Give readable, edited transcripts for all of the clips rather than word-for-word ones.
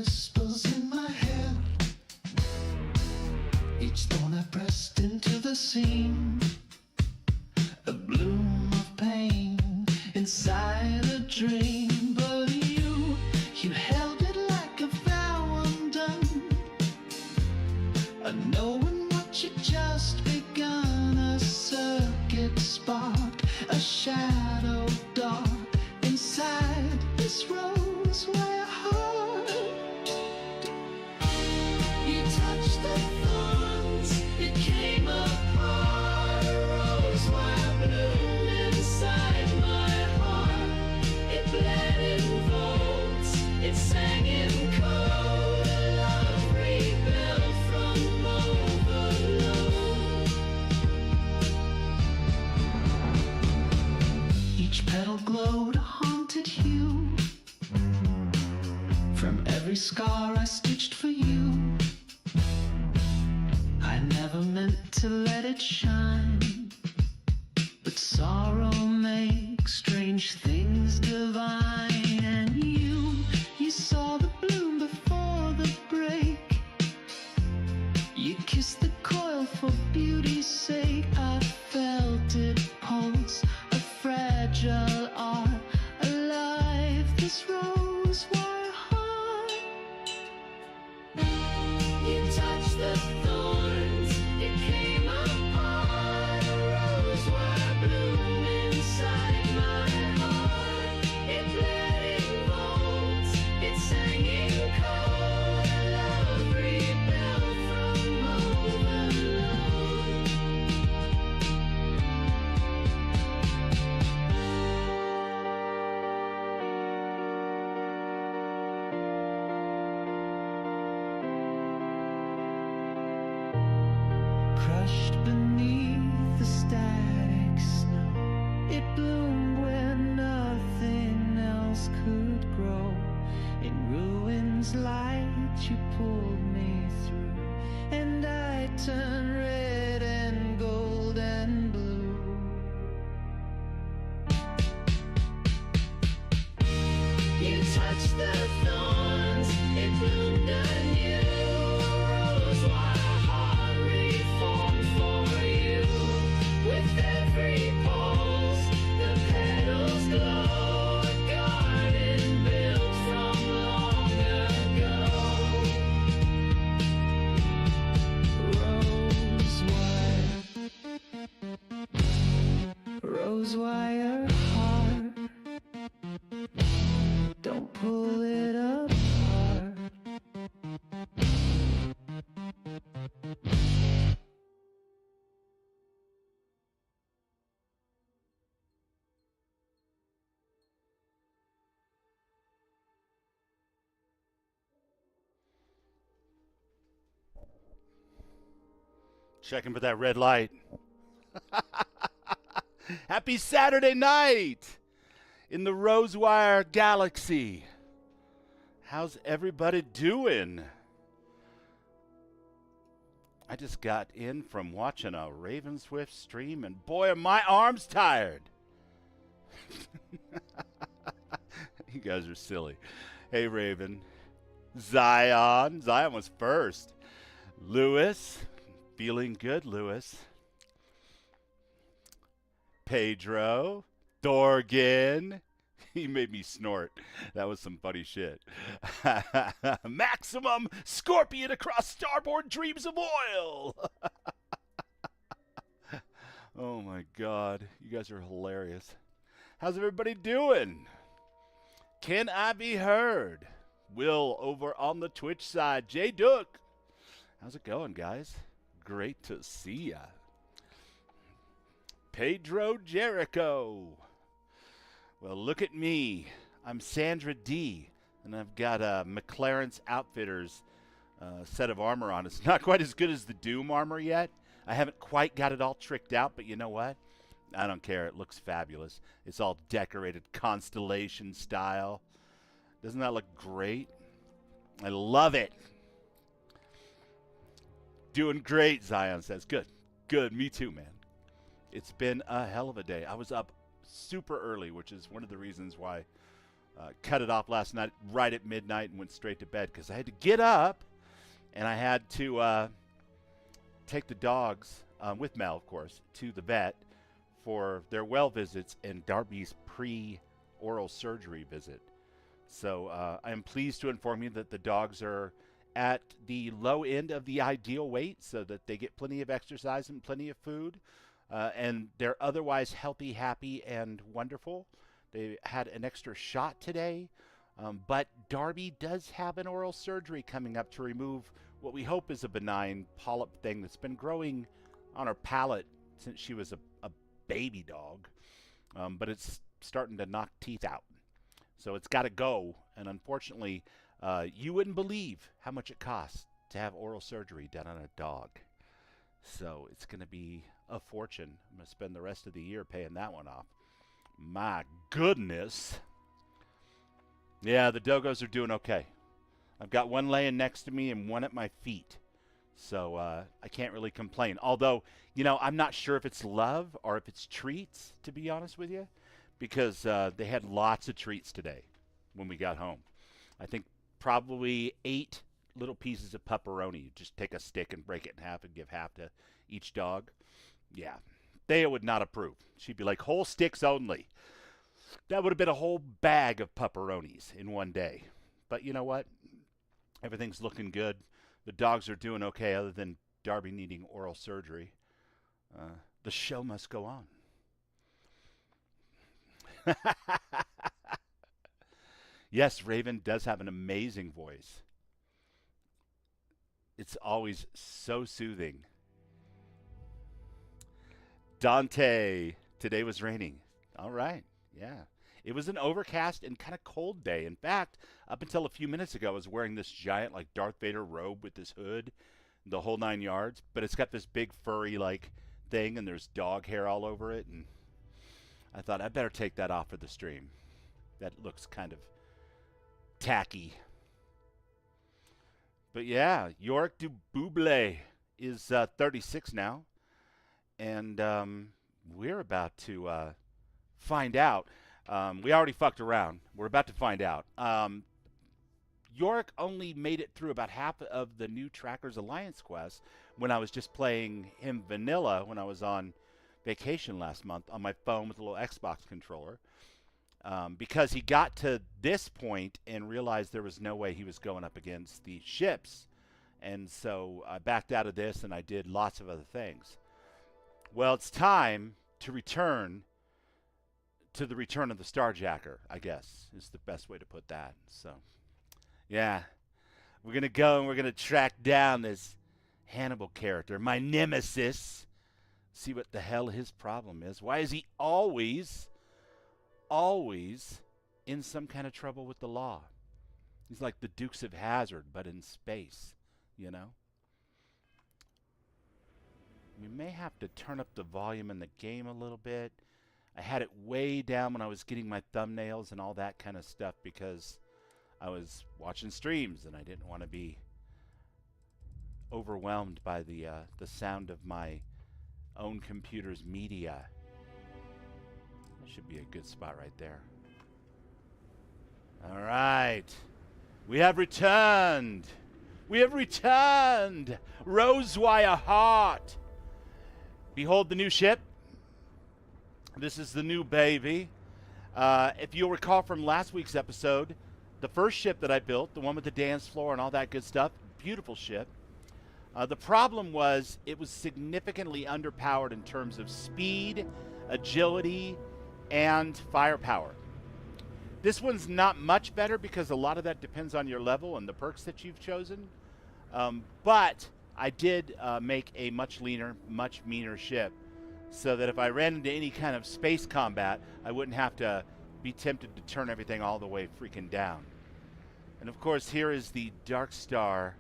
whispers in my head. Each thorn I pressed into the seam, a bloom of pain inside a dream. But you held it like a vow undone, unknowing what you just begun. A circuit spark, a shadow dark inside this rose wire heart. You touched the thorns, it came apart. A rose wire bloom inside my heart. It bled in volts, it sang in code. A love rebuilt from overload. Each petal glowed a haunted hue from every scar I stitched for you. I never meant to let it shine, but sorrow makes strange things divine. And you saw the bloom before the break. You kissed the coil for beauty's sake. I felt it pulse, a fragile art, alive, this rose wire heart. You touched the thorns, it came apart. A rose wire bloom inside my heart. It bled in volts, it sang in code. A love rebuilt from overload. Crushed beneath the static snow, it bloomed where nothing else could grow. In ruins light you pulled me through, and I turned red and gold and blue. You touched the thorns, it bloomed anew. A rose wire heart reformed for you. With every pulse, the petals glow. A garden built from long ago. Rose wire heart, don't pull it apart. Checking for that red light. Happy Saturday night in the Rosewire Galaxy. How's everybody doing? I just got in from watching a Raven Swift stream, and boy, are my arms tired. You guys are silly. Hey, Raven. Zion. Zion was first. Lewis. Feeling good, Lewis. Pedro. Dorgan. He made me snort. That was some funny shit. Maximum Scorpion across starboard dreams of oil. Oh my God. You guys are hilarious. How's everybody doing? Can I be heard? Will over on the Twitch side. Jay Duke. How's it going, guys? Great to see ya. Pedro Jericho. Well, look at me. I'm Sandra D, and I've got a McLaren's Outfitters set of armor on. It's not quite as good as the Doom armor yet. I haven't quite got it all tricked out, but you know what? I don't care. It looks fabulous. It's all decorated constellation style. Doesn't that look great? I love it. Doing great, Zion says. Good. Good. Me too, man. It's been a hell of a day. I was up super early, which is one of the reasons why cut it off last night right at midnight and went straight to bed because I had to get up and I had to take the dogs, with Mel, of course, to the vet for their well visits and Darby's pre-oral surgery visit. So I am pleased to inform you that the dogs are at the low end of the ideal weight so that they get plenty of exercise and plenty of food. And they're otherwise healthy, happy, and wonderful. They had an extra shot today. But Darby does have an oral surgery coming up to remove what we hope is a benign polyp thing that's been growing on her palate since she was a baby dog. But it's starting to knock teeth out. So it's got to go. And unfortunately, you wouldn't believe how much it costs to have oral surgery done on a dog. So it's going to be a fortune. I'm going to spend the rest of the year paying that one off. My goodness. Yeah, the doggos are doing okay. I've got one laying next to me and one at my feet. So I can't really complain. Although, you know, I'm not sure if it's love or if it's treats, to be honest with you. Because they had lots of treats today when we got home. I think probably 8 little pieces of pepperoni. You just take a stick and break it in half and give half to each dog. Yeah, Thea would not approve. She'd be like, whole sticks only. That would have been a whole bag of pepperonis in one day. But you know what? Everything's looking good. The dogs are doing okay other than Darby needing oral surgery. The show must go on. Yes, Raven does have an amazing voice. It's always so soothing. Dante, today was raining. All right, yeah. It was an overcast and kind of cold day. In fact, up until a few minutes ago, I was wearing this giant, like, Darth Vader robe with this hood, the whole 9 yards. But it's got this big furry, like, thing, and there's dog hair all over it. And I thought I better take that off for the stream. That looks kind of tacky. But yeah, Yoryk du Buble is 36 now. And we're about to find out. We already fucked around. We're about to find out. Yoryk only made it through about half of the new Trackers Alliance quest when I was just playing him vanilla when I was on vacation last month on my phone with a little Xbox controller. Because he got to this point and realized there was no way he was going up against the ships. And so I backed out of this and I did lots of other things. Well, it's time to return to the return of the Starjacker, I guess, is the best way to put that. So, yeah, we're going to go and we're going to track down this Hannibal character, my nemesis, see what the hell his problem is. Why is he always in some kind of trouble with the law? He's like the Dukes of Hazzard, but in space, you know? We may have to turn up the volume in the game a little bit. I had it way down when I was getting my thumbnails and all that kind of stuff because I was watching streams and I didn't want to be overwhelmed by the sound of my own computer's media. That should be a good spot right there. All right. We have returned. We have returned. Rosewire Heart. Behold the new ship. This is the new baby. If you'll recall from last week's episode, the first ship that I built, the one with the dance floor and all that good stuff, beautiful ship. The problem was it was significantly underpowered in terms of speed, agility, and firepower. This one's not much better because a lot of that depends on your level and the perks that you've chosen. But I did make a much leaner, much meaner ship so that if I ran into any kind of space combat, I wouldn't have to be tempted to turn everything all the way freaking down. And of course, here is the Dark Star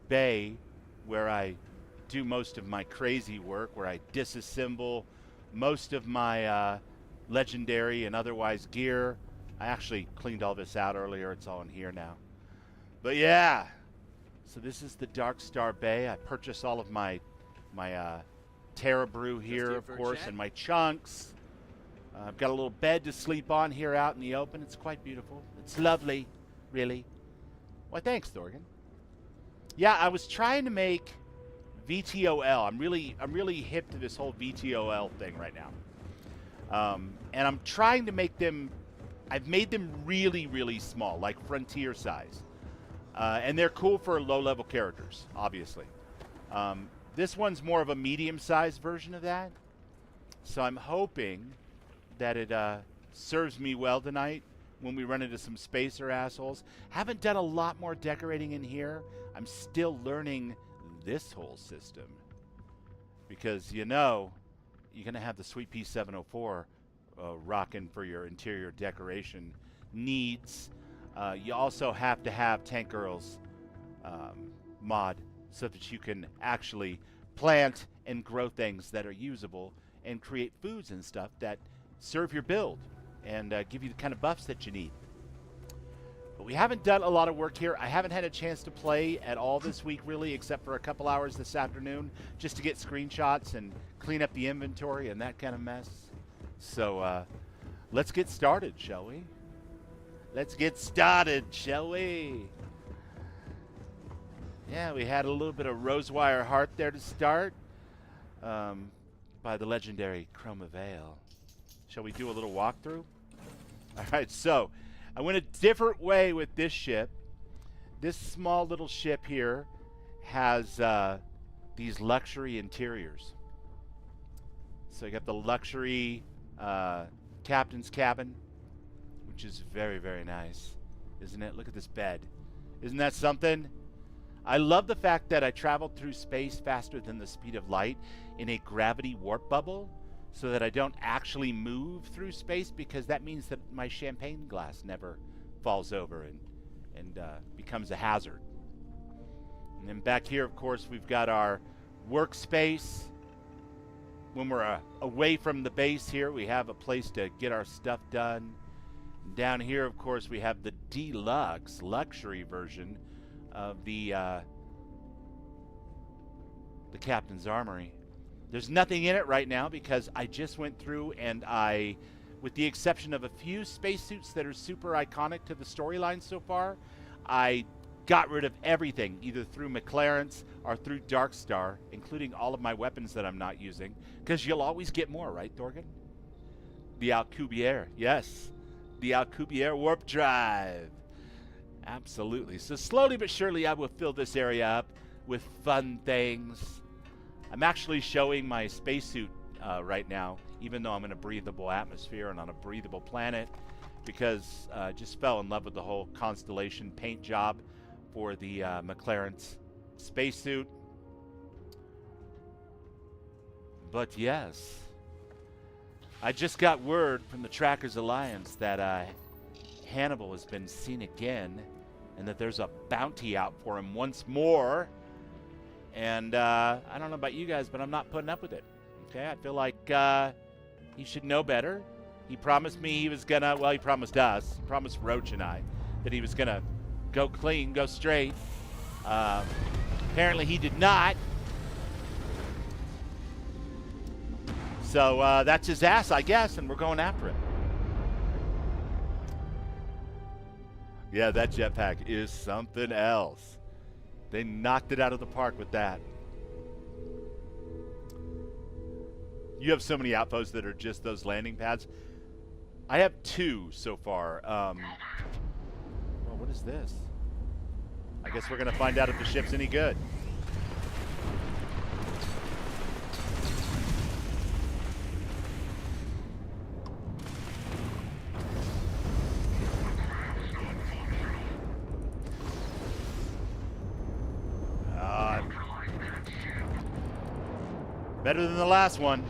bay where I do most of my crazy work, where I disassemble most of my legendary and otherwise gear. I actually cleaned all this out earlier. It's all in here now. But yeah, so this is the Dark Star Bay. I purchased all of my Terra Brew here, of course, and my chunks. I've got a little bed to sleep on here out in the open. It's quite beautiful. It's lovely, really. Why, thanks, Thorgan. Yeah, I was trying to make VTOL. I'm really hip to this whole VTOL thing right now. And I'm trying to make them, I've made them really, really small, like Frontier size. And they're cool for low-level characters, obviously. This one's more of a medium-sized version of that. So I'm hoping that it serves me well tonight when we run into some spacer assholes. Haven't done a lot more decorating in here. I'm still learning this whole system. Because, you know, you're going to have the Sweet Pea 704 rocking for your interior decoration needs. You also have to have Tank Girls mod so that you can actually plant and grow things that are usable and create foods and stuff that serve your build and give you the kind of buffs that you need. But we haven't done a lot of work here. I haven't had a chance to play at all this week, really, except for a couple hours this afternoon just to get screenshots and clean up the inventory and that kind of mess. So let's get started, shall we? Let's get started, shall we? Yeah, we had a little bit of Rosewire Heart there to start by the legendary Chroma Veil. Shall we do a little walkthrough? All right, so I went a different way with this ship. This small little ship here has these luxury interiors. So you got the luxury captain's cabin, which is very, very nice, isn't it? Look at this bed. Isn't that something? I love the fact that I traveled through space faster than the speed of light in a gravity warp bubble so that I don't actually move through space, because that means that my champagne glass never falls over and becomes a hazard. And then back here, of course, we've got our workspace. When we're away from the base here, we have a place to get our stuff done. And down here, of course, we have the deluxe luxury version of the captain's armory. There's nothing in it right now because I just went through and I, with the exception of a few spacesuits that are super iconic to the storyline so far, I got rid of everything, either through McLaren's or through Darkstar, including all of my weapons that I'm not using, because you'll always get more, right, Thorgan? The Alcubierre, yes. The Alcubierre warp drive. Absolutely. So slowly but surely I will fill this area up with fun things. I'm actually showing my spacesuit right now, even though I'm in a breathable atmosphere and on a breathable planet, because I just fell in love with the whole Constellation paint job for the McLaren's spacesuit. But yes, I just got word from the Trackers Alliance that Hannibal has been seen again, and that there's a bounty out for him once more. And I don't know about you guys, but I'm not putting up with it. Okay, I feel like he should know better. He promised me he was gonna, well, he promised us, promised Roach and I, that he was gonna go clean, go straight. Apparently he did not. So that's his ass, I guess, and we're going after it. Yeah, that jetpack is something else. They knocked it out of the park with that. You have so many outposts that are just those landing pads. I have 2 so far. Well, what is this? I guess we're going to find out if the ship's any good. Better than the last one.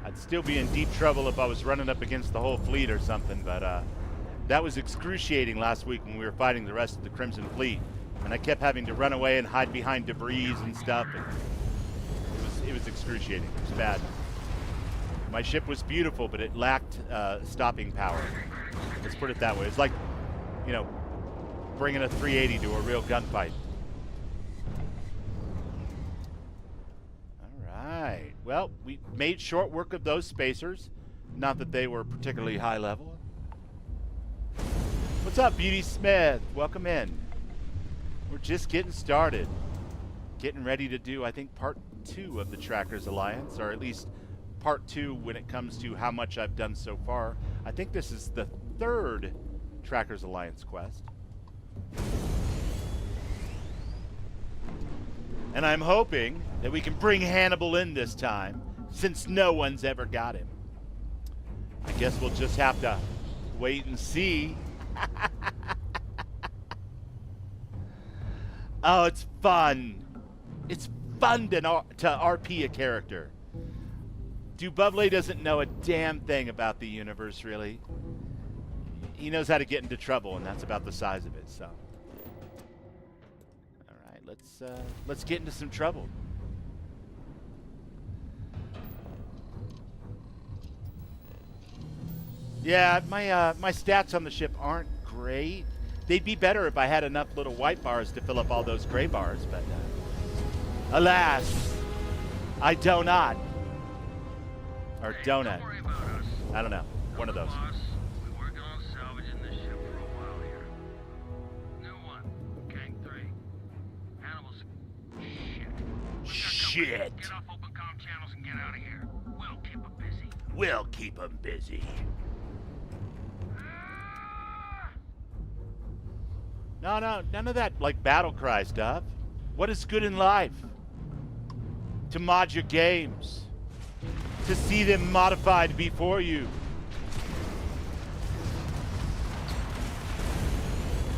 I'd still be in deep trouble if I was running up against the whole fleet or something, but that was excruciating last week when we were fighting the rest of the Crimson Fleet. And I kept having to run away and hide behind debris and stuff. And it was excruciating. It was bad. My ship was beautiful, but it lacked stopping power. Let's put it that way. It's like, you know, bringing a 380 to a real gunfight. All right. Well, we made short work of those spacers. Not that they were particularly high level. What's up, Beauty Smith? Welcome in. We're just getting started. Getting ready to do, I think, part 2 of the Trackers Alliance, or at least part 2 when it comes to how much I've done so far. I think this is the 3rd Trackers Alliance quest. And I'm hoping that we can bring Hannibal in this time, since no one's ever got him. I guess we'll just have to wait and see. Oh, it's fun. It's fun to RP a character. Dubublé doesn't know a damn thing about the universe, really. He knows how to get into trouble, and that's about the size of it, so. All right, let's get into some trouble. Yeah, my stats on the ship aren't great. They'd be better if I had enough little white bars to fill up all those gray bars, but alas, I do not. Or donut. I don't know. One of those. We're working on salvaging this ship for a while here. New one, Gang 3. Hannibal's shit. Get off open comm channels and get out of here. We'll keep them busy. We'll keep them busy. No, none of that, like, battle cry stuff. What is good in life? To mod your games. To see them modified before you.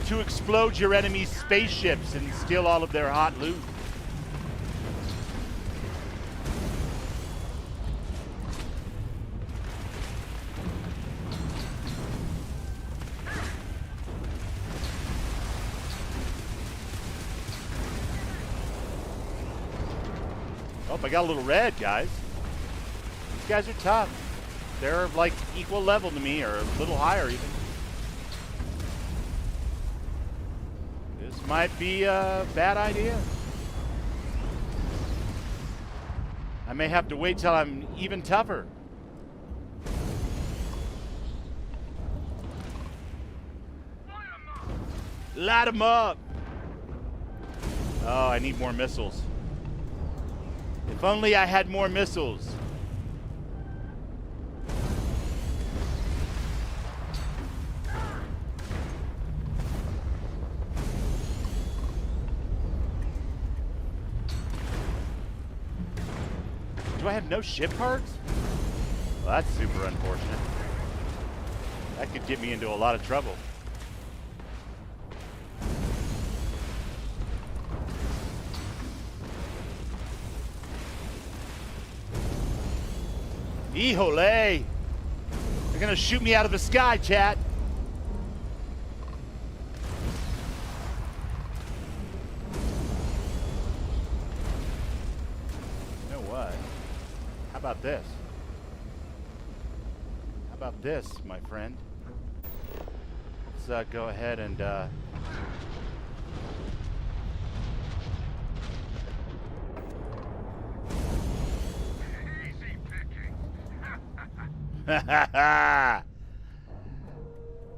To explode your enemy's spaceships and steal all of their hot loot. Oh, I got a little red, guys. These guys are tough. They're like equal level to me, or a little higher even. This might be a bad idea. I may have to wait till I'm even tougher. Light 'em up! Oh, I need more missiles. If only I had more missiles. Do I have no ship parts? Well, that's super unfortunate. That could get me into a lot of trouble. Híjole! They're gonna shoot me out of the sky, chat. You know what? How about this? How about this, my friend? Let's go ahead and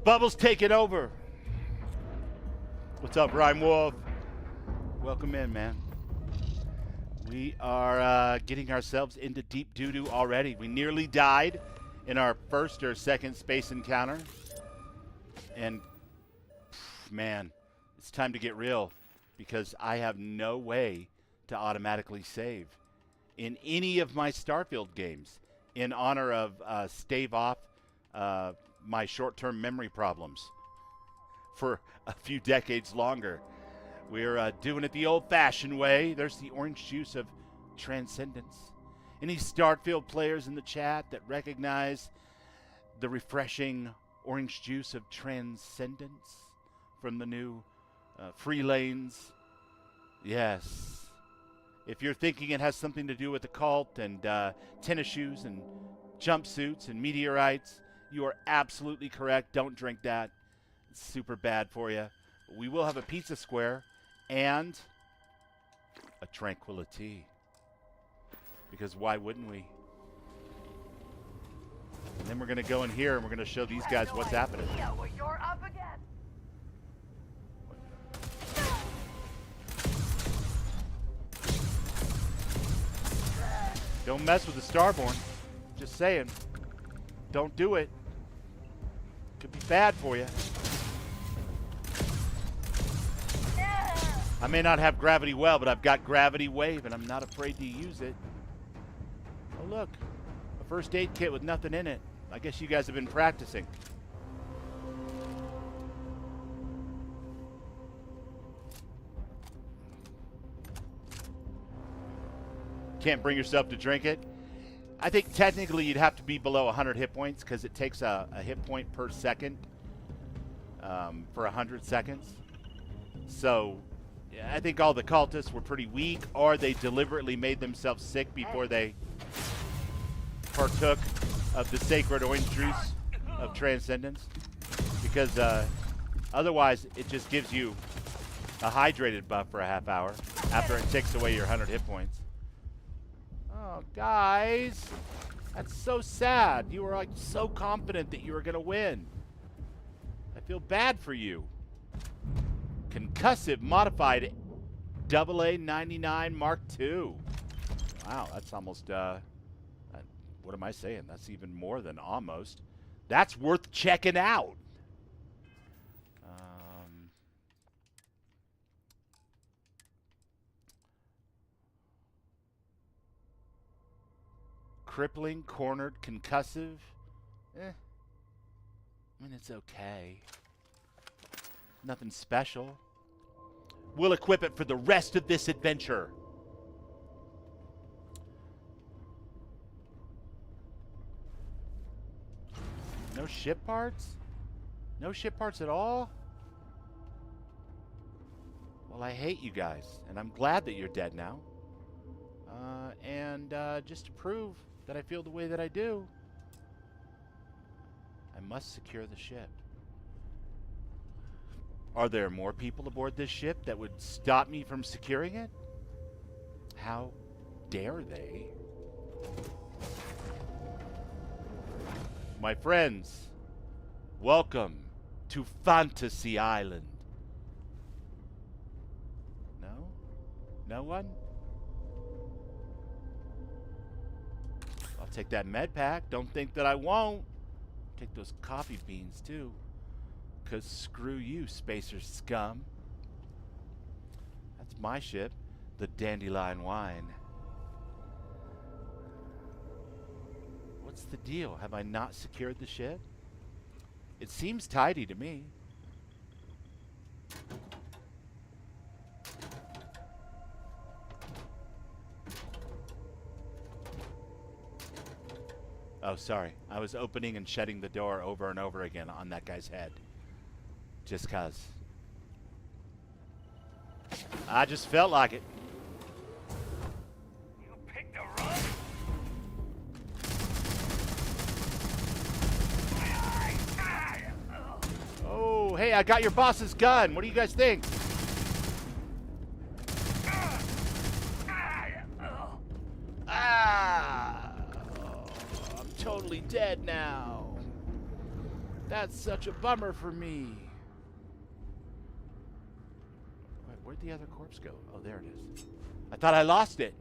Bubbles taking over. What's up, Rhyme Wolf? Welcome in, man. We are getting ourselves into deep doo-doo already. We nearly died in our first or second space encounter. And, man, it's time to get real because I have no way to automatically save in any of my Starfield games, in honor of stave off my short-term memory problems for a few decades longer. We're doing it the old-fashioned way. There's the orange juice of transcendence. Any Starfield players in the chat that recognize the refreshing orange juice of transcendence from the new free lanes? Yes. If you're thinking it has something to do with the cult and tennis shoes and jumpsuits and meteorites, you are absolutely correct. Don't drink that. It's super bad for you. We will have a pizza square and a tranquility. Because why wouldn't we? And then we're going to go in here and we're going to show these guys what's happening. What you're up against. Don't mess with the Starborn. Just saying. Don't do it. Could be bad for you. I may not have gravity well, but I've got gravity wave, and I'm not afraid to use it. Oh, look. A first aid kit with nothing in it. I guess you guys have been practicing. Can't bring yourself to drink it. I think technically you'd have to be below 100 hit points because it takes a hit point per second for 100 seconds. So yeah, I think all the cultists were pretty weak, or they deliberately made themselves sick before they partook of the sacred orange juice of transcendence. Because otherwise it just gives you a hydrated buff for a half hour after it takes away your 100 hit points. Oh, guys, that's so sad. You were like so confident that you were going to win. I feel bad for you. Concussive modified AA-99 Mark II. Wow, that's almost, what am I saying? That's even more than almost. That's worth checking out. Crippling, cornered, concussive. I mean, it's okay. Nothing special. We'll equip it for the rest of this adventure. No ship parts? No ship parts at all? Well, I hate you guys, and I'm glad that you're dead now. And just to prove that I feel the way that I do, I must secure the ship. Are there more people aboard this ship that would stop me from securing it? How dare they? My friends, welcome to Fantasy Island. No? No one? I'll take that med pack. Don't think that I won't. Take those coffee beans too. 'Cause screw you, spacer scum. That's my ship, the Dandelion Wine. What's the deal? Have I not secured the ship? It seems tidy to me. Oh, sorry. I was opening and shutting the door over and over again on that guy's head. Just 'cause. I just felt like it. You picked a run? Oh, hey, I got your boss's gun. What do you guys think? Ah! Oh, I'm totally dead now. That's such a bummer for me. Wait, where'd the other corpse go? Oh, there it is. I thought I lost it.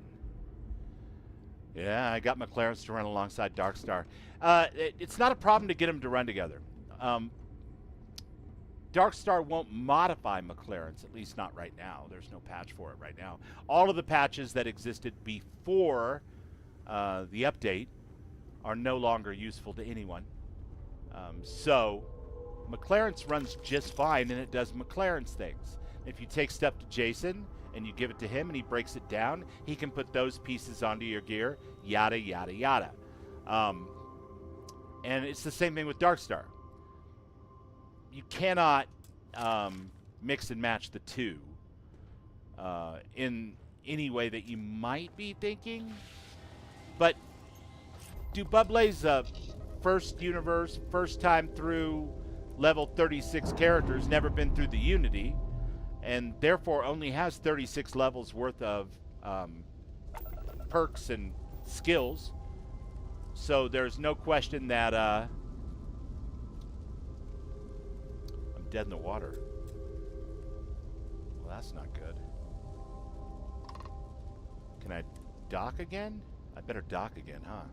Yeah, I got McLaren's to run alongside Darkstar. It's not a problem to get them to run together. Darkstar won't modify McLaren's, at least not right now. There's no patch for it right now. All of the patches that existed before the update are no longer useful to anyone. So McLaren's runs just fine, and it does McLaren's things. If you take stuff to Jason and you give it to him and he breaks it down, he can put those pieces onto your gear, yada, yada, yada. And it's the same thing with Darkstar. You cannot mix and match the two in any way that you might be thinking. But do Bublay's first universe, first time through level 36 characters, never been through the Unity, and therefore only has 36 levels worth of perks and skills. So there's no question that I'm dead in the water. Well, that's not good. Can I dock again? I better dock again, huh?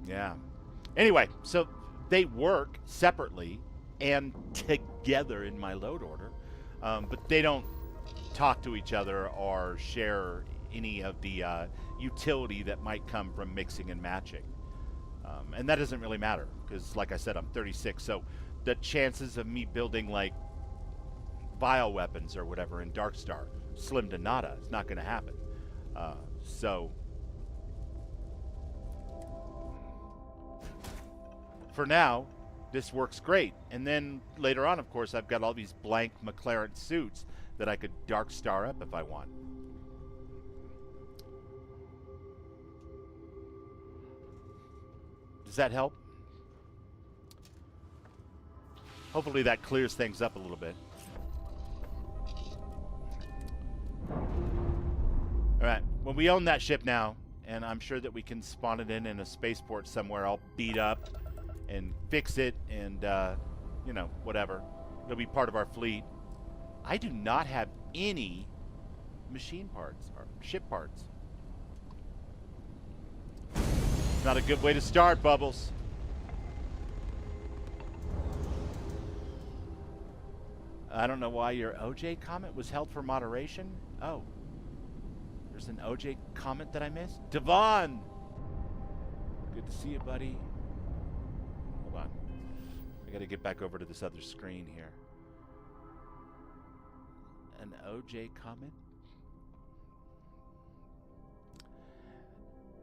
Yeah. Anyway, so they work separately and together in my load order, but they don't talk to each other or share any of the utility that might come from mixing and matching. And that doesn't really matter because, like I said, I'm 36, so the chances of me building like bioweapons or whatever in Darkstar, slim to nada. It's not going to happen. So for now, this works great. And then later on, of course, I've got all these blank McLaren suits that I could Darkstar up if I want. Does that help? Hopefully that clears things up a little bit. Alright, well, we own that ship now, and I'm sure that we can spawn it in a spaceport somewhere all beat up and fix it and, you know, whatever. It'll be part of our fleet. I do not have any machine parts or ship parts. Not a good way to start, Bubbles. I don't know why your OJ comment was held for moderation. Oh. There's an OJ comment that I missed. Devon! Good to see you, buddy. Hold on. I gotta get back over to this other screen here. An OJ comment?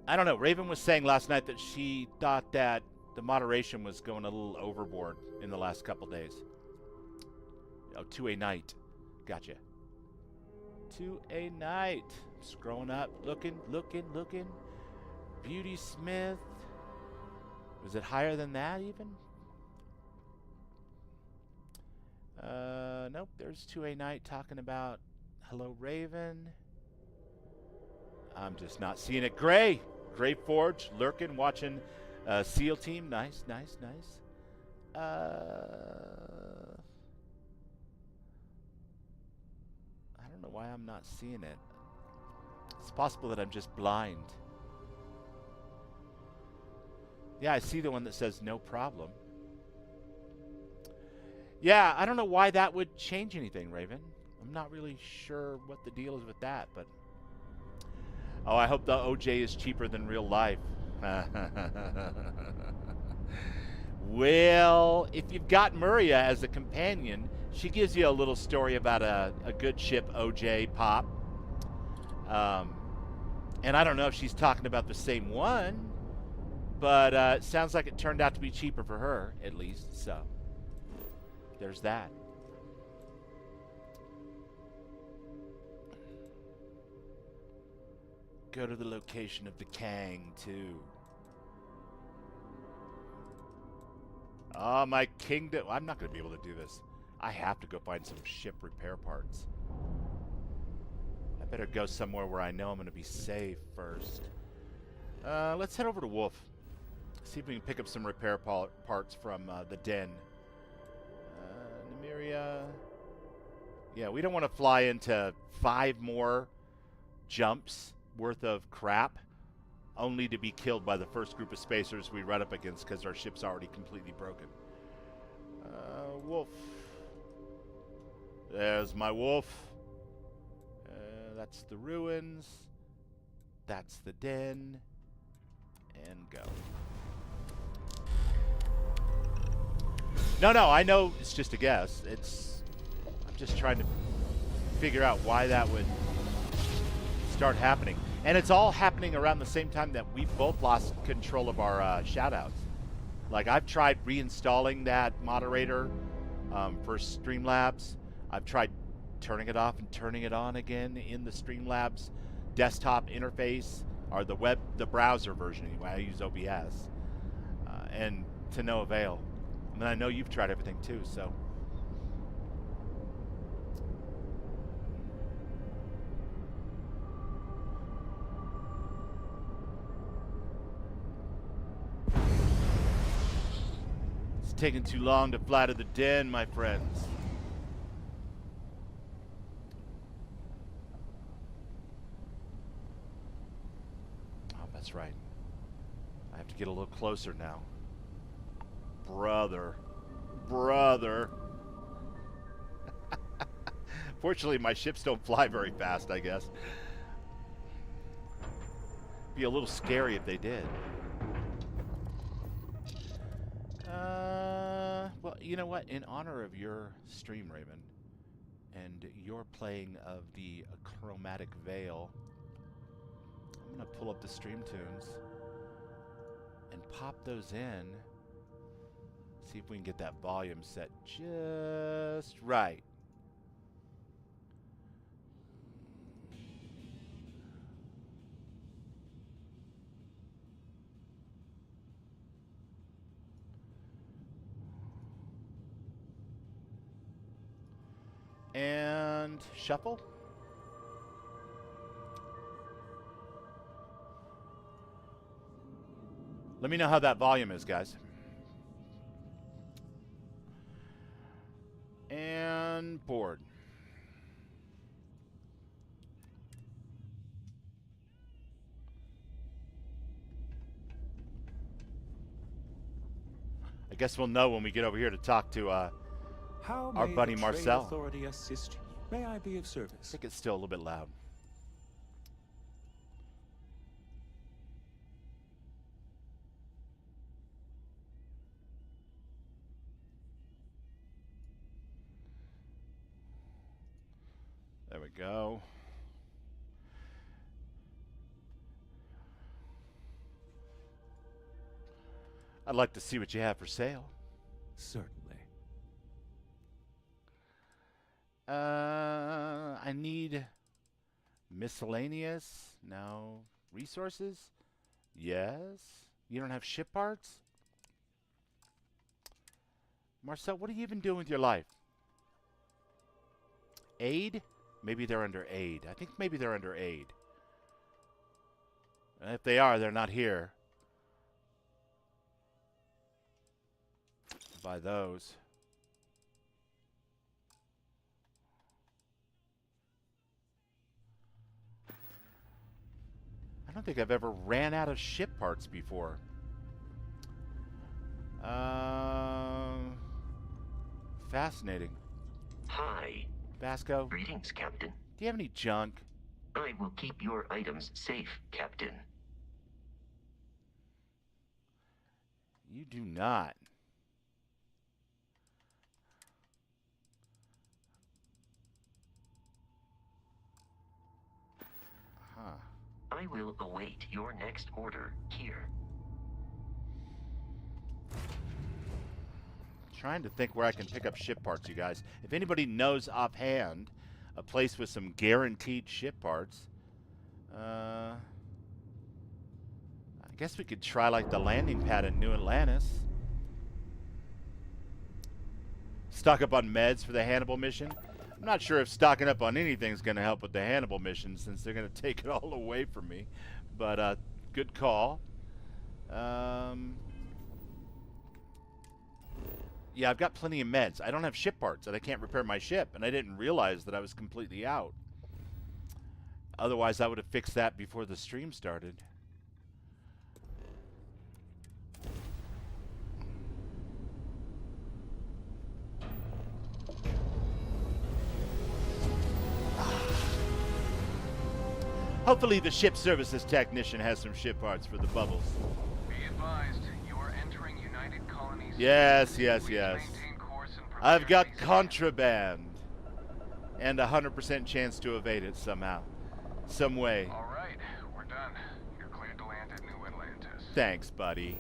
I don't know. Raven was saying last night that she thought that the moderation was going a little overboard in the last couple days. Oh, to a night. Gotcha. To a night. Scrolling up. Looking. Beauty Smith. Was it higher than that even? Nope. There's to a night talking about hello, Raven. I'm just not seeing it. Gray Forge lurking, watching SEAL team. Nice. I don't know why I'm not seeing it. It's possible that I'm just blind. Yeah, I see the one that says no problem. Yeah, I don't know why that would change anything, Raven. I'm not really sure what the deal is with that, but... Oh, I hope the OJ is cheaper than real life. Well, if you've got Maria as a companion, she gives you a little story about a good ship OJ pop. And I don't know if she's talking about the same one, but it sounds like it turned out to be cheaper for her, at least. So, there's that. Go to the location of the Kang, too. Oh, my kingdom. I'm not going to be able to do this. I have to go find some ship repair parts. I better go somewhere where I know I'm going to be safe first. Let's head over to Wolf. See if we can pick up some repair parts from the den. Nymeria. Yeah, we don't want to fly into 5 more jumps worth of crap only to be killed by the first group of spacers we run up against because our ship's already completely broken. Wolf. There's my wolf. That's the ruins. That's the den. And go. No, I know it's just a guess. I'm just trying to figure out why that would start happening. And it's all happening around the same time that we've both lost control of our shoutouts. Like, I've tried reinstalling that moderator for Streamlabs. I've tried turning it off and turning it on again in the Streamlabs desktop interface, or the browser version anyway. I use OBS. And to no avail. I mean, I know you've tried everything too, so... taking too long to fly to the den, my friends. Oh, that's right. I have to get a little closer now. Brother. Fortunately, my ships don't fly very fast, I guess. Be a little scary if they did. Well, you know what? In honor of your stream, Raven, and your playing of the Chromatic Veil, I'm going to pull up the stream tunes and pop those in. See if we can get that volume set just right. And shuffle. Let me know how that volume is, guys. And board. I guess we'll know when we get over here to talk to How our may buddy the Marcel. Trade Authority assist you? May I be of I service? think it's still a little bit loud. There we go. I'd like to see what you have for sale. Certainly. I need miscellaneous. No. Resources? Yes. You don't have ship parts? Marcel, what are you even doing with your life? Aid? Maybe they're under aid. I think maybe they're under aid. And if they are, they're not here. Buy those. I don't think I've ever ran out of ship parts before. Fascinating. Hi. Vasco, do Greetings, Captain. you have any junk? I will keep your items safe, Captain. You do not. Huh. I will await your next order here. Trying to think where I can pick up ship parts, you guys. If anybody knows offhand a place with some guaranteed ship parts, I guess we could try like the landing pad in New Atlantis. Stock up on meds for the Hannibal mission. I'm not sure if stocking up on anything is going to help with the Hannibal mission since they're going to take it all away from me. But good call. Yeah, I've got plenty of meds. I don't have ship parts, and I can't repair my ship, and I didn't realize that I was completely out. Otherwise, I would have fixed that before the stream started. Hopefully the ship services technician has some ship parts for the bubbles. Be advised, you are entering United Colonies. Yes. Please maintain course and prepare I've got to be contraband. And a 100% chance to evade it somehow. Some way. All right, we're done. You're cleared to land at New Atlantis. Thanks, buddy.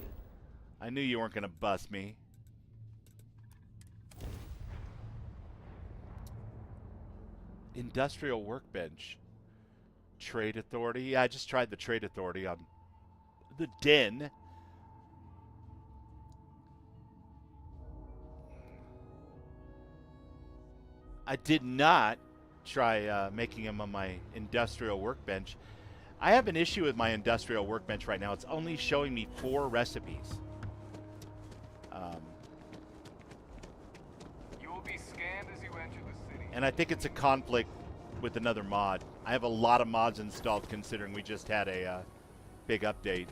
I knew you weren't going to bust me. Industrial workbench. Trade Authority. Yeah, I just tried the Trade Authority on the Den. I did not try making them on my industrial workbench. I have an issue with my industrial workbench right now. It's only showing me 4 recipes. And I think it's a conflict with another mod. I have a lot of mods installed considering we just had a big update.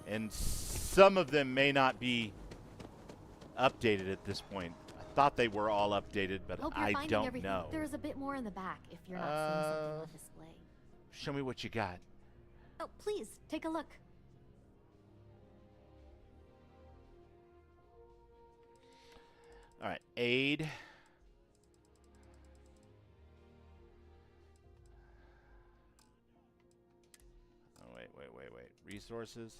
And some of them may not be updated at this point. I thought they were all updated, but Hope you're I finding don't everything. know. There is a bit more in the back if you're not seeing something on display. Show me what you got. Oh, please, take a look. All right, aid. Oh, wait. Resources.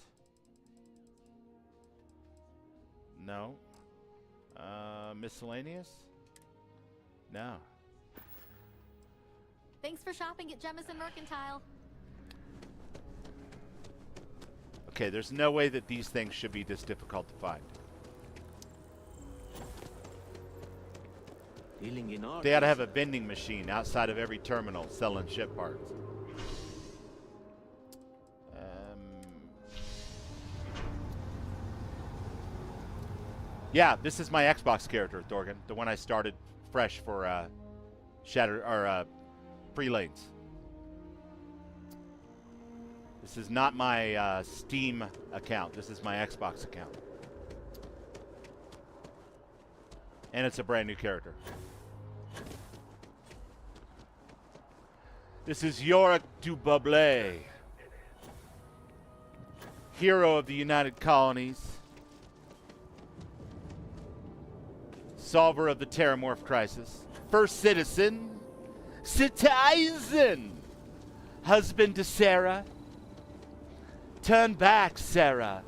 No. Miscellaneous? No. Thanks for shopping at Jemison Mercantile. Okay, there's no way that these things should be this difficult to find. Dealing in art. They ought to have a vending machine outside of every terminal selling ship parts. Yeah, this is my Xbox character, Thorgan, the one I started fresh for Free Lanes. This is not my Steam account. This is my Xbox account. And it's a brand new character. This is Yoryk du Buble, hero of the United Colonies, solver of the Terramorph crisis, first citizen, husband to Sarah. Turn back, Sarah.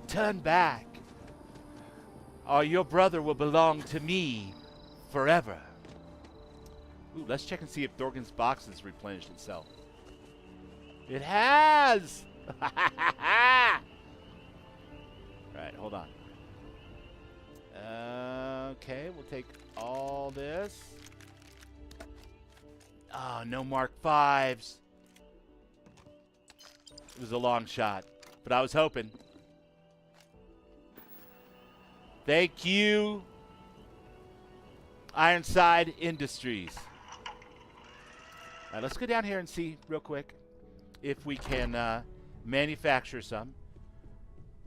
Turn back. Or your brother will belong to me forever. Ooh, let's check and see if Thorgan's box has replenished itself. It has! Right, hold on. Okay, we'll take all this. Oh, no Mark 5s. It was a long shot, but I was hoping. Thank you, Ironside Industries. All right, let's go down here and see real quick if we can manufacture some.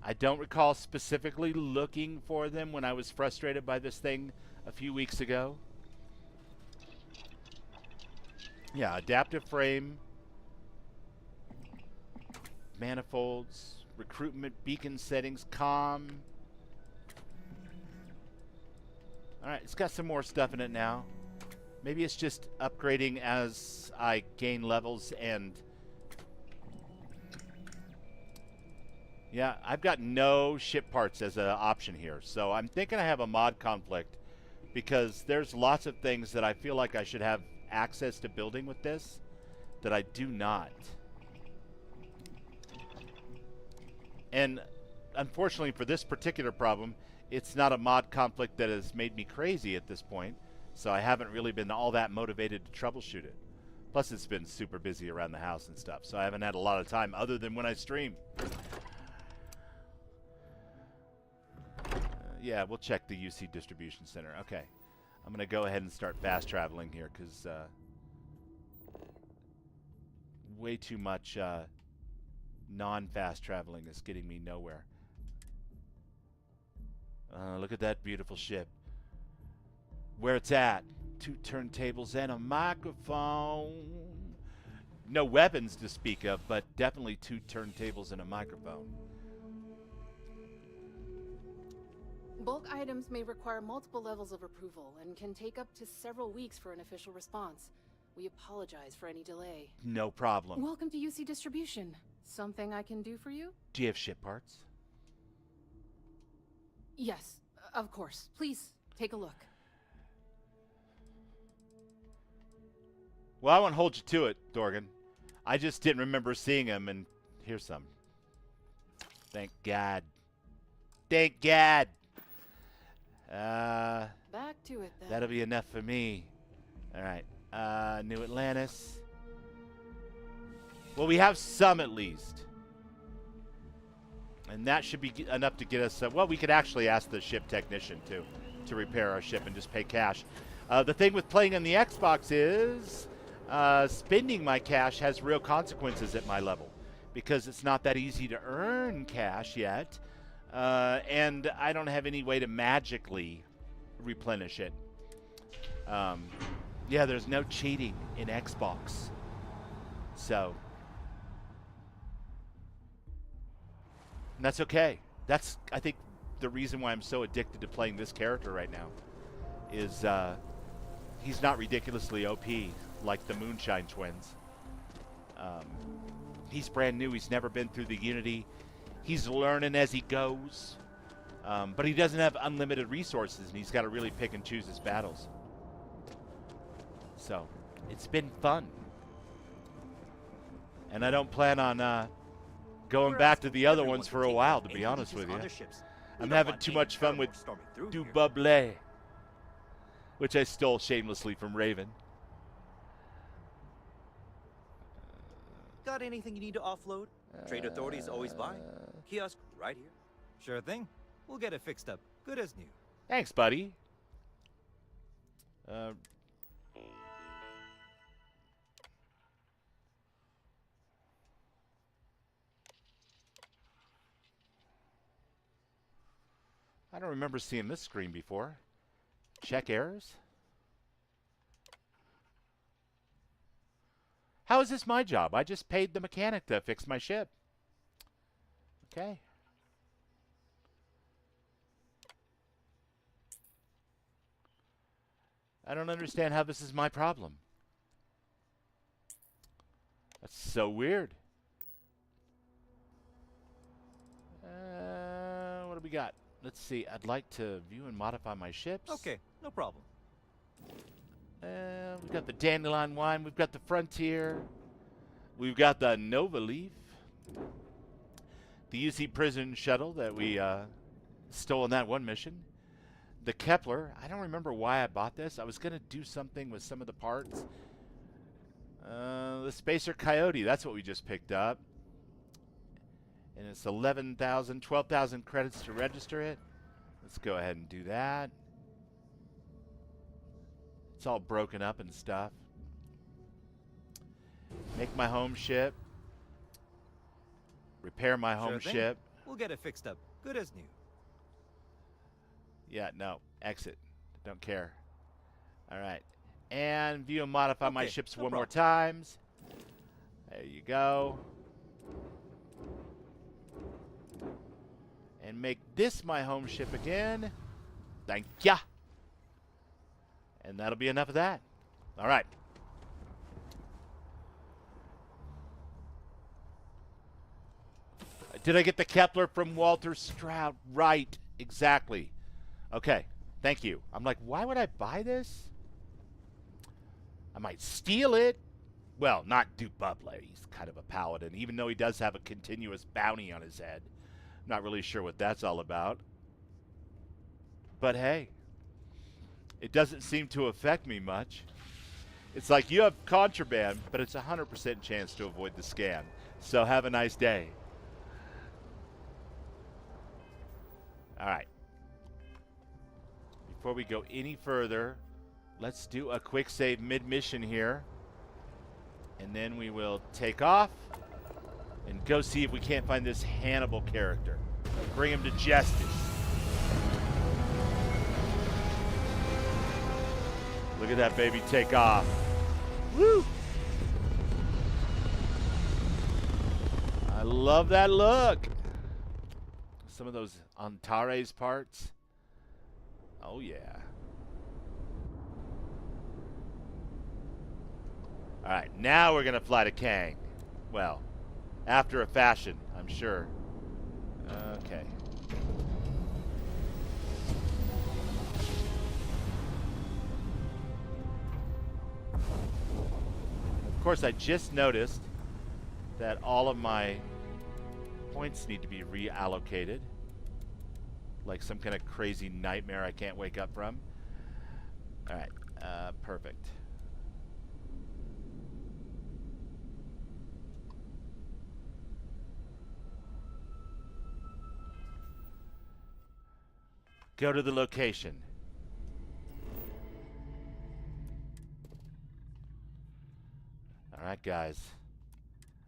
I don't recall specifically looking for them when I was frustrated by this thing a few weeks ago. Yeah, adaptive frame, manifolds, recruitment, beacon settings, comm. Alright, it's got some more stuff in it now. Maybe it's just upgrading as I gain levels and... Yeah, I've got no ship parts as an option here. So I'm thinking I have a mod conflict because there's lots of things that I feel like I should have access to building with this that I do not. And unfortunately for this particular problem, it's not a mod conflict that has made me crazy at this point. So I haven't really been all that motivated to troubleshoot it. Plus it's been super busy around the house and stuff. So I haven't had a lot of time other than when I stream. Yeah, we'll check the UC distribution center. Okay. I'm going to go ahead and start fast traveling here because way too much non-fast traveling is getting me nowhere. Look at that beautiful ship. Where it's at. 2 turntables and a microphone. No weapons to speak of, but definitely 2 turntables and a microphone. Bulk items may require multiple levels of approval and can take up to several weeks for an official response. We apologize for any delay. No problem. Welcome to UC Distribution. Something I can do for you? Do you have ship parts? Yes, of course. Please, take a look. Well, I won't hold you to it, Thorgan. I just didn't remember seeing him, and here's some. Thank God. Thank God. Back to it then. That'll be enough for me. All right. New Atlantis. Well, we have some at least. And that should be enough to get us... well, we could actually ask the ship technician, too, to repair our ship and just pay cash. The thing with playing on the Xbox is spending my cash has real consequences at my level because it's not that easy to earn cash yet, and I don't have any way to magically replenish it. Yeah, there's no cheating in Xbox. So, and that's okay. That's, I think, the reason why I'm so addicted to playing this character right now is he's not ridiculously OP like the Moonshine Twins. He's brand new. He's never been through the Unity. He's learning as he goes. But he doesn't have unlimited resources, and he's got to really pick and choose his battles. So, it's been fun. And I don't plan on going back to the other ones for a while, to be honest with you. I'm having too much fun with Du Buble, which I stole shamelessly from Raven. Got anything you need to offload? Trade authorities always buy. Kiosk right here. Sure thing. We'll get it fixed up. Good as new. Thanks, buddy. I don't remember seeing this screen before. Check errors? How is this my job? I just paid the mechanic to fix my ship. Okay. I don't understand how this is my problem. That's so weird. What do we got? Let's see. I'd like to view and modify my ships. Okay, no problem. We've got the Dandelion Wine. We've got the Frontier. We've got the Nova Leaf. The UC Prison Shuttle that we stole in that one mission. The Kepler. I don't remember why I bought this. I was going to do something with some of the parts. The Spacer Coyote. That's what we just picked up. And it's 11,000, 12,000 credits to register it. Let's go ahead and do that. It's all broken up and stuff. Make my home ship. Repair my home ship. We'll get it fixed up. Good as new. Yeah, no. Exit. Don't care. All right. And view and modify my ships one more times. There you go. And make this my home ship again. Thank ya. And that'll be enough of that. All right. Did I get the Kepler from Walter Stroud? Right. Exactly. Okay. Thank you. I'm like, why would I buy this? I might steal it. Well, not Du Buble. He's kind of a paladin, even though he does have a continuous bounty on his head. Not really sure what that's all about. But hey, it doesn't seem to affect me much. It's like you have contraband, but it's a 100% chance to avoid the scan. So have a nice day. All right. Before we go any further, let's do a quick save mid-mission here. And then we will take off and go see if we can't find this Hannibal character. Bring him to justice. Look at that baby take off. Woo! I love that look. Some of those Antares parts. Oh yeah. All right, now we're gonna fly to Kang. Well, after a fashion, I'm sure. Okay. Of course, I just noticed that all of my points need to be reallocated. Like some kind of crazy nightmare I can't wake up from. All right, perfect. Go to the location. All right, guys.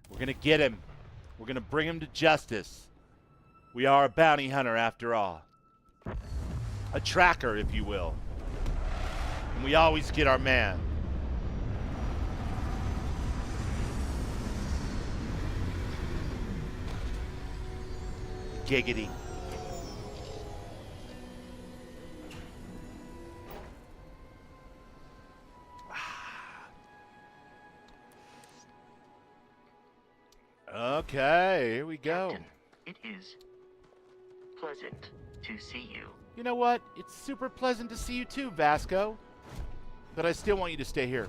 We're going to get him. We're going to bring him to justice. We are a bounty hunter after all. A tracker, if you will. And we always get our man. Giggity. Okay, here we go. Captain, it is pleasant to see you. You know what? It's super pleasant to see you too, Vasco. But I still want you to stay here.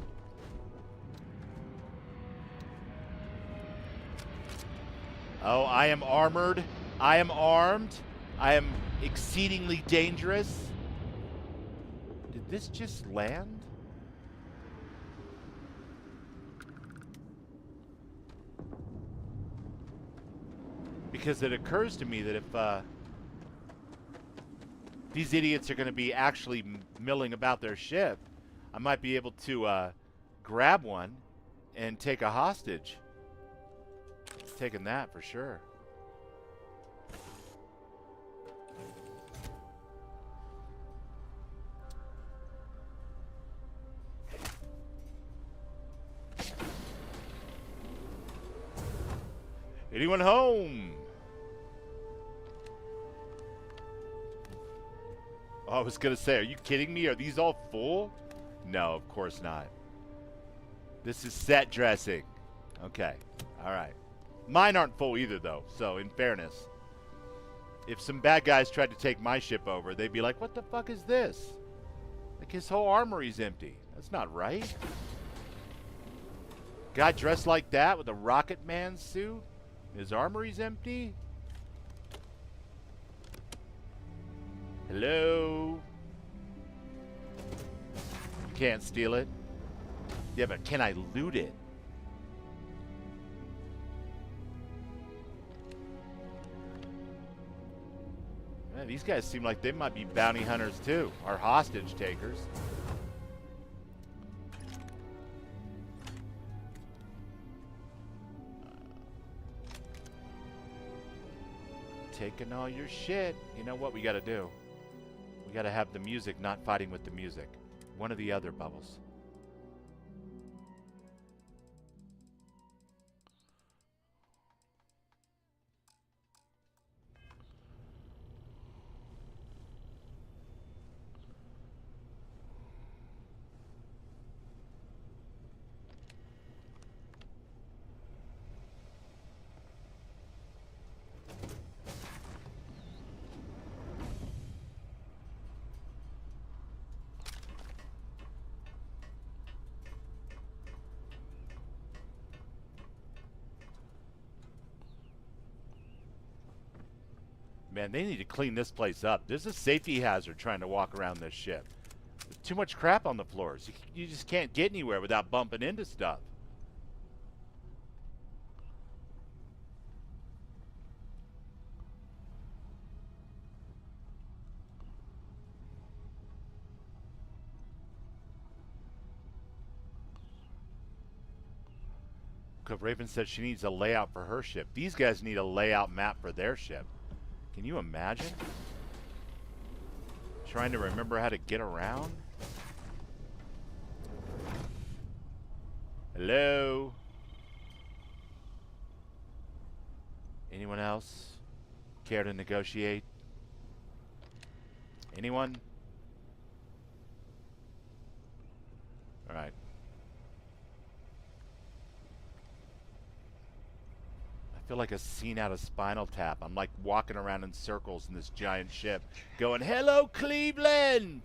Oh, I am armored. I am armed. I am exceedingly dangerous. Did this just land? Because it occurs to me that if these idiots are going to be actually milling about their ship, I might be able to grab one and take a hostage. Taking that for sure. Anyone home? I was going to say, are you kidding me? Are these all full? No, of course not. This is set dressing. Okay. All right. Mine aren't full either, though. So, in fairness, if some bad guys tried to take my ship over, they'd be like, what the fuck is this? Like, his whole armory's empty. That's not right. Guy dressed like that with a Rocket Man suit? His armory's empty? Hello? You can't steal it? Yeah, but can I loot it? Man, these guys seem like they might be bounty hunters too, or hostage takers. Taking all your shit. You know what we gotta do? We gotta have the music not fighting with the music. One or the other, Bubbles. Man, they need to clean this place up. There's a safety hazard trying to walk around this ship. There's too much crap on the floors. You just can't get anywhere without bumping into stuff. Raven said she needs a layout for her ship. These guys need a layout map for their ship. Can you imagine? Trying to remember how to get around? Hello? Anyone else care to negotiate? Anyone? All right. I feel like a scene out of Spinal Tap. I'm like walking around in circles in this giant ship going, hello, Cleveland!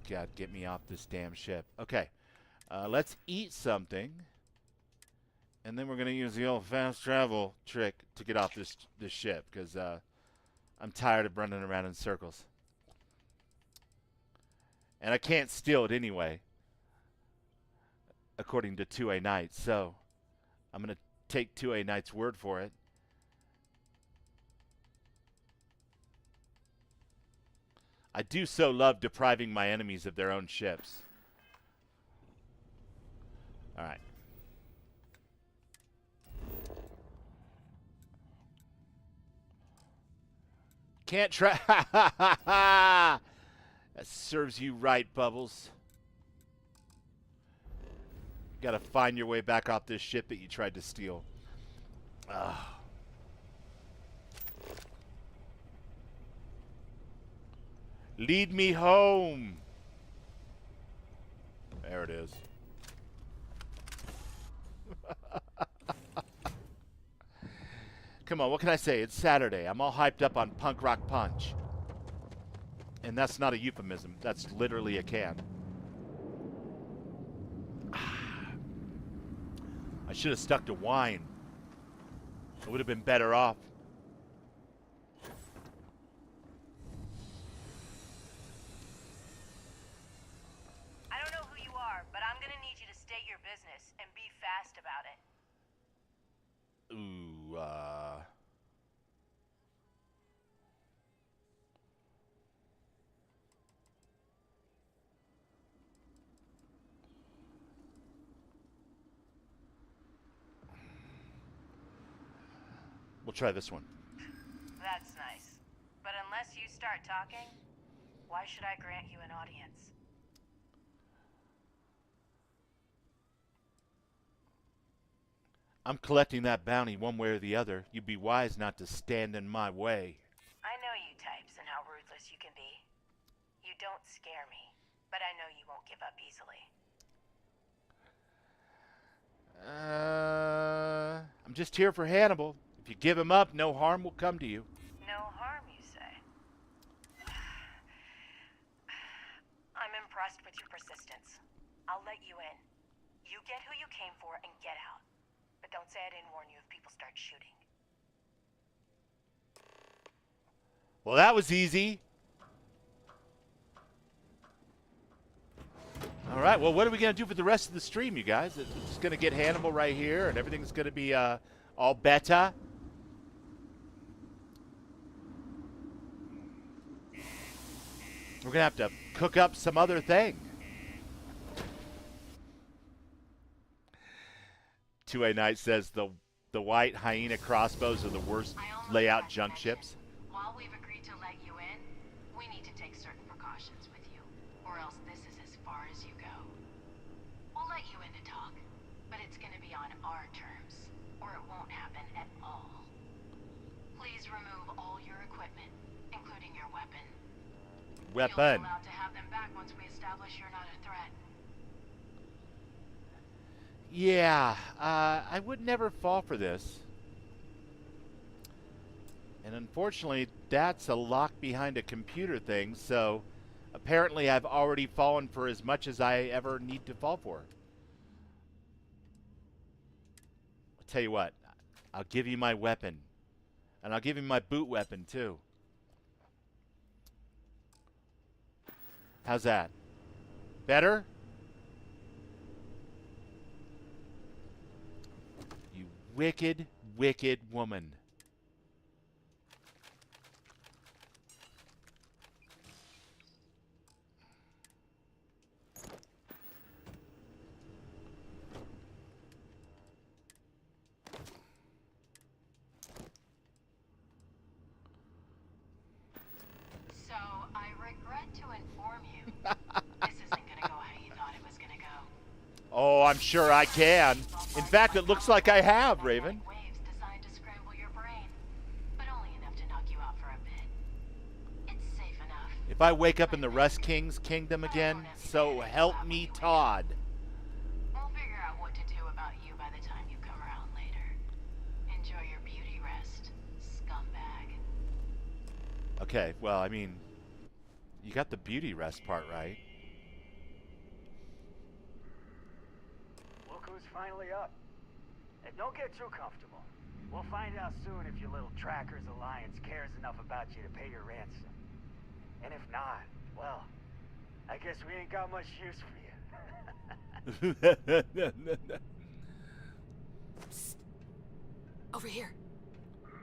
God, get me off this damn ship. Okay, let's eat something. And then we're going to use the old fast travel trick to get off this ship. Because I'm tired of running around in circles. And I can't steal it anyway, according to 2A Knight, so I'm going to take 2A Knight's word for it. I do so love depriving my enemies of their own ships. All right. Can't try. That serves you right, Bubbles. You gotta find your way back off this ship that you tried to steal. Ugh. Lead me home. There it is. Come on, what can I say? It's Saturday. I'm all hyped up on punk rock punch. And that's not a euphemism. That's literally a can. I should have stuck to wine. I would have been better off. I don't know who you are, but I'm gonna need you to state your business and be fast about it. Ooh, we'll try this one. That's nice. But unless you start talking, why should I grant you an audience? I'm collecting that bounty one way or the other. You'd be wise not to stand in my way. I know you types and how ruthless you can be. You don't scare me, but I know you won't give up easily. I'm just here for Hannibal. If you give him up, no harm will come to you. No harm, you say? I'm impressed with your persistence. I'll let you in. You get who you came for and get out. But don't say I didn't warn you if people start shooting. Well, that was easy. All right, well, what are we going to do for the rest of the stream, you guys? It's just going to get Hannibal right here, and everything's going to be all beta. We're going to have to cook up some other thing. 2A Knight says the white hyena crossbows are the worst layout junk ships. While we've agreed to let you in, we need to take certain precautions with you, or else this is as far as you go. We'll let you in to talk, but it's going to be on our terms, or it won't happen at all. Please remove all your equipment, including your weapon. You'll be allowed to have them back once we establish you're not a threat. Yeah, I would never fall for this. And unfortunately, that's a lock behind a computer thing, so apparently I've already fallen for as much as I ever need to fall for. I'll tell you what, I'll give you my weapon. And I'll give you my boot weapon, too. How's that? Better? You wicked, wicked woman. So, I regret to inform you, this isn't gonna go how you thought it was gonna go. Oh, I'm sure I can. In fact, it looks like I have, Raven. Waves designed to scramble your brain, but only enough to knock you out for a bit. It's safe enough. If I wake up in the Rust King's kingdom again, so help me Todd. We'll figure out what to do about you by the time you come around later. Enjoy your beauty rest, scumbag. Okay, well, I mean, you got the beauty rest part right. Look who's finally up. And don't get too comfortable. We'll find out soon if your little Trackers Alliance cares enough about you to pay your ransom. And if not, well, I guess we ain't got much use for you. Psst. Over here.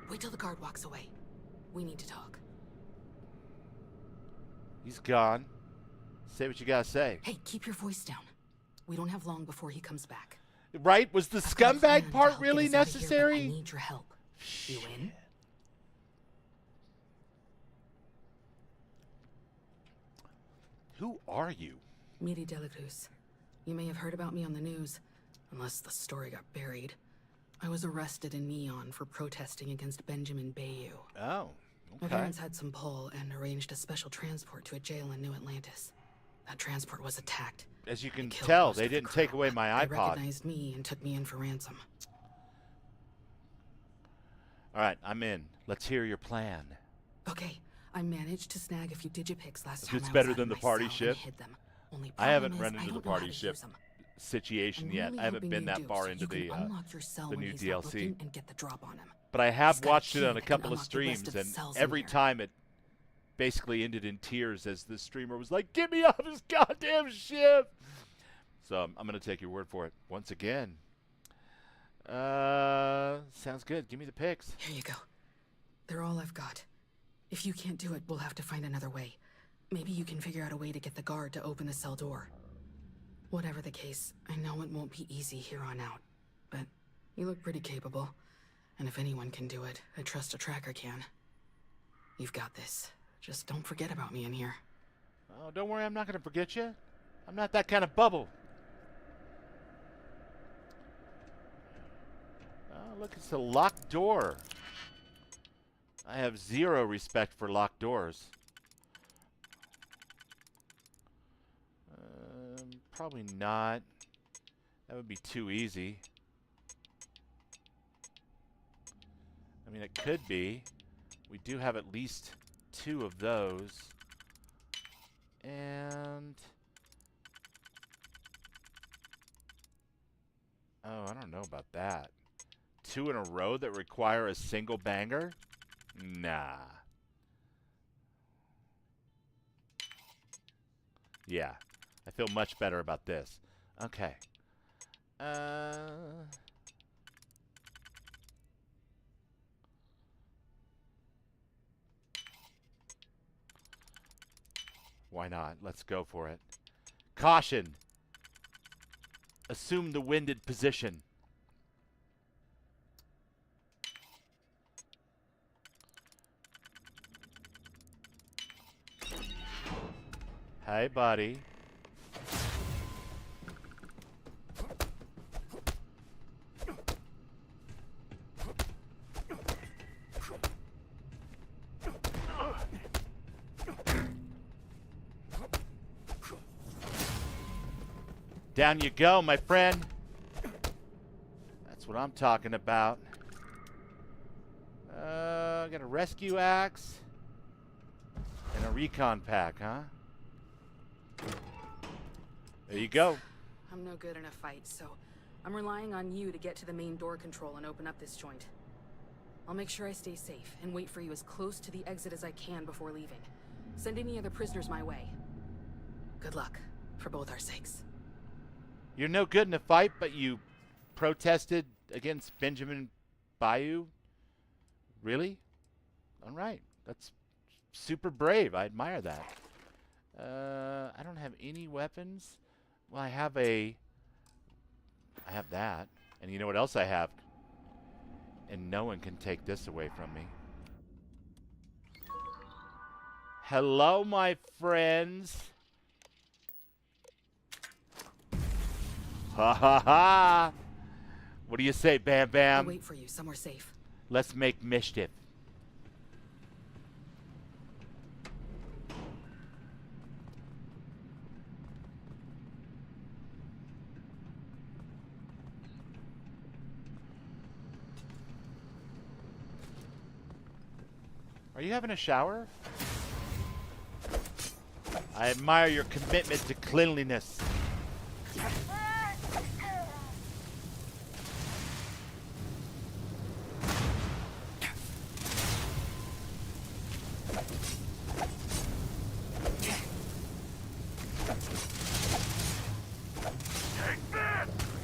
Wait till the guard walks away. We need to talk. He's gone. Say what you gotta say. Hey, keep your voice down. We don't have long before he comes back. Right? Was the I've got a plan scumbag to part help get really us out of here, but I necessary? need your help. You in? Who are you? Miri de la Cruz. You may have heard about me on the news, unless the story got buried. I was arrested in Neon for protesting against Benjamin Bayou. Oh, My okay. parents had some pull and arranged a special transport to a jail in New Atlantis. That transport was attacked. As you can They killed tell, most they of the didn't take crew. away my They iPod. recognized me and took me in for ransom. All right, I'm in. Let's hear your plan. Okay, I managed to snag a few digipics last If time it's I better was out than in the my party cell and ship. hid them. Only I haven't problem run is, into I the don't know how party to ship use them. situation I'm yet. really I haven't hoping been you that do, far so into you can the unlock your cell when new he's not DLC. looking and get the drop on him. But I have He's got a watched it key on a that can couple of unlock the rest streams, of the and cells in every here. time it basically ended in tears as the streamer was like, "Get me off his goddamn ship!" So I'm going to take your word for it once again. Sounds good. Give me the pics. Here you go. They're all I've got. If you can't do it, we'll have to find another way. Maybe you can figure out a way to get the guard to open the cell door. Whatever the case, I know it won't be easy here on out. But you look pretty capable. And if anyone can do it, I trust a tracker can. You've got this. Just don't forget about me in here. Oh, don't worry. I'm not going to forget you. I'm not that kind of bubble. Oh, look, it's a locked door. I have zero respect for locked doors. Probably not. That would be too easy. I mean, it could be. We do have at least 2 of those. And... oh, I don't know about that. 2 in a row that require a single banger? Nah. Yeah. I feel much better about this. Okay. Why not? Let's go for it. Caution. Assume the winded position. Hey, buddy. Down you go, my friend. That's what I'm talking about. I got a rescue axe and a recon pack, huh? There you go. I'm no good in a fight, so I'm relying on you to get to the main door control and open up this joint. I'll make sure I stay safe and wait for you as close to the exit as I can before leaving. Send any other prisoners my way. Good luck, for both our sakes. You're no good in a fight, but you protested against Benjamin Bayou? Really? All right. That's super brave. I admire that. I don't have any weapons. Well, I have that. And you know what else I have? And no one can take this away from me. Hello, my friends. Ha ha ha! What do you say, Bam I'll Bam? wait for you somewhere safe. Let's make mischief. Are you having a shower? I admire your commitment to cleanliness.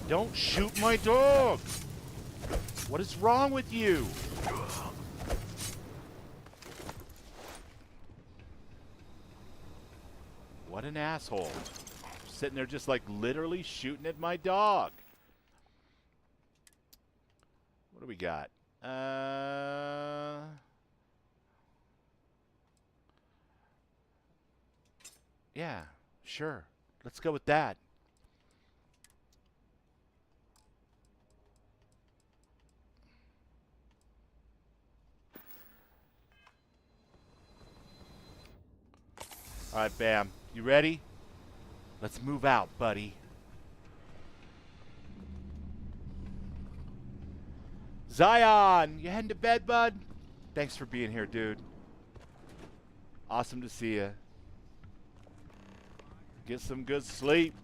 Don't shoot my dog! What is wrong with you? What an asshole. Sitting there just like literally shooting at my dog. do we got? Yeah, sure. Let's go with that. All right, Bam. You ready? Let's move out, buddy. Zion, you heading to bed, bud? Thanks for being here, dude. Awesome to see you. Get some good sleep.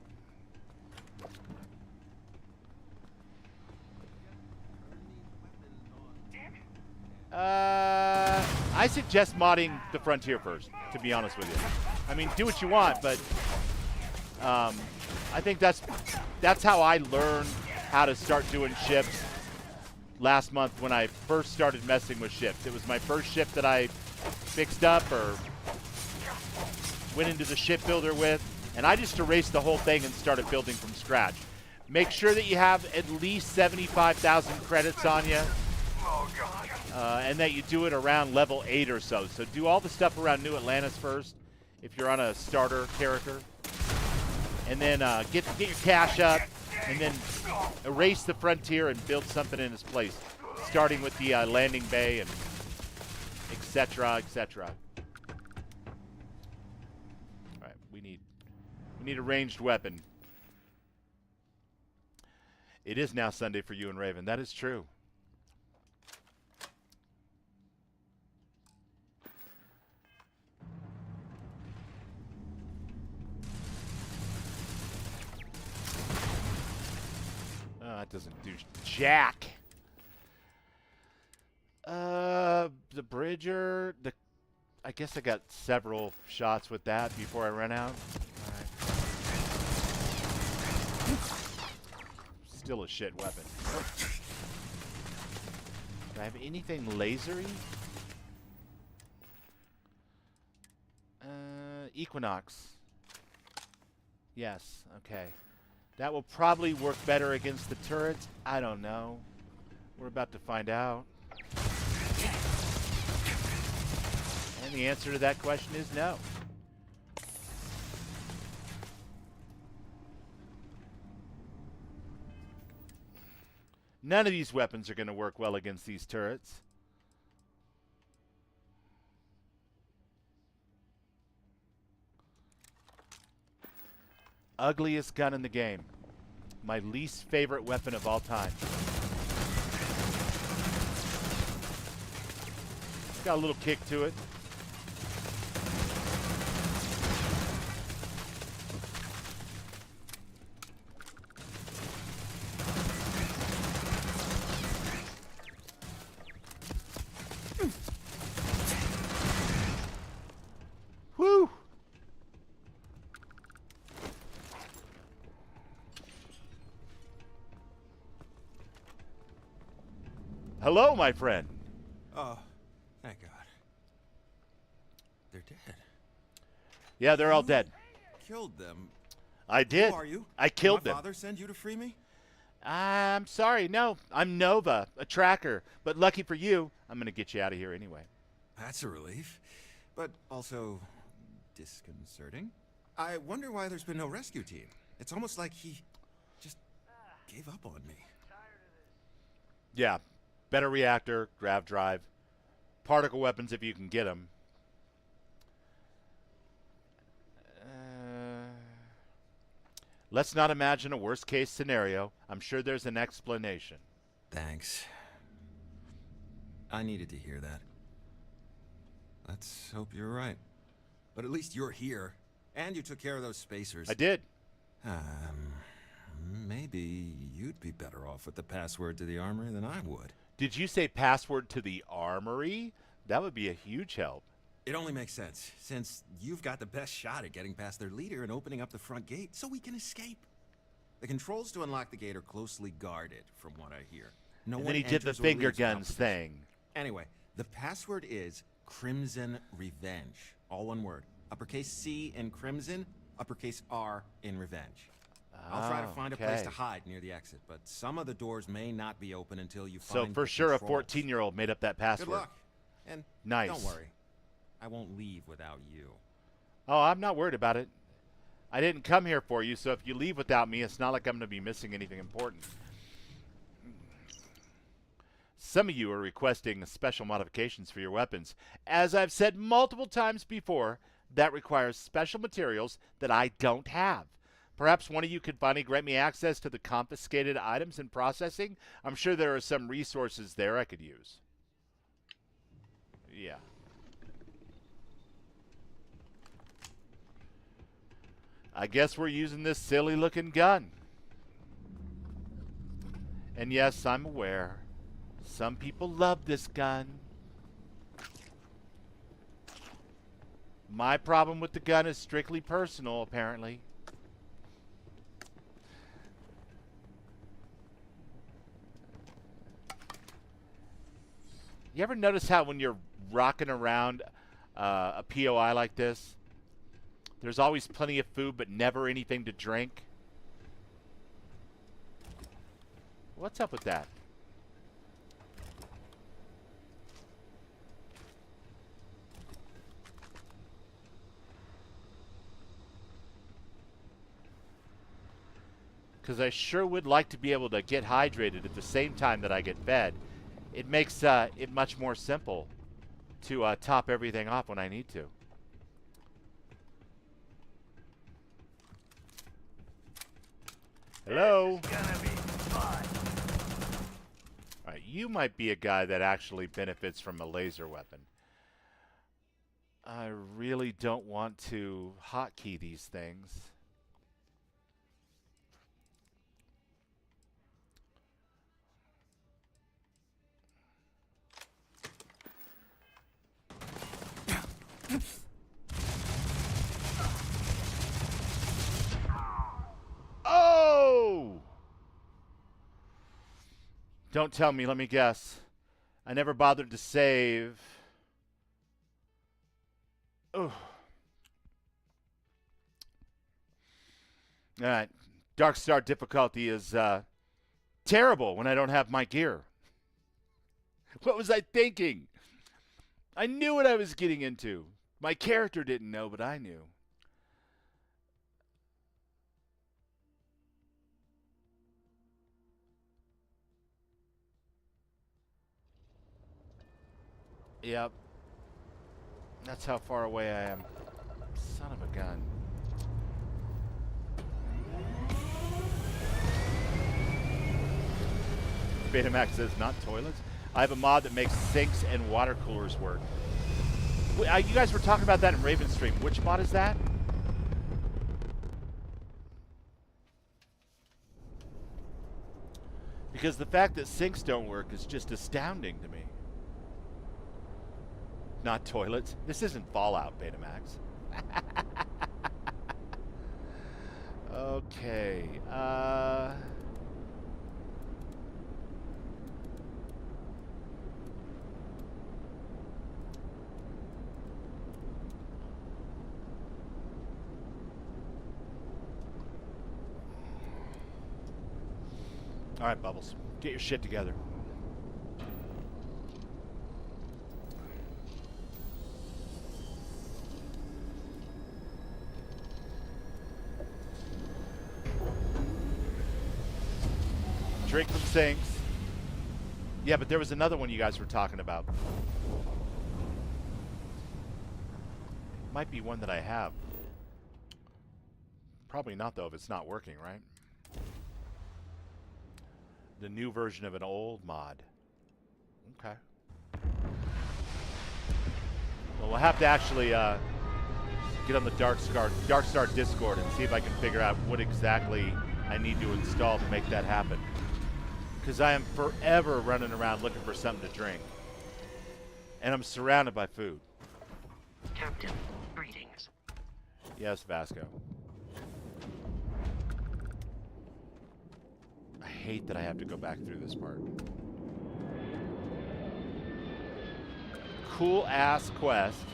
I suggest modding the Frontier first, to be honest with you. I mean, do what you want, but I think that's how I learned how to start doing ships last month when I first started messing with ships. It was my first ship that I fixed up or went into the shipbuilder with, and I just erased the whole thing and started building from scratch. Make sure that you have at least 75,000 credits on you, and that you do it around level 8 or so. So do all the stuff around New Atlantis first, if you're on a starter character, and then get your cash up, and then erase the Frontier and build something in its place, starting with the landing bay and etc., etc. All right, we need a ranged weapon. It is now Sunday for you and Raven. That is true. That doesn't do jack. The Bridger, I guess I got several shots with that before I ran out. All right. Still a shit weapon. Do I have anything lasery? Equinox. Yes, okay. That will probably work better against the turrets. I don't know. We're about to find out. And the answer to that question is no. None of these weapons are going to work well against these turrets. Ugliest gun in the game. My least favorite weapon of all time. It's got a little kick to it. Woo! Hello, my friend. Oh, thank God. They're dead. Yeah, they're all dead. Killed them. I did. Who are you? I killed Did my them. father send you to free me? I'm sorry. No, I'm Nova, a tracker. But lucky for you, I'm going to get you out of here anyway. That's a relief, but also disconcerting. I wonder why there's been no rescue team. It's almost like he just gave up on me. Yeah. Better reactor, grav drive, particle weapons if you can get them. Let's not imagine a worst case scenario. I'm sure there's an explanation. Thanks. I needed to hear that. Let's hope you're right. But at least you're here, and you took care of those spacers. I did. Maybe you'd be better off with the password to the armory than I would. Did you say password to the armory? That would be a huge help. It only makes sense, since you've got the best shot at getting past their leader and opening up the front gate so we can escape. The controls to unlock the gate are closely guarded, from what I hear. No And one then he did the enters or finger leaves without guns permission. thing. Anyway, the password is Crimson Revenge. All one word. Uppercase C in Crimson, uppercase R in Revenge. I'll try to find a place to okay. hide near the exit, but some of the doors may not be open until you So find for the sure a controls. 14-year-old made up that password. Good luck. And Nice. don't worry. I won't leave without you. Oh, I'm not worried about it. I didn't come here for you, so if you leave without me, it's not like I'm going to be missing anything important. Some of you are requesting special modifications for your weapons. As I've said multiple times before, that requires special materials that I don't have. Perhaps one of you could finally grant me access to the confiscated items and processing? I'm sure there are some resources there I could use. Yeah. I guess we're using this silly-looking gun. And yes, I'm aware. Some people love this gun. My problem with the gun is strictly personal, apparently. You ever notice how when you're rocking around a POI like this, there's always plenty of food but never anything to drink? What's up with that? Because I sure would like to be able to get hydrated at the same time that I get fed. It makes it much more simple to top everything off when I need to. Hello? Alright, you might be a guy that actually benefits from a laser weapon. I really don't want to hotkey these things. Oh! Don't tell me, let me guess. I never bothered to save. Oh. Alright. Dark Star difficulty is terrible when I don't have my gear. What was I thinking? I knew what I was getting into. My character didn't know, but I knew. Yep. That's how far away I am. Son of a gun. Betamax says, not toilets. I have a mod that makes sinks and water coolers work. You guys were talking about that in Ravenstream. Which mod is that? Because the fact that sinks don't work is just astounding to me. Not toilets. This isn't Fallout, Betamax. Okay. All right, Bubbles. Get your shit together. Drink from sinks. Yeah, but there was another one you guys were talking about. Might be one that I have. Probably not, though, if it's not working, right? The new version of an old mod. Okay. Well, we'll have to actually get on the Dark Star Discord and see if I can figure out what exactly I need to install to make that happen. Because I am forever running around looking for something to drink. And I'm surrounded by food. Captain, greetings. Yes, Vasco. I hate that I have to go back through this part. Cool ass quest.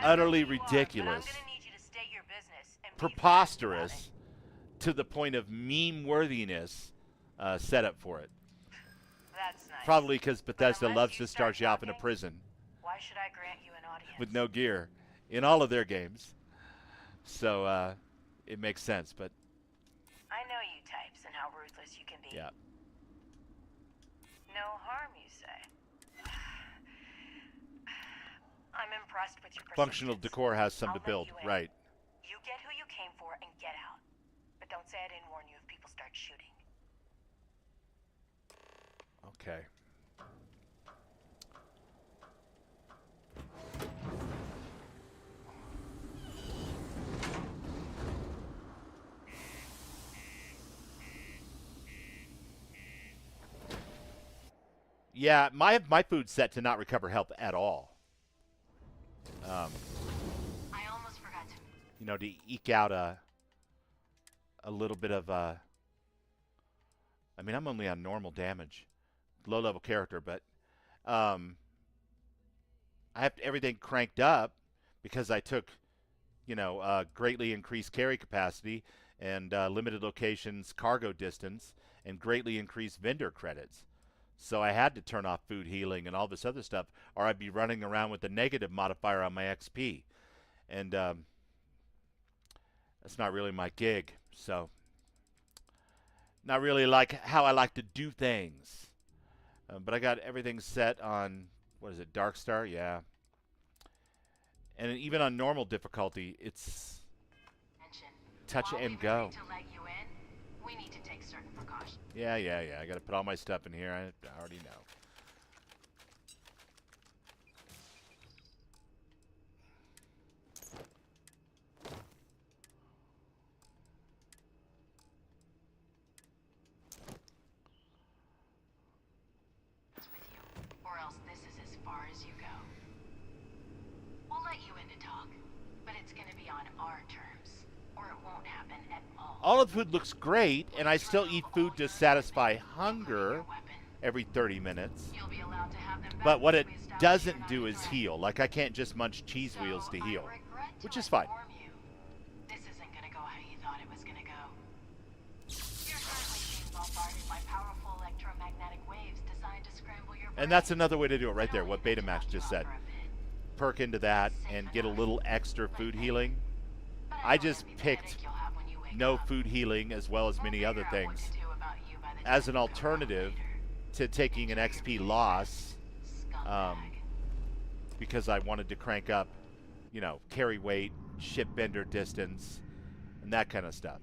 Utterly ridiculous. Preposterous. to the point of meme worthiness setup for it. That's nice. Probably because Bethesda unless loves you to start start you off in a talking, prison Why should I grant you an audience? with no gear in all of their games. So it makes sense, but I know you types and how ruthless you can be. yeah. No harm, you say. I'm impressed with your Functional persistence. decor has some I'll to let build, you in. right. You get who you came for and get out. But don't say I didn't warn you if people start shooting. Okay. Yeah, my food's set to not recover health at all. I almost forgot to. You know, to eke out a little bit of I mean, I'm only on normal damage, low level character, but I have everything cranked up because I took, you know, greatly increased carry capacity and limited locations cargo distance and greatly increased vendor credits. So I had to turn off food healing and all this other stuff, or I'd be running around with a negative modifier on my XP. And that's not really my gig. So not really like how I like to do things. But I got everything set on, what is it, Dark Star? Yeah. And even on normal difficulty, it's touch and go. We need to take certain precautions. Yeah. I got to put all my stuff in here. I already know. With you, or else this is as far as you go. We'll let you in to talk, but it's going to be on our terms, or it won't happen at all. All of the food looks great, and I still eat food to satisfy hunger every 30 minutes. You'll be allowed to have them back But what once it we establish doesn't you're do not a is threat. heal. Like, I can't just munch cheese So, wheels to I heal, regret to which is fine. inform you, this isn't going to go how you thought it was going to go. You're currently being bombarded by powerful electromagnetic waves designed to scramble your brain. And that's another way to do it right there, I'll what leave it to Betamax knock just you out said. for a bit. Perk into that and get a little extra food healing. But I know just it'll be the picked headache you'll have when you wake no up. food healing as well as We'll many other figure out what things to do about you by the as time an you come around alternative later. to taking an XP loss, Scumbag. because I wanted to crank up, you know, carry weight, ship vendor distance, and that kind of stuff.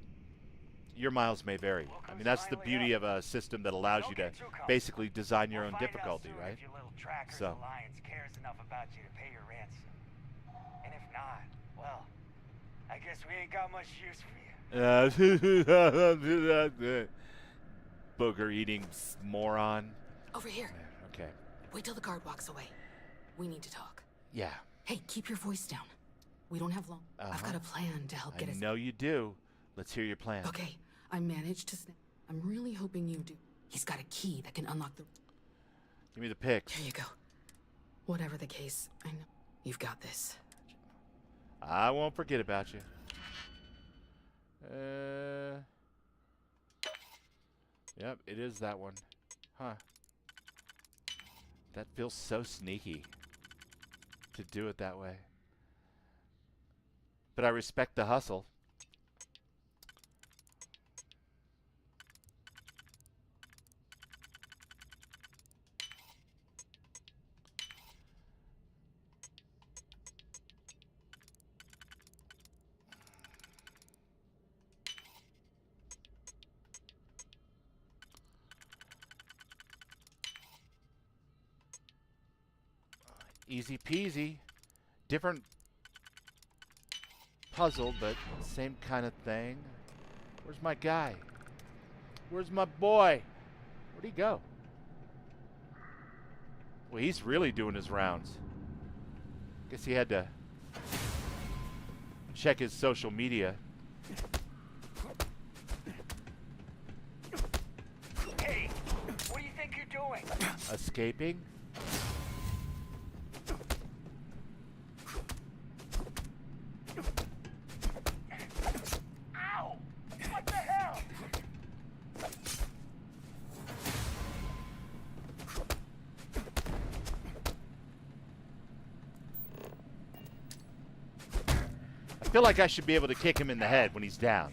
Your miles may vary. I mean, that's the beauty of a system that allows you to basically design your own difficulty, right? If your little Trackers So. Alliance cares enough about you to pay your ransom. And if not, well, I guess we ain't got much use for you. Booger eating moron. Over here. Okay. Wait till the guard walks away. We need to talk. Yeah. Hey, keep your voice down. We don't have long. I've got a plan to help get I us. know you do. Let's hear your plan. Okay, I managed to snap. I'm really hoping you do. He's got a key that can unlock the. Give me the pics. Here you go. Whatever the case, I know you've got this. I won't forget about you. Yep, it is that one. Huh. That feels so sneaky to do it that way. But I respect the hustle. Easy peasy. Different puzzle, but same kind of thing. Where's my guy? Where's my boy? Where'd he go? Well, he's really doing his rounds. Guess he had to check his social media. Hey, what do you think you're doing? Escaping? Ow! What the hell? I feel like I should be able to kick him in the head when he's down.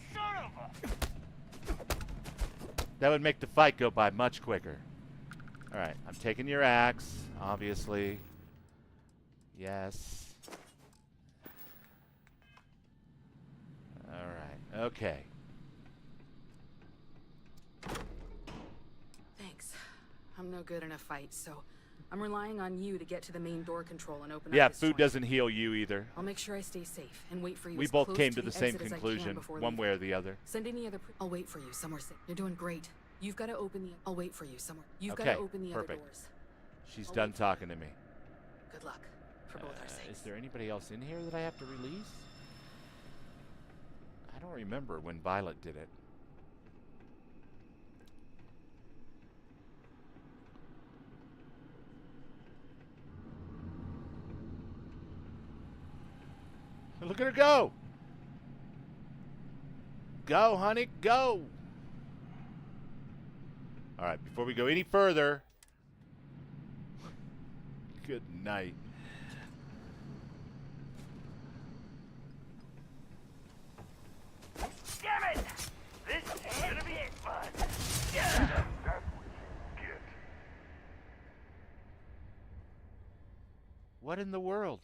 That would make the fight go by much quicker. Alright, I'm taking your axe, obviously. Yes. Alright, okay. Thanks. I'm no good in a fight, so I'm relying on you to get to the main door control and open Yeah, up this food joint. doesn't heal you either. I'll make sure I stay safe and wait for you. We as both close came to the the same exit as I can conclusion, before one leaving. way or the other. Send any other. I'll wait for you somewhere safe. You're doing great. You've got to open the. I'll wait for you somewhere. You've got to Okay, open the perfect. other doors. She's I'll done wait. talking to me. Good luck for both our sakes. Is there anybody else in here that I have to release? I don't remember when Violet did it. Look at her go! Go, honey, go! Alright, before we go any further... Good night. Damn it! This is gonna be it, bud. Yeah. That's what you get. What in the world?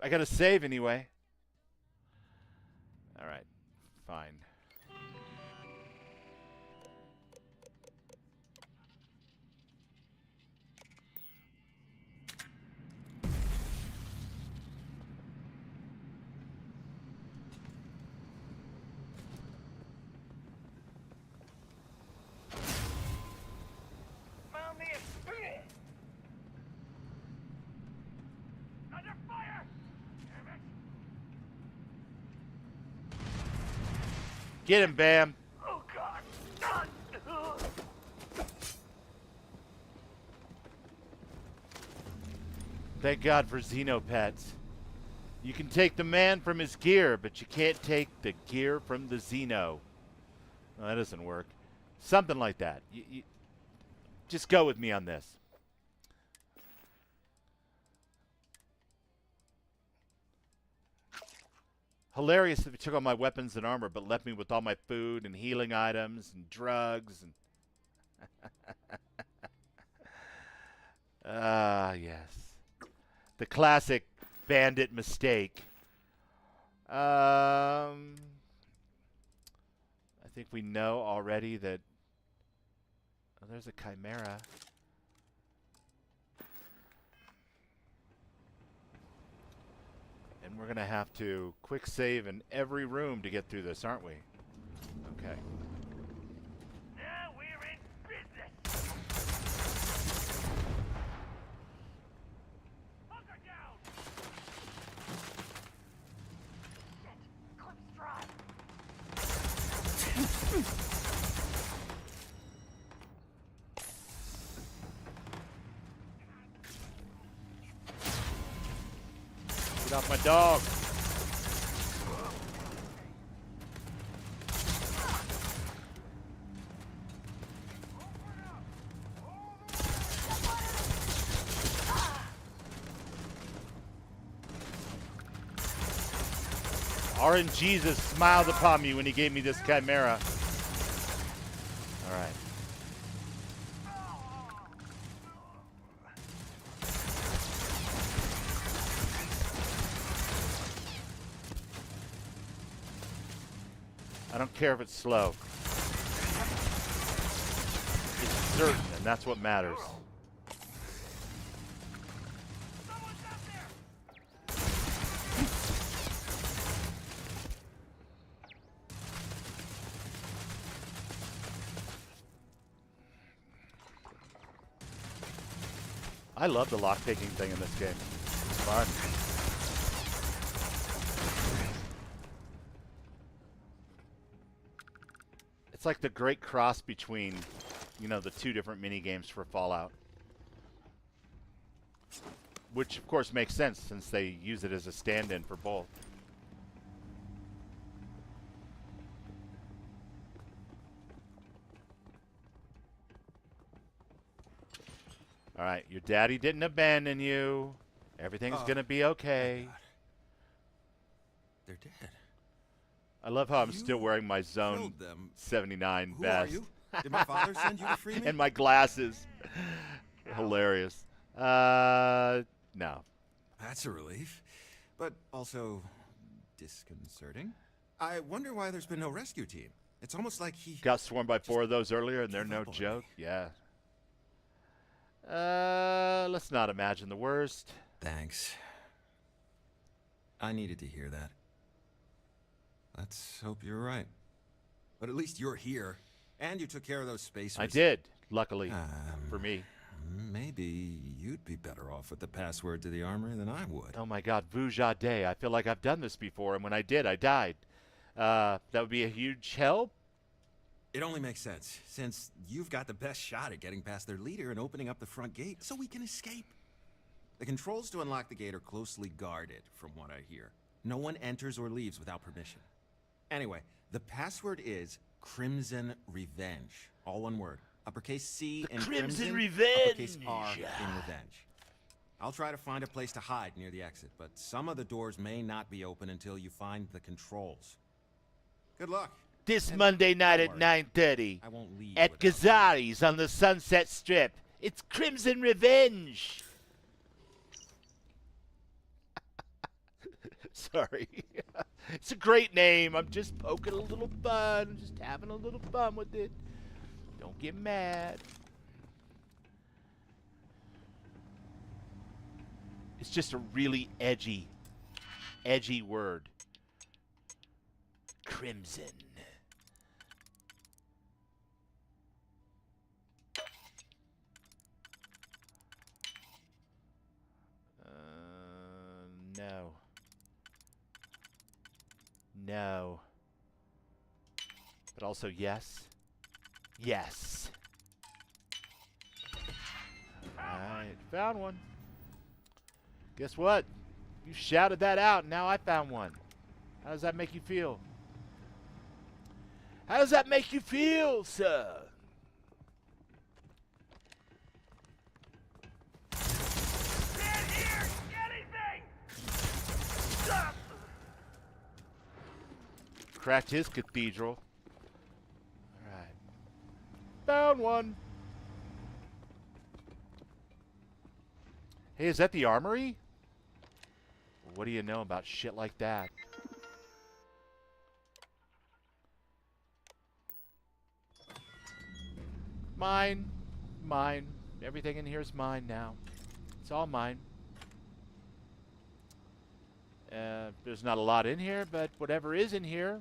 I gotta save anyway. Alright, fine. Found the experience. Under fire! Damn it! Get him, Bam! Oh God! Thank God for Xenopets. You can take the man from his gear, but you can't take the gear from the Xeno. No, that doesn't work. Something like that. You just go with me on this. Hilarious if he took all my weapons and armor, but left me with all my food and healing items and drugs and... Ah, yes. The classic bandit mistake. I think we know already that... Oh, there's a chimera. And we're going to have to quick save in every room to get through this, aren't we? Okay. Now we're in business. Hunker down. Shit. Clip's dry. Get off my dog. RNGesus smiled upon me when he gave me this chimera. All right. I don't care if it's slow. It's certain, and that's what matters. I love the lock-picking thing in this game. It's fun. It's like the great cross between, you know, the two different mini games for Fallout. Which, of course, makes sense since they use it as a stand-in for both. All right, your daddy didn't abandon you. Everything's going to be okay. They're dead. I love how I'm You still wearing my Zone killed them. 79 Who vest. are you? Did my father send you to free me? And my glasses. Hilarious. No. That's a relief, but also disconcerting. I wonder why there's been no rescue team. It's almost like he Got swarmed by 4 of those earlier, and they're no joke. Yeah. Let's not imagine the worst. Thanks. I needed to hear that. Let's hope you're right. But at least you're here, and you took care of those spacers. I did, luckily, for me. Maybe you'd be better off with the password to the armory than I would. Oh my god, Vujade. I feel like I've done this before, and when I did, I died. That would be a huge help. It only makes sense, since you've got the best shot at getting past their leader and opening up the front gate so we can escape. The controls to unlock the gate are closely guarded, from what I hear. No one enters or leaves without permission. Anyway, the password is Crimson Revenge. All one word. Uppercase C in Crimson Crimson, Revenge! uppercase R in Revenge. I'll try to find a place to hide near the exit, but some of the doors may not be open until you find the controls. Good luck. This And Monday night don't at worry, 9:30 I won't leave at without you. Kazari's on the Sunset Strip. It's Crimson Revenge. Sorry. It's a great name. I'm just poking a little fun. I'm just having a little fun with it. Don't get mad. It's just a really edgy word. Crimson. No. No. But also yes. Yes. Alright, found one. Guess what? You shouted that out, and now I found one. How does that make you feel? How does that make you feel, sir? Stand here! Anything! Stop! Cracked his cathedral. Alright. Found one. Hey, is that the armory? What do you know about shit like that? Mine. Mine. Everything in here is mine now. It's all mine. There's not a lot in here, but whatever is in here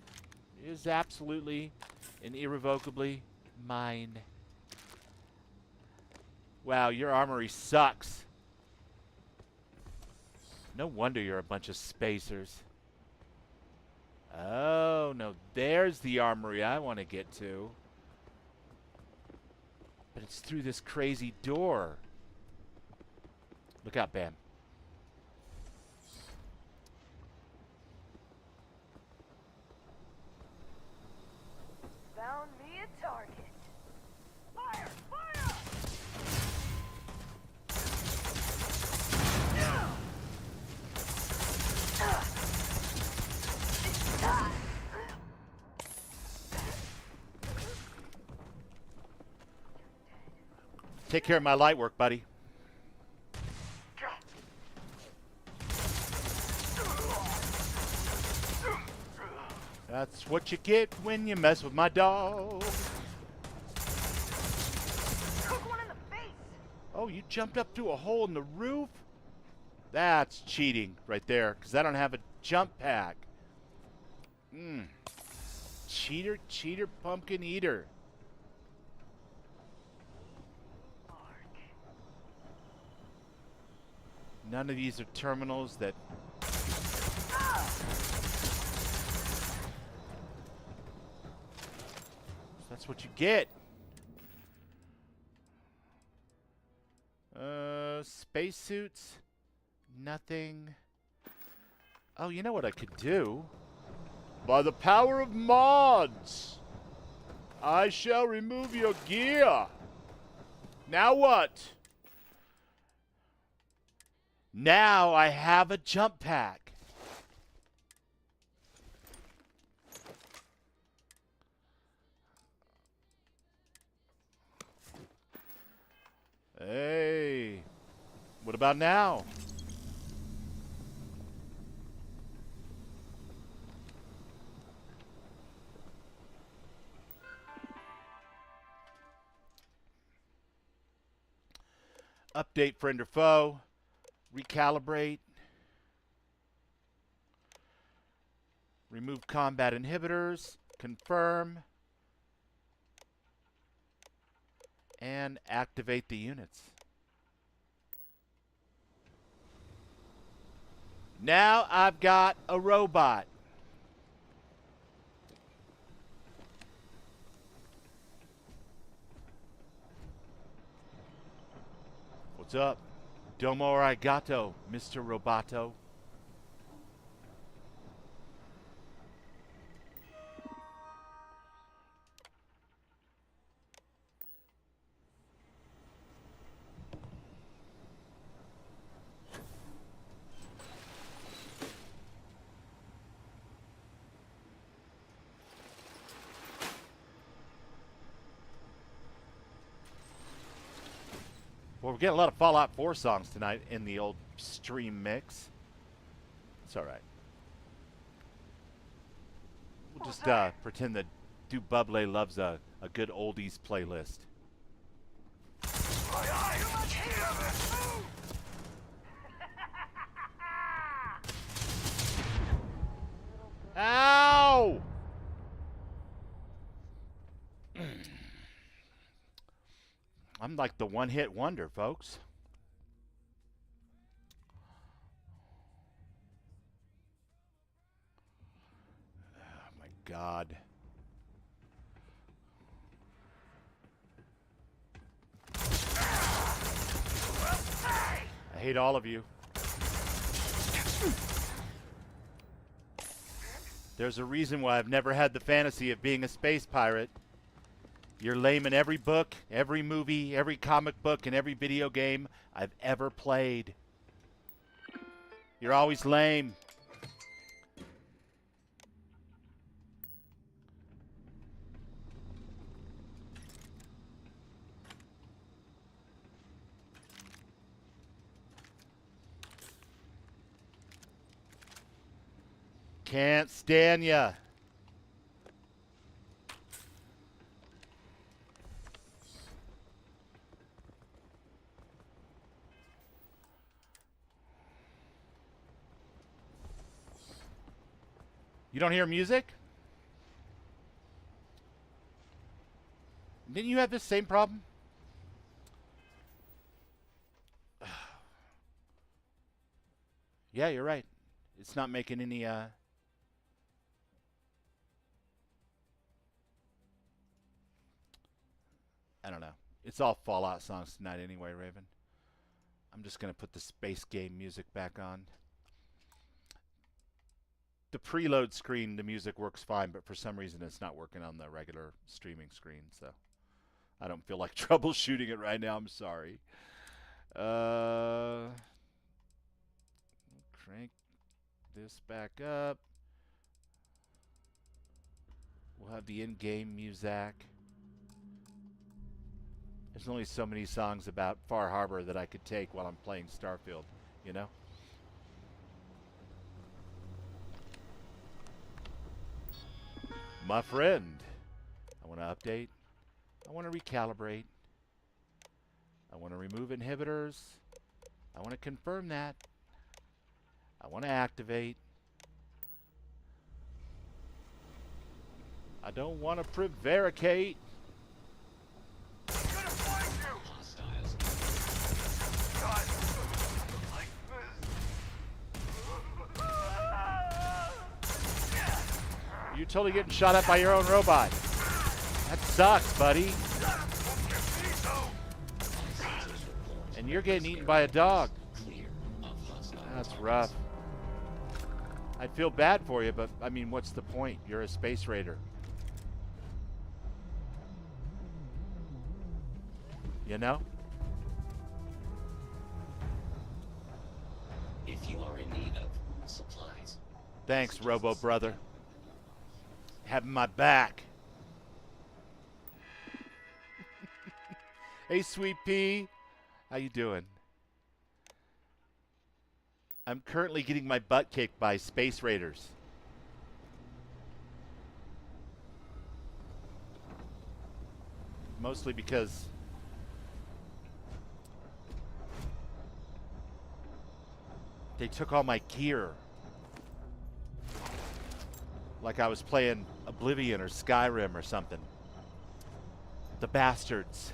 is absolutely and irrevocably mine. Wow, your armory sucks. No wonder you're a bunch of spacers. Oh, no, there's the armory I want to get to. But it's through this crazy door. Look out, Bam. Found me a target. Fire! Fire! Take care of my light work, buddy. That's what you get when you mess with my dog. Took one in the face. Oh, you jumped up through a hole in the roof? That's cheating right there, because I don't have a jump pack. Cheater, cheater, pumpkin eater. None of these are terminals that... That's what you get. Spacesuits. Nothing. Oh, you know what I could do? By the power of mods, I shall remove your gear. Now what? Now I have a jump pack. Hey, what about now? Update friend or foe. Recalibrate. Remove combat inhibitors. Confirm. And activate the units. Now I've got a robot. What's up? Domo arigato, Mr. Roboto. Well, we're getting a lot of Fallout 4 songs tonight in the old stream mix. It's all right. We'll just pretend that Dubable loves a good oldies playlist. Ow! I'm like the one-hit wonder, folks. Oh, my God. I hate all of you. There's a reason why I've never had the fantasy of being a space pirate. You're lame in every book, every movie, every comic book, and every video game I've ever played. You're always lame. Can't stand ya. You don't hear music? Didn't you have this same problem? Yeah, you're right. It's not making any, I don't know. It's all Fallout songs tonight anyway, Raven. I'm just going to put the space game music back on. The preload screen, the music works fine, but for some reason it's not working on the regular streaming screen, so I don't feel like troubleshooting it right now. I'm sorry. Crank this back up. We'll have the in-game music. There's only so many songs about Far Harbor that I could take while I'm playing Starfield, you know? My friend, I want to update. I want to recalibrate. I want to remove inhibitors. I want to confirm that. I want to activate. I don't want to prevaricate. You're totally getting shot at by your own robot. That sucks, buddy. And you're getting eaten by a dog. That's rough. I'd feel bad for you, but I mean, what's the point? You're a space raider. You know? if you are in need of supplies. Thanks, Robo Brother. Having my back. Hey, Sweet Pea. How you doing? I'm currently getting my butt kicked by Space Raiders. Mostly because they took all my gear. Like I was playing Oblivion or Skyrim or something. The bastards.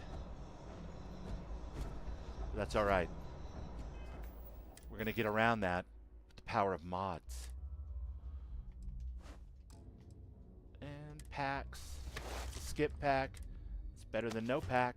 That's all right. We're going to get around that with the power of mods. And packs. Skip pack. It's better than no pack.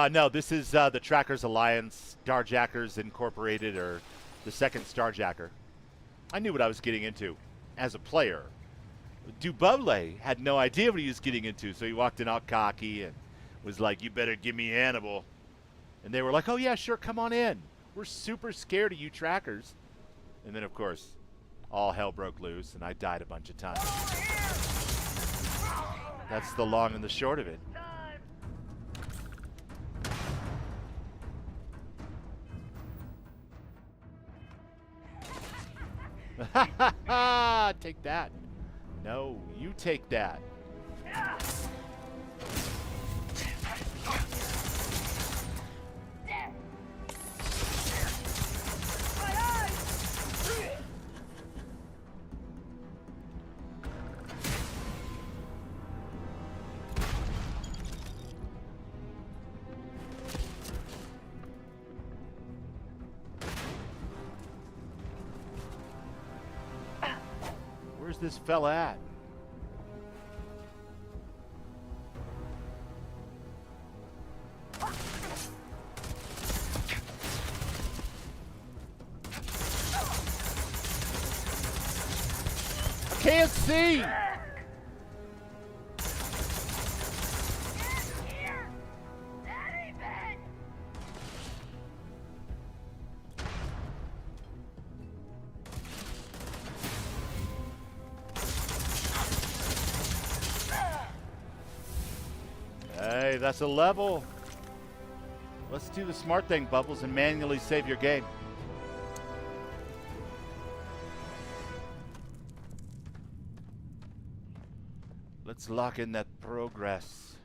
No, this is the Trackers Alliance, Starjackers Incorporated, or the second Starjacker. I knew what I was getting into as a player. Dububble had no idea what he was getting into, so he walked in all cocky and was like, "You better give me Hannibal." And they were like, "Oh yeah, sure, come on in. We're super scared of you Trackers." And then, of course, all hell broke loose, and I died a bunch of times. That's the long and the short of it. Ha ha ha! Take that. No, you take that. Where's this fella at? I can't see! Hey, that's a level. Let's do the smart thing, Bubbles, and manually save your game. Let's lock in that progress.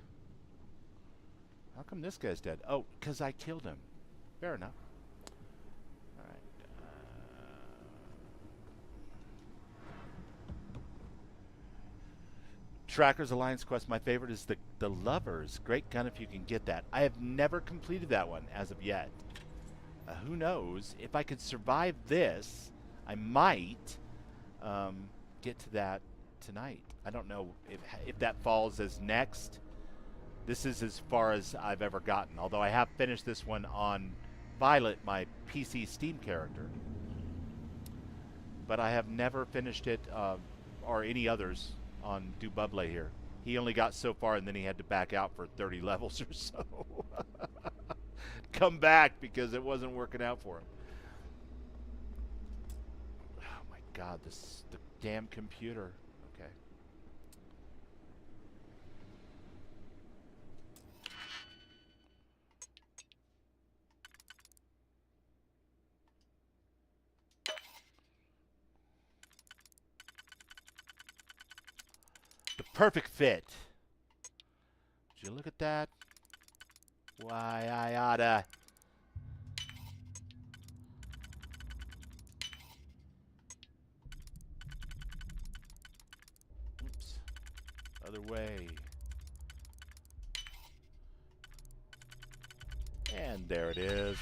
How come this guy's dead? Oh, because I killed him. Fair enough. All right. Trackers Alliance quest. My favorite is the Lovers. Great gun if you can get that. I have never completed that one as of yet. Who knows? If I could survive this, I might get to that tonight. I don't know if that falls as next. This is as far as I've ever gotten. Although I have finished this one on Violet, my PC Steam character. But I have never finished it, or any others, on Dububble here. He only got so far and then he had to back out for 30 levels or so. Come back because it wasn't working out for him. Oh my god, the damn computer. Okay. The perfect fit. Would you look at that? Why, I oughta. Oops. Other way. And there it is.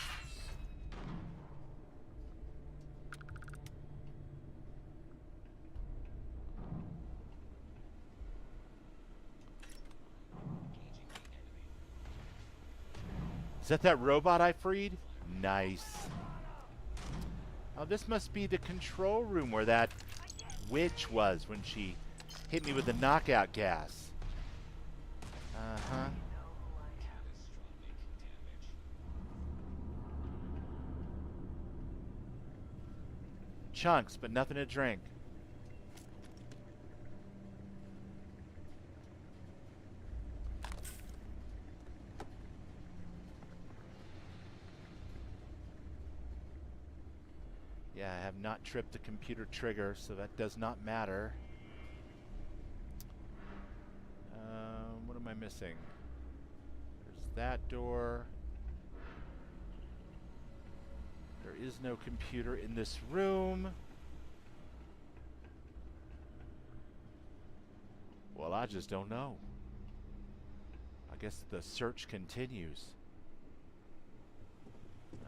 Is that robot I freed? Nice. Oh, this must be the control room where that witch was when she hit me with the knockout gas. Uh-huh. Chunks, but nothing to drink. Yeah, I have not tripped the computer trigger, so that does not matter. What am I missing? There's that door. There is no computer in this room. Well, I just don't know. I guess the search continues.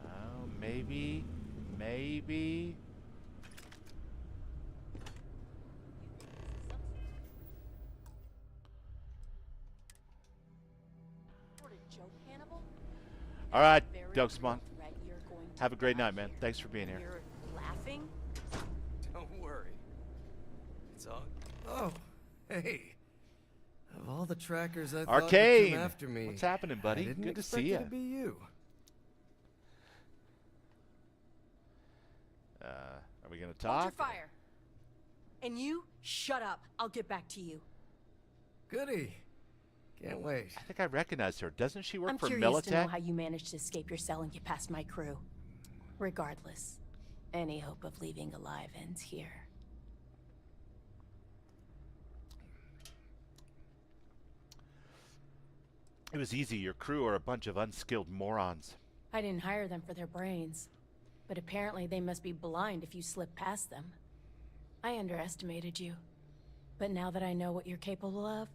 Oh, maybe. All right, Dogsmon. Have a great night, man. Thanks for being here. You're laughing? Don't worry. It's all... Oh, hey. Of all the trackers I thought would Arcane! come after me, What's happening, buddy? I didn't Good to expect see it ya. to be you. Are we gonna Hold your talk? fire. And you, shut up. I'll get back to you. Goody. Can't wait. I think I recognize her. Doesn't she work I'm for curious to know Militech? how you managed to escape your cell and get past my crew. Regardless, any hope of leaving alive ends here. It was easy. Your crew are a bunch of unskilled morons. I didn't hire them for their brains, but apparently they must be blind if you slip past them. I underestimated you, but now that I know what you're capable of,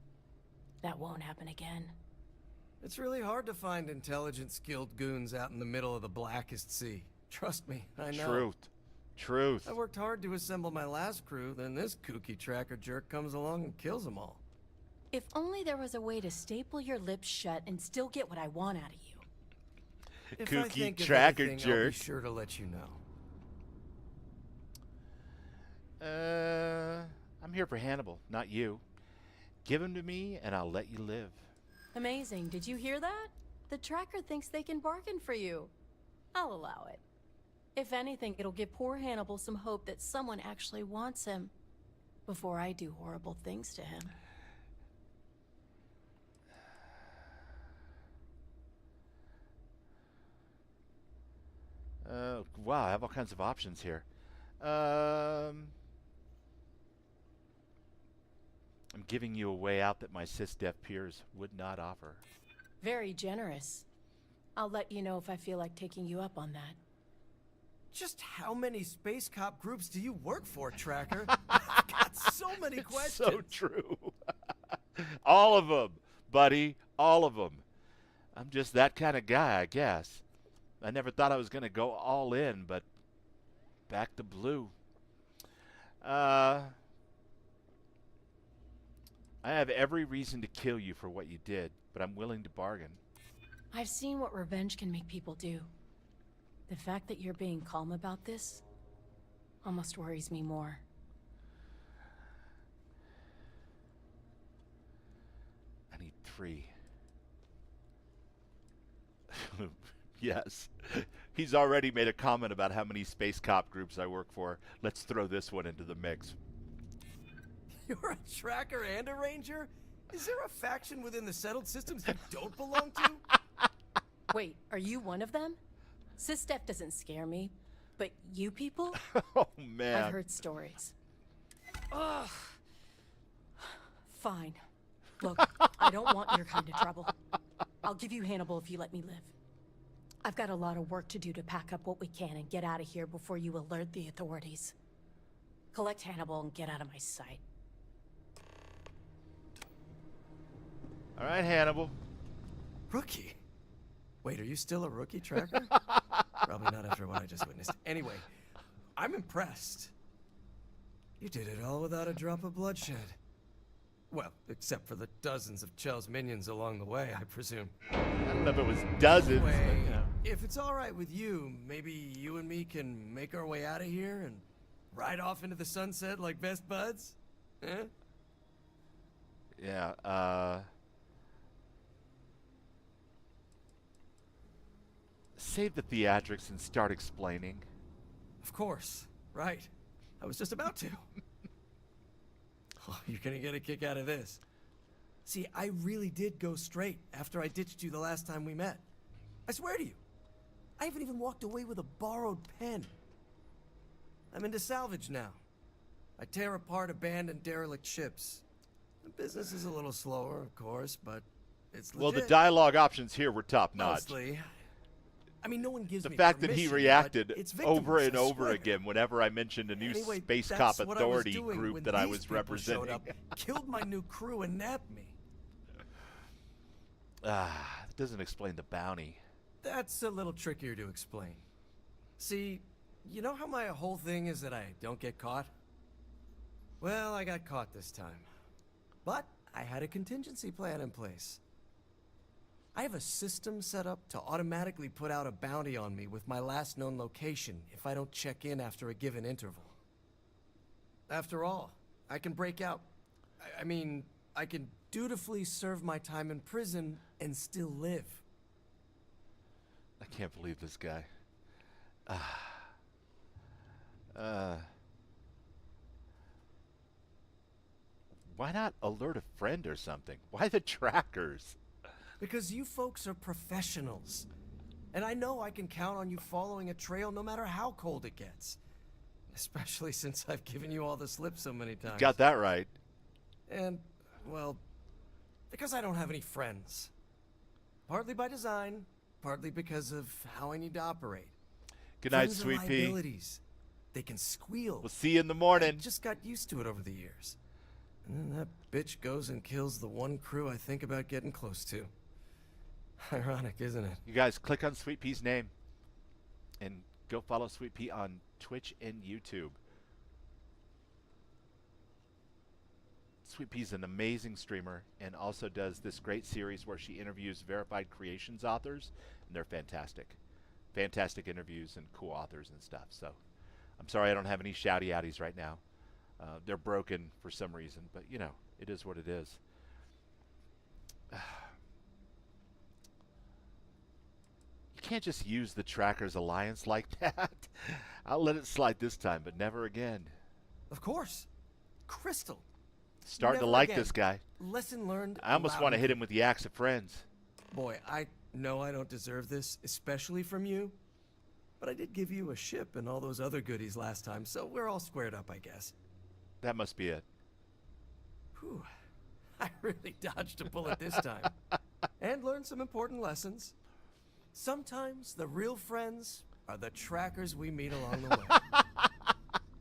that won't happen again. It's really hard to find intelligent, skilled goons out in the middle of the blackest sea. Trust me, I know. Truth. I worked hard to assemble my last crew, then this kooky tracker jerk comes along and kills them all. If only there was a way to staple your lips shut and still get what I want out of you. If I Kooky think of tracker anything, I'll be jerk. sure to let you I'm know. here for Hannibal, not you. Give him to me, and I'll let you live. Amazing. Did you hear that? The tracker thinks they can bargain for you. I'll allow it. If anything, it'll give poor Hannibal some hope that someone actually wants him before I do horrible things to him. Wow, I have all kinds of options here. I'm giving you a way out that my SysDef peers would not offer. Very generous. I'll let you know if I feel like taking you up on that. Just how many space cop groups do you work for, Tracker? I've got so many questions. So true. All of them, buddy. All of them. I'm just that kind of guy, I guess. I never thought I was going to go all in, but back to blue. I have every reason to kill you for what you did, but I'm willing to bargain. I've seen what revenge can make people do. The fact that you're being calm about this almost worries me more. I need 3. Yes. He's already made a comment about how many space cop groups I work for. Let's throw this one into the mix. You're a tracker and a ranger? Is there a faction within the settled systems you don't belong to? Wait, are you one of them? SysDef doesn't scare me, but you people? Oh, man. I've heard stories. Ugh. Fine. Look, I don't want your kind of trouble. I'll give you Hannibal if you let me live. I've got a lot of work to do to pack up what we can and get out of here before you alert the authorities. Collect Hannibal and get out of my sight. All right, Hannibal. Rookie? Wait, are you still a rookie, Tracker? Probably not after what I just witnessed. Anyway, I'm impressed. You did it all without a drop of bloodshed. Well, except for the dozens of Chell's minions along the way, I presume. I don't know if it was dozens. Anyway, but, you know. if it's all right with you, maybe you and me can make our way out of here and ride off into the sunset like best buds? Huh? Yeah, save the theatrics and start explaining. Of course. Right. I was just about to. Oh, you're gonna get a kick out of this. See, I really did go straight after I ditched you the last time we met. I swear to you. I haven't even walked away with a borrowed pen. I'm into salvage now. I tear apart abandoned derelict ships. The business is a little slower, of course, but it's legit. Well, the dialogue options here were top-notch. Mostly. I mean, no one gives me the fact that he permission, reacted but it's over victimless, and I over swear. again whenever I mentioned a new Anyway, Space that's Cop what I was Authority doing group when that I these was people representing. showed up, killed my new crew and nabbed me. It doesn't explain the bounty. That's a little trickier to explain. See, you know how my whole thing is that I don't get caught? Well, I got caught this time. But I had a contingency plan in place. I have a system set up to automatically put out a bounty on me with my last known location if I don't check in after a given interval. After all, I can break out. I mean, I can dutifully serve my time in prison and still live. I can't believe this guy. Why not alert a friend or something? Why the trackers? Because you folks are professionals. And I know I can count on you following a trail no matter how cold it gets. Especially since I've given you all the slip so many times. Got that right. And, well, because I don't have any friends. Partly by design, partly because of how I need to operate. Good night, Friends are Sweet Pea. liabilities. They can squeal. We'll see you in the morning. I just got used to it over the years. And then that bitch goes and kills the one crew I think about getting close to. Ironic, isn't it? You guys click on Sweet Pea's name and go follow Sweet Pea on Twitch and YouTube. Sweet Pea's an amazing streamer and also does this great series where she interviews verified creations authors, and they're fantastic. Fantastic interviews and cool authors and stuff. So I'm sorry I don't have any shouty outies right now. They're broken for some reason, but you know, it is what it is. You can't just use the Trackers Alliance like that. I'll let it slide this time, but never again. Of course. Crystal. Starting to Never like again. this guy. Lesson learned. I almost loud want to and hit him with the axe of friends. Boy, I know I don't deserve this, especially from you. But I did give you a ship and all those other goodies last time, so we're all squared up, I guess. That must be it. Whew. I really dodged a bullet this time. And learned some important lessons. Sometimes the real friends are the trackers we meet along the way.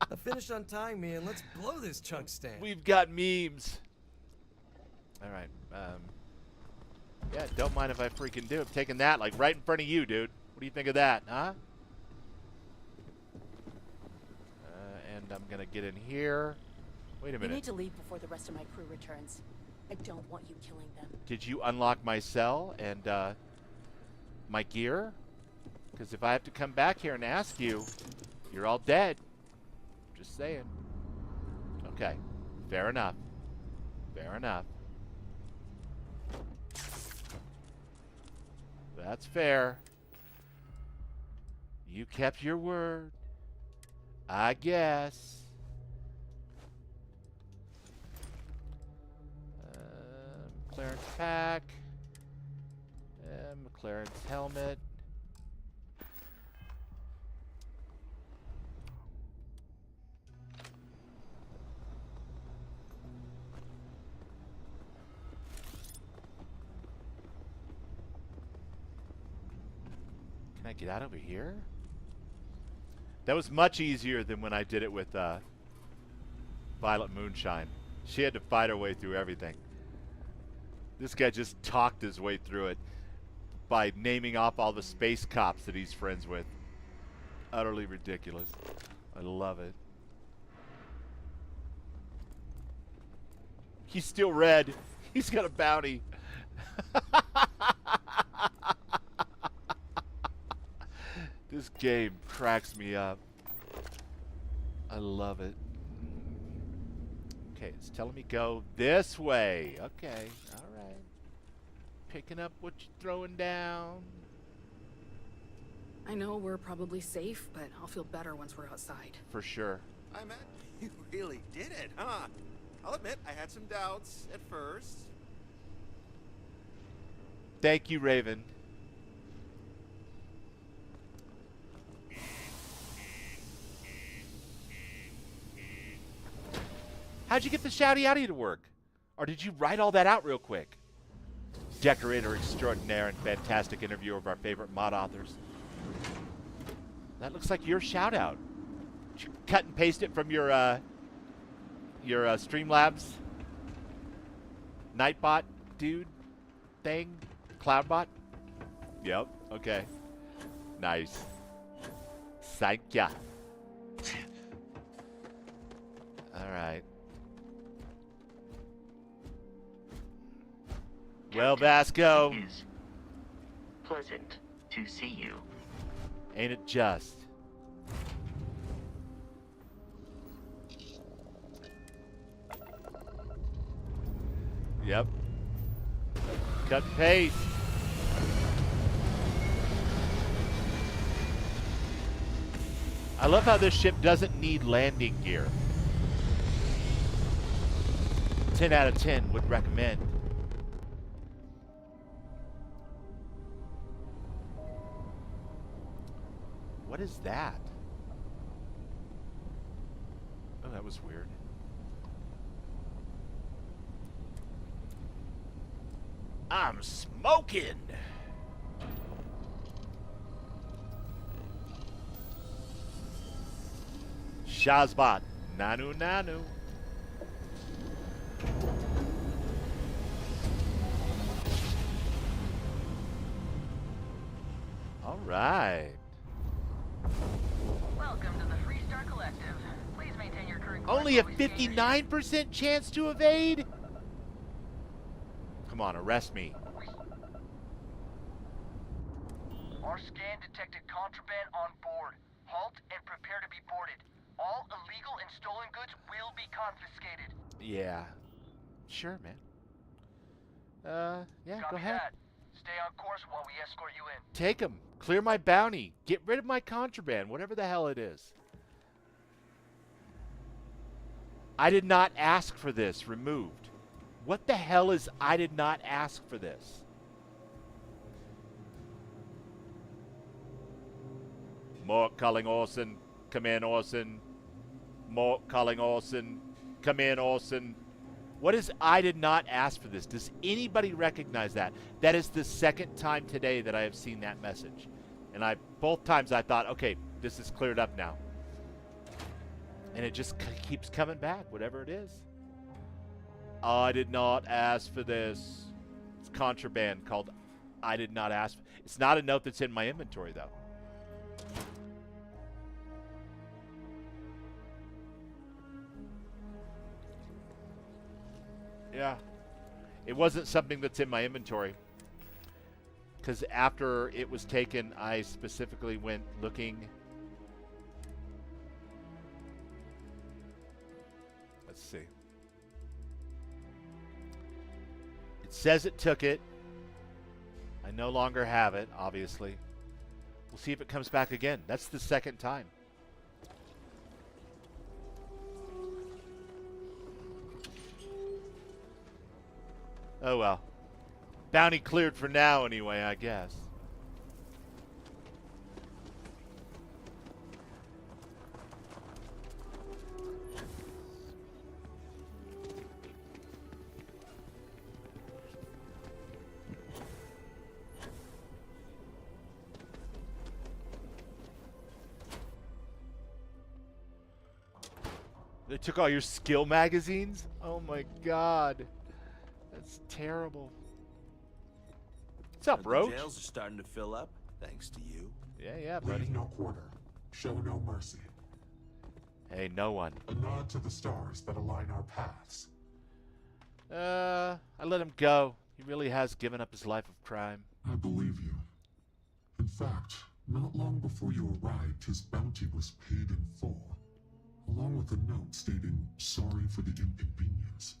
Now finish untying me and let's blow this chunk stand. We've got memes. All right. Yeah, don't mind if I freaking do. I'm taking that like right in front of you, dude. What do you think of that, huh? And I'm going to get in here. Wait a You minute. need to leave before the rest of my crew returns. I don't want you killing them. Did you unlock my cell and my gear? Because if I have to come back here and ask you, you're all dead. Just saying. Okay. Fair enough. Fair enough. That's fair. You kept your word. I guess. McLaren's pack. McLaren's helmet. Can I get out over here? That was much easier than when I did it with Violet Moonshine. She had to fight her way through everything. This guy just talked his way through it by naming off all the space cops that he's friends with. Utterly ridiculous. I love it. He's still red. He's got a bounty. This game cracks me up. I love it. Okay, it's telling me go this way. Okay, all right. Picking up what you're throwing down. I know we're probably safe, but I'll feel better once we're outside. For sure. I meant you really did it, huh? I'll admit I had some doubts at first. Thank you, Raven. How'd you get the shouty outie to work? Or did you write all that out real quick? Decorator extraordinaire and fantastic interview of our favorite mod authors. That looks like your shout out. Did you cut and paste it from your Streamlabs Nightbot dude thing? Cloudbot? Yep, okay. Nice. Thank ya. Alright. Well, Vasco. It is pleasant to see you. Ain't it just? Yep. Cut and paste. I love how this ship doesn't need landing gear. 10 out of 10 would recommend. What is that? Oh, that was weird. I'm smoking. Shazbot. Nanu nanu. All right. Welcome to the Freestar Collective. Please maintain your current Only a 59% chance to evade? Come on, arrest me. Our scan detected contraband on board. Halt and prepare to be boarded. All illegal and stolen goods will be confiscated. Yeah. Sure, man. Yeah, Copy go ahead. that. Stay on course while we escort you in. Take them. Clear my bounty. Get rid of my contraband, whatever the hell it is. I did not ask for this removed. What the hell is I did not ask for this? More calling Orson. Come in, Orson. More calling Orson. Come in, Orson. What is I did not ask for this? Does anybody recognize that? That is the second time today that I have seen that message. And both times I thought, okay, this is cleared up now. And it just keeps coming back, whatever it is. I did not ask for this. It's contraband called I did not ask for. It's not a note that's in my inventory, though. Yeah. It wasn't something that's in my inventory. Because after it was taken, I specifically went looking. Let's see. It says it took it. I no longer have it, obviously. We'll see if it comes back again. That's the second time. Oh well. Bounty cleared for now anyway, I guess. They took all your skill magazines? Oh my god. That's terrible. What's up, Roach? The jails are starting to fill up, thanks to you. Yeah, buddy. Leave no quarter. Show no mercy. Hey, no one. A nod to the stars that align our paths. I let him go. He really has given up his life of crime. I believe you. In fact, not long before you arrived, his bounty was paid in full, along with a note stating, "Sorry for the inconvenience."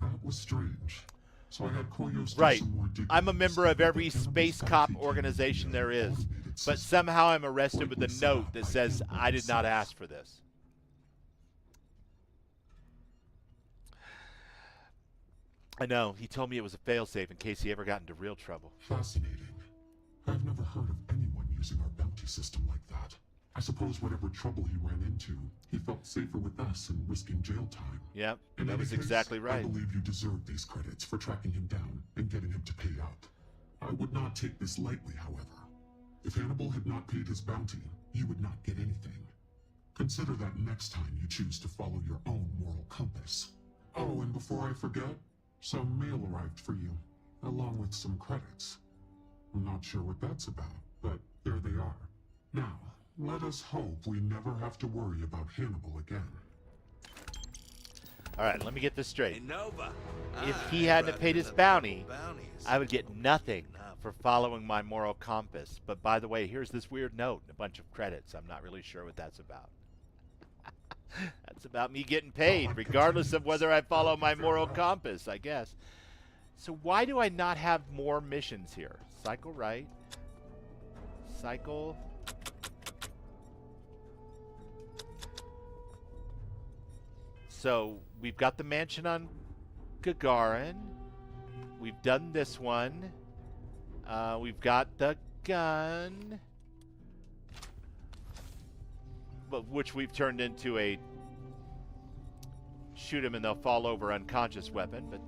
That was strange. So I had Koyos do Right. some more digging. I'm a and member of discovered every that space Hannibal's cop bounty came organization via there an is, automated but system, somehow I'm arrested with likely a set note up that by says Hannibal I did not himself. ask for this. I know. He told me it was a failsafe in case he ever got into real trouble. Fascinating. I've never heard of anyone using our bounty system like that. I suppose whatever trouble he ran into, he felt safer with us than risking jail time. Yep, In that any was case, exactly right. I believe you deserve these credits for tracking him down and getting him to pay up. I would not take this lightly, however. If Hannibal had not paid his bounty, you would not get anything. Consider that next time you choose to follow your own moral compass. Oh, and before I forget, some mail arrived for you, along with some credits. I'm not sure what that's about, but there they are. Now, let us hope we never have to worry about Hannibal again. All right, let me get this straight. Hey, Nova. If he hadn't paid his bounty, I would get nothing for following my moral compass. But by the way, here's this weird note and a bunch of credits. I'm not really sure what that's about. That's about me getting paid, regardless of whether I follow my moral compass, I guess. So why do I not have more missions here? Cycle right. Cycle. So we've got the mansion on Gagarin. We've done this one. We've got the gun, but which we've turned into a shoot them and they'll fall over unconscious weapon. But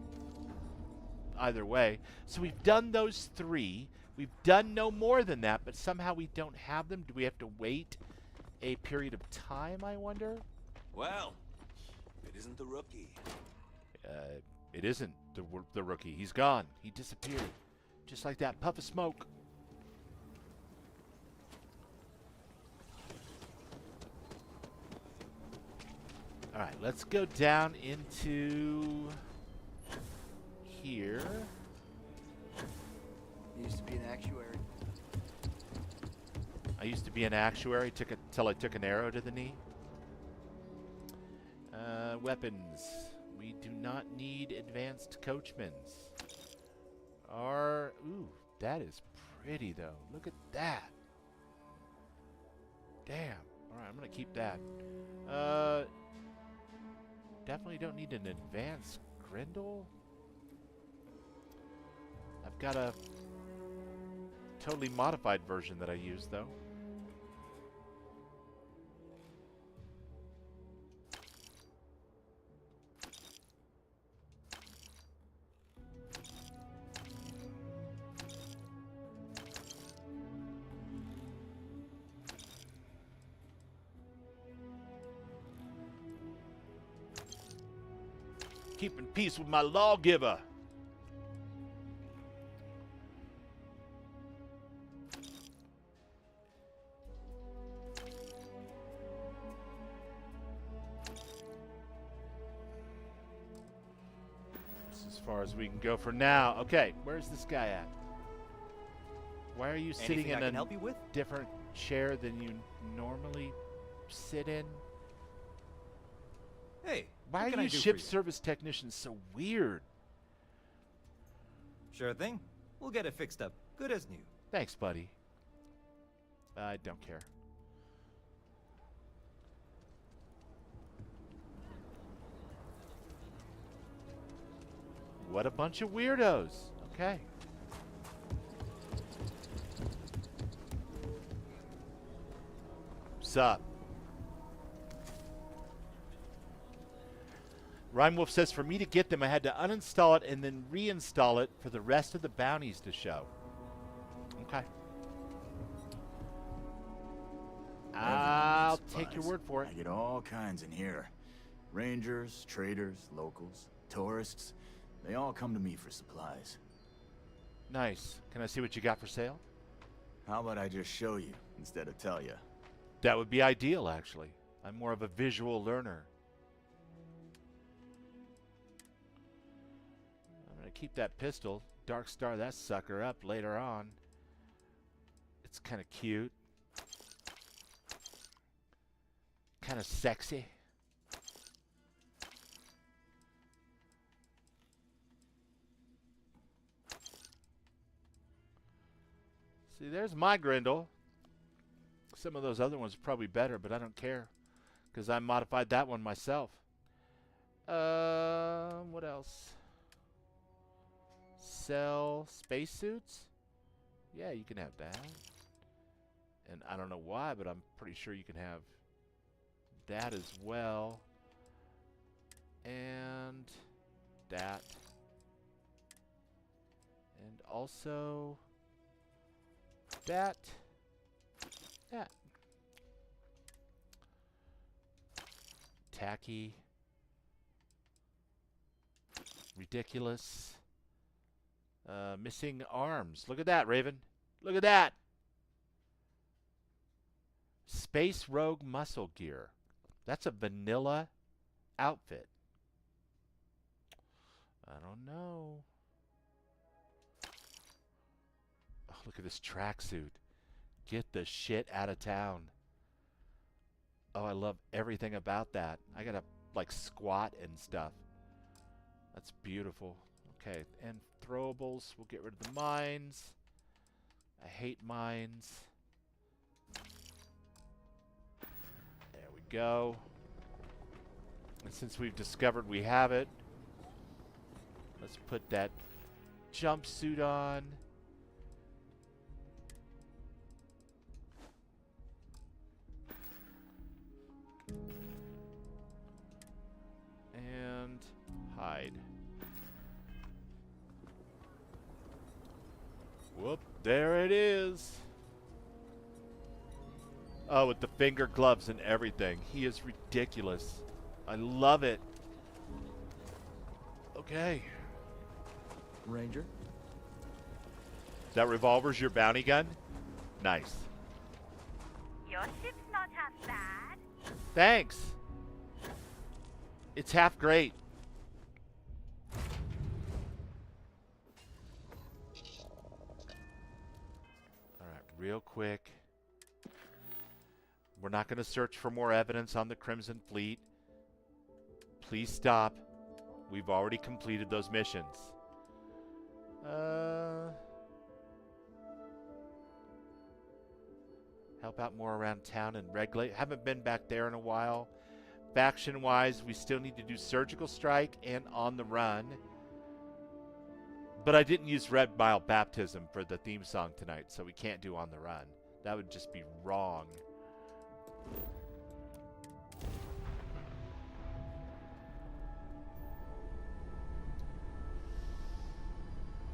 either way, so we've done those three. We've done no more than that, but somehow we don't have them. Do we have to wait a period of time, I wonder? Well, it isn't the rookie. It isn't the rookie. He's gone. He disappeared. Just like that puff of smoke. All right, let's go down into here. Used to be an actuary. I used to be an actuary till I took an arrow to the knee. Weapons. We do not need advanced coachmans. Ooh, that is pretty though. Look at that. Damn. All right, I'm gonna keep that. Definitely don't need an advanced Grendel. I've got a totally modified version that I use though. Keeping peace with my lawgiver. That's as far as we can go for now. Okay, where's this guy at? Why are you sitting Anything I in can a help you with? different chair than you normally sit in? Hey, Why what are can I you do for ship you? service technicians so weird? Sure thing. We'll get it fixed up. Good as new. Thanks, buddy. I don't care. What a bunch of weirdos. Okay. Sup? Rhyme Wolf says, for me to get them, I had to uninstall it and then reinstall it for the rest of the bounties to show. Okay. I'll take your word for it. I get all kinds in here. Rangers, traders, locals, tourists. They all come to me for supplies. Nice. Can I see what you got for sale? How about I just show you instead of tell you? That would be ideal, actually. I'm more of a visual learner. keep that pistol. Dark Star that sucker up later on. It's kind of cute. Kind of sexy. See, there's my Grindle. Some of those other ones are probably better, but I don't care because I modified that one myself. What else? Sell spacesuits? Yeah, you can have that. And I don't know why, but I'm pretty sure you can have that as well. And that. And also that. That. Tacky. Ridiculous. Missing arms. Look at that, Raven. Look at that. Space Rogue muscle gear. That's a vanilla outfit. I don't know. Oh, look at this tracksuit. Get the shit out of town. Oh, I love everything about that. I gotta like squat and stuff. That's beautiful. Okay, and throwables. We'll get rid of the mines. I hate mines. There we go. And since we've discovered we have it, let's put that jumpsuit on. And hide. Whoop, there it is. Oh, with the finger gloves and everything. He is ridiculous. I love it. Okay. Ranger? That revolver's your bounty gun? Nice. Your ship's not half bad. Thanks. It's half great. Alright, real quick. We're not going to search for more evidence on the Crimson Fleet. Please stop. We've already completed those missions. Help out more around town and regulate. Haven't been back there in a while. Faction-wise, we still need to do Surgical Strike and On the Run. But I didn't use Red Mile Baptism for the theme song tonight, so we can't do On the Run. That would just be wrong.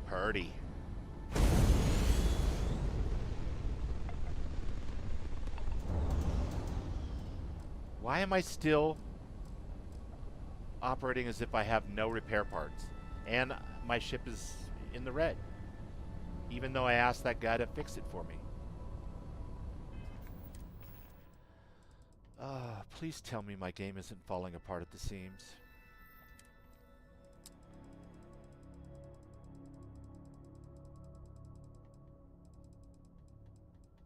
Purdy. Why am I still operating as if I have no repair parts? And my ship is in the red. Even though I asked that guy to fix it for me. Please tell me my game isn't falling apart at the seams.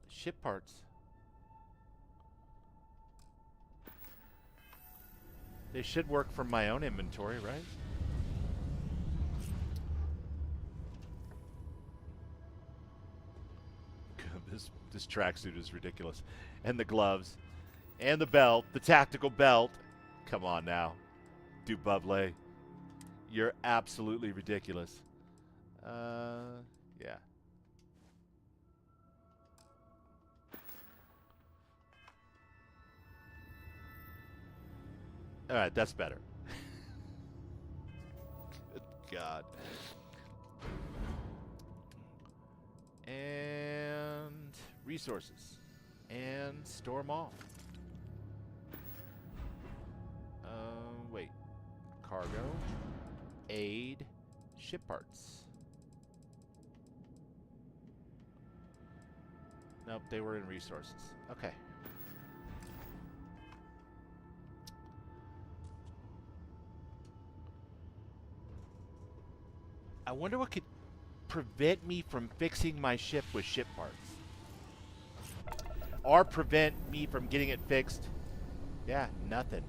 Ship parts. They should work from my own inventory, right? This tracksuit is ridiculous. And the gloves. And the belt. The tactical belt. Come on now. Dububle. You're absolutely ridiculous. Yeah. Alright, that's better. Good God. And resources. And store them all. Wait. Cargo. Aid. Ship parts. Nope, they were in resources. Okay. I wonder what could prevent me from fixing my ship with ship parts. Or prevent me from getting it fixed. Yeah, nothing.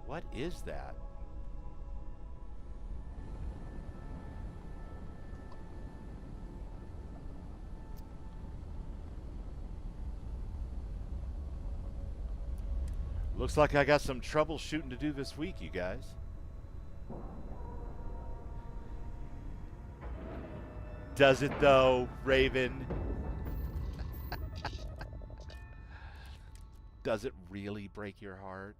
What is that? Looks like I got some troubleshooting to do this week, you guys. Does it though, Raven? Does it really break your heart?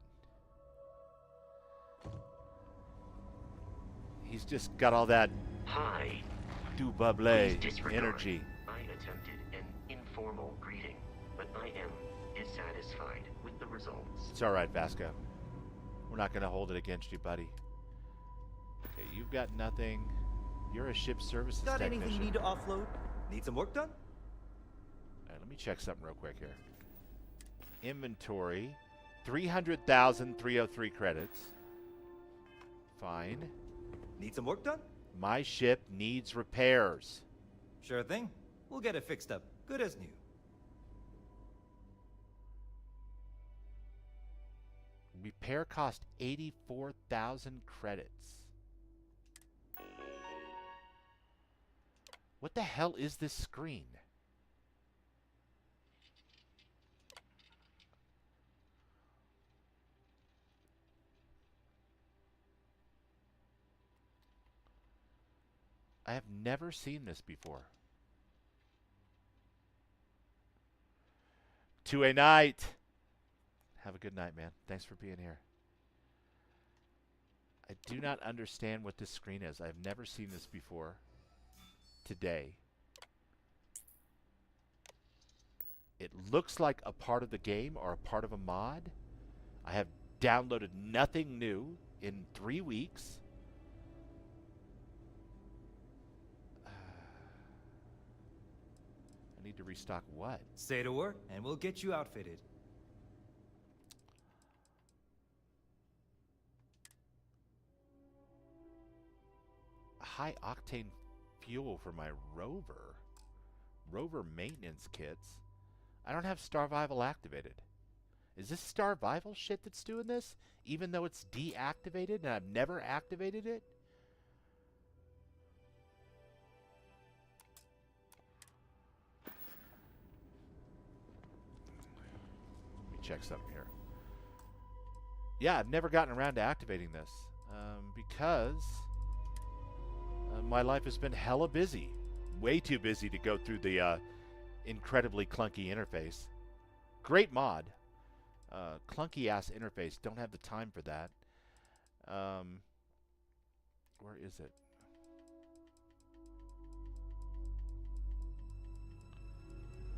He's just got all that Hi. du bable energy. I attempted an informal greeting, but I am dissatisfied with the results. It's all right, Vasco. We're not going to hold it against you, buddy. Okay, you've got nothing. You're a ship services Got technician. anything you need to offload? Need some work done? All right, let me check something real quick here. Inventory, 300,303 credits. Fine. Need some work done? My ship needs repairs. Sure thing. We'll get it fixed up. Good as new. Repair cost 84,000 credits. What the hell is this screen? I have never seen this before. To a night. Have a good night, man. Thanks for being here. I do not understand what this screen is. I've never seen this before. Today. It looks like a part of the game or a part of a mod. I have downloaded nothing new in 3 weeks. I need to restock what? Say the word, and we'll get you outfitted. High octane fuel for my rover. Rover maintenance kits. I don't have Starvival activated. Is this Starvival shit that's doing this? Even though it's deactivated and I've never activated it? Let me check something here. Yeah, I've never gotten around to activating this. Because my life has been hella busy. Way too busy to go through the incredibly clunky interface. Great mod. Clunky ass interface. Don't have the time for that. Where is it?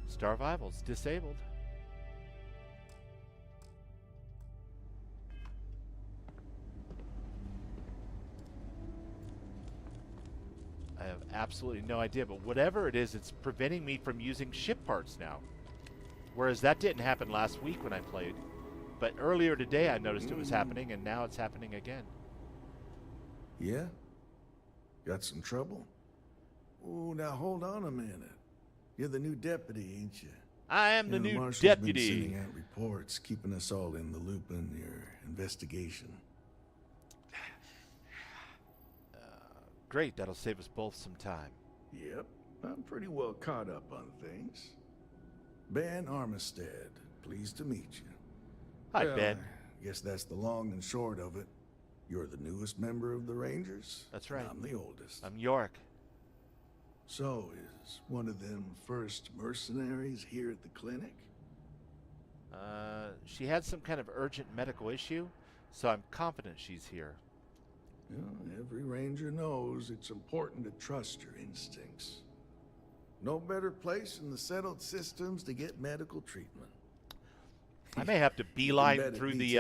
Starvival's disabled. I have absolutely no idea, but whatever it is, it's preventing me from using ship parts now. Whereas that didn't happen last week when I played. But earlier today I noticed it was happening, and now it's happening again. Yeah? Got some trouble? Oh, now hold on a minute. You're the new deputy, ain't you? I am the You know, new Marshal's deputy. Been sending out reports, keeping us all in the loop in your investigation. Great, that'll save us both some time. Yep, I'm pretty well caught up on things. Ben Armistead, pleased to meet you. Hi, Well, Ben. I guess that's the long and short of it. You're the newest member of the Rangers? That's right. I'm the oldest. I'm Yoryk. So, is one of them first mercenaries here at the clinic? She had some kind of urgent medical issue, so I'm confident she's here. Well, every ranger knows it's important to trust your instincts. No better place in the settled systems to get medical treatment. I may have to beeline through the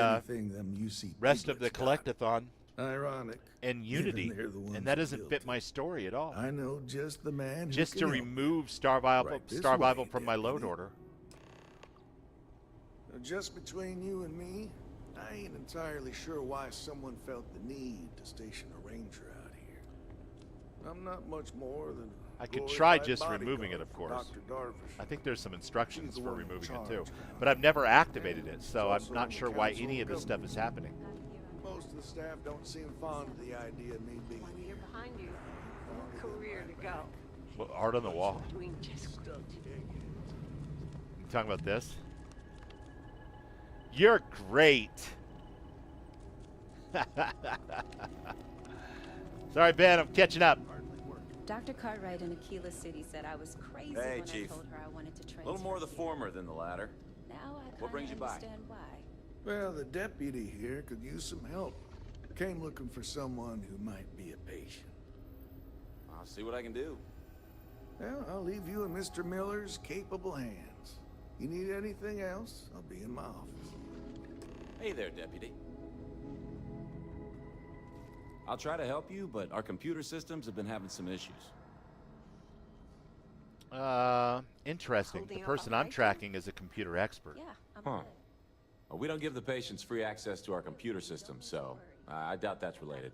rest of the collectathon. Ironic. And Unity, given they're the ones and that who doesn't built fit my story at all. I know just the man who Just can to help. remove Starvival Right this Starvival way, from my load deputy. order. Just between you and me, I ain't entirely sure why someone felt the need to station a ranger out here. I'm not much more than I could try just removing it, of course. I think there's some instructions for removing it too. But I've never activated it, so I'm not sure why any of this stuff is happening. Most of the staff don't seem fond of the idea of me being 1 year behind you. Your career to go. Well, art on the wall. Doing just good. You talking about this? You're great. Sorry, Ben, I'm catching up. Dr. Cartwright in Aquila City said I was crazy Hey, when Chief. I told her I wanted to train. A little more of the former than the latter. Now I What brings you by? understand why. Well, the deputy here could use some help. Came looking for someone who might be a patient. I'll see what I can do. Well, I'll leave you in Mr. Miller's capable hands. You need anything else, I'll be in my office. Hey there, Deputy. I'll try to help you, but our computer systems have been having some issues. Interesting. Holding The up person all I'm right? tracking is a computer expert. Yeah, I'm Huh. good. Well, we don't give the patients free access to our computer system, so I doubt that's related.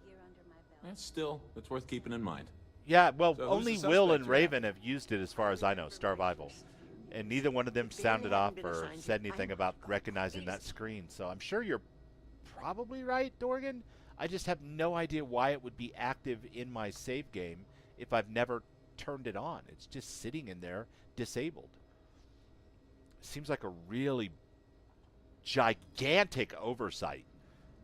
Still, it's worth keeping in mind. Yeah, well, So who's only the Will suspect and you're Raven have used it as far as I know, Starvival. And neither one of them sounded off or said anything about recognizing that screen. So I'm sure you're probably right, Dorgan. I just have no idea why it would be active in my save game if I've never turned it on. It's just sitting in there, disabled. Seems like a really gigantic oversight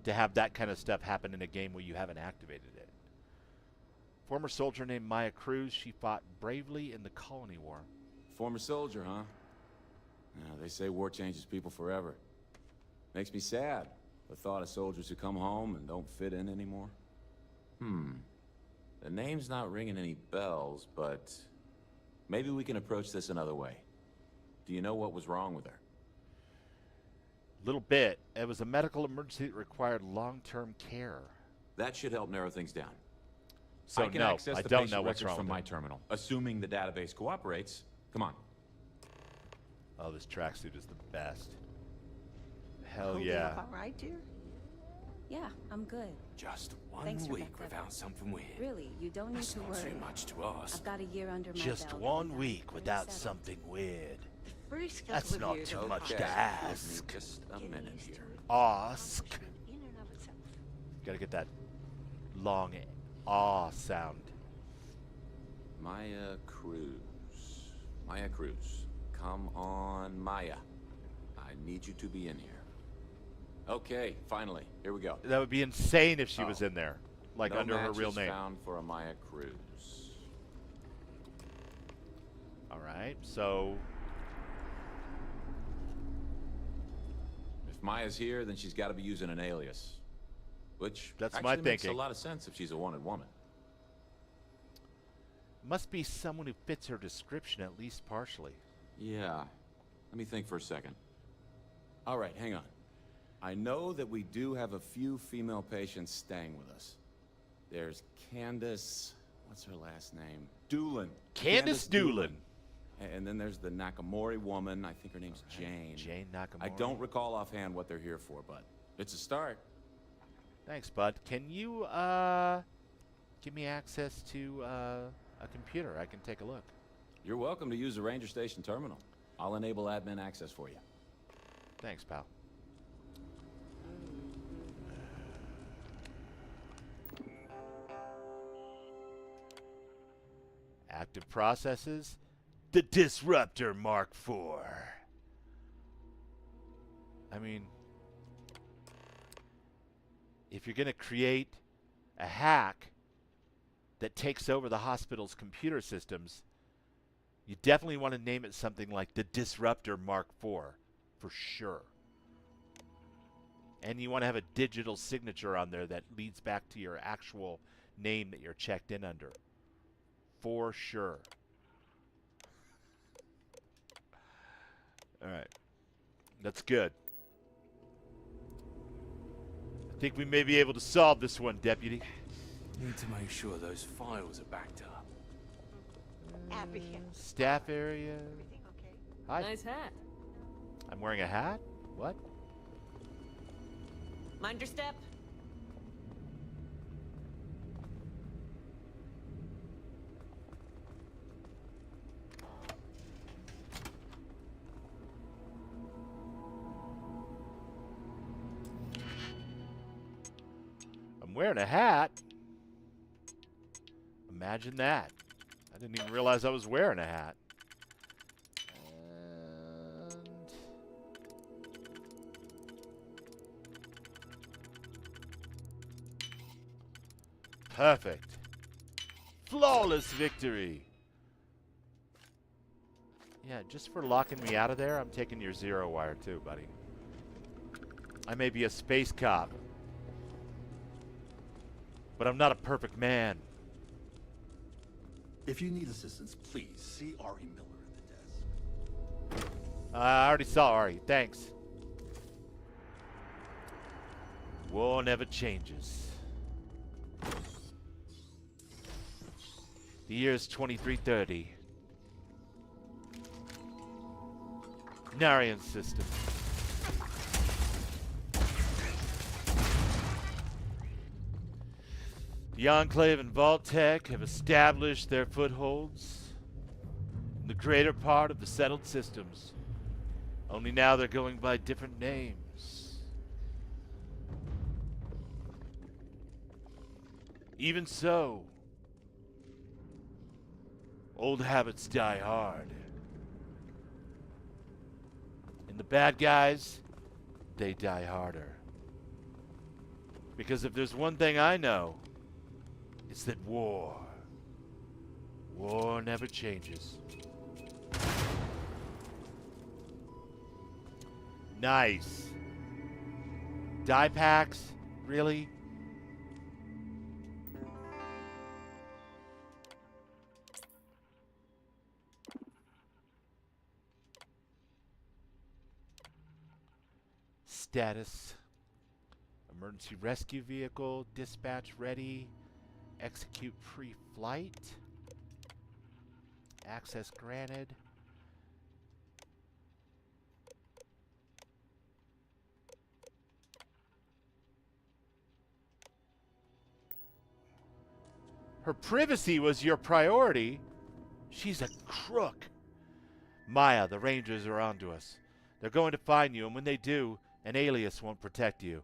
to have that kind of stuff happen in a game where you haven't activated it. Former soldier named Maya Cruz. She fought bravely in the Colony War. Former soldier, huh? Yeah, they say war changes people forever. Makes me sad, the thought of soldiers who come home and don't fit in anymore. The name's not ringing any bells, but maybe we can approach this another way. Do you know what was wrong with her? Little bit. It was a medical emergency that required long-term care. That should help narrow things down. So I can no, access I the don't patient know what's records wrong from with my it. terminal, assuming the database cooperates. Come on. Oh, this tracksuit is the best. Hell Holding yeah. up all right, dear? Yeah, I'm good. Just one Thanks for week that, without something weird. Really, you don't need That's to not worry. too much to ask. I've got a year under my Just belt. one and week I'm without settled. something weird. Pretty skillful That's of not you too to much find to out. ask. Just a minute here. Ask. In and of itself. Gotta get that long ah sound. Maya Cruz. Maya Cruz. Come on, Maya. I need you to be in here. Okay, finally. Here we go. That would be insane if she was in there, like No under her real matches name. found for a Maya Cruz. All right, so If Maya's here, then she's got to be using an alias. Which That's actually my makes thinking. a lot of sense if she's a wanted woman. must be someone who fits her description at least partially. Yeah. Let me think for a second. All right, hang on. I know that we do have a few female patients staying with us. There's Candace... What's her last name? Doolin. Candace Doolin. And then there's the Nakamori woman. I think her name's Jane. Jane Nakamori. I don't recall offhand what they're here for, but it's a start. Thanks, bud. Can you give me access to a computer? I can take a look. You're welcome to use the Ranger Station terminal. I'll enable admin access for you. Thanks, pal. Active processes. The Disruptor Mark IV. I mean, if you're going to create a hack that takes over the hospital's computer systems, you definitely want to name it something like the Disruptor Mark IV, for sure. And you want to have a digital signature on there that leads back to your actual name that you're checked in under. For sure. All right. That's good. I think we may be able to solve this one, Deputy. Need to make sure those files are backed up. Staff area. Hi. Nice hat. I'm wearing a hat? What? Mind your step. I'm wearing a hat. Imagine that. I didn't even realize I was wearing a hat. And perfect. Flawless victory. Yeah, just for locking me out of there, I'm taking your zero wire too, buddy. I may be a space cop, but I'm not a perfect man. If you need assistance, please see Ari Miller at the desk. I already saw Ari. Thanks. War never changes. The year is 2330. Narian system. The Enclave and Vault-Tec have established their footholds in the greater part of the settled systems. Only now they're going by different names. Even so, old habits die hard. And the bad guys, they die harder. Because if there's one thing I know, it's that war never changes. Nice. Die packs? Really? Status. Emergency rescue vehicle. Dispatch ready. Execute pre-flight. Access granted. Her privacy was your priority. She's a crook. Maya, the Rangers are onto us. They're going to find you, and when they do, an alias won't protect you.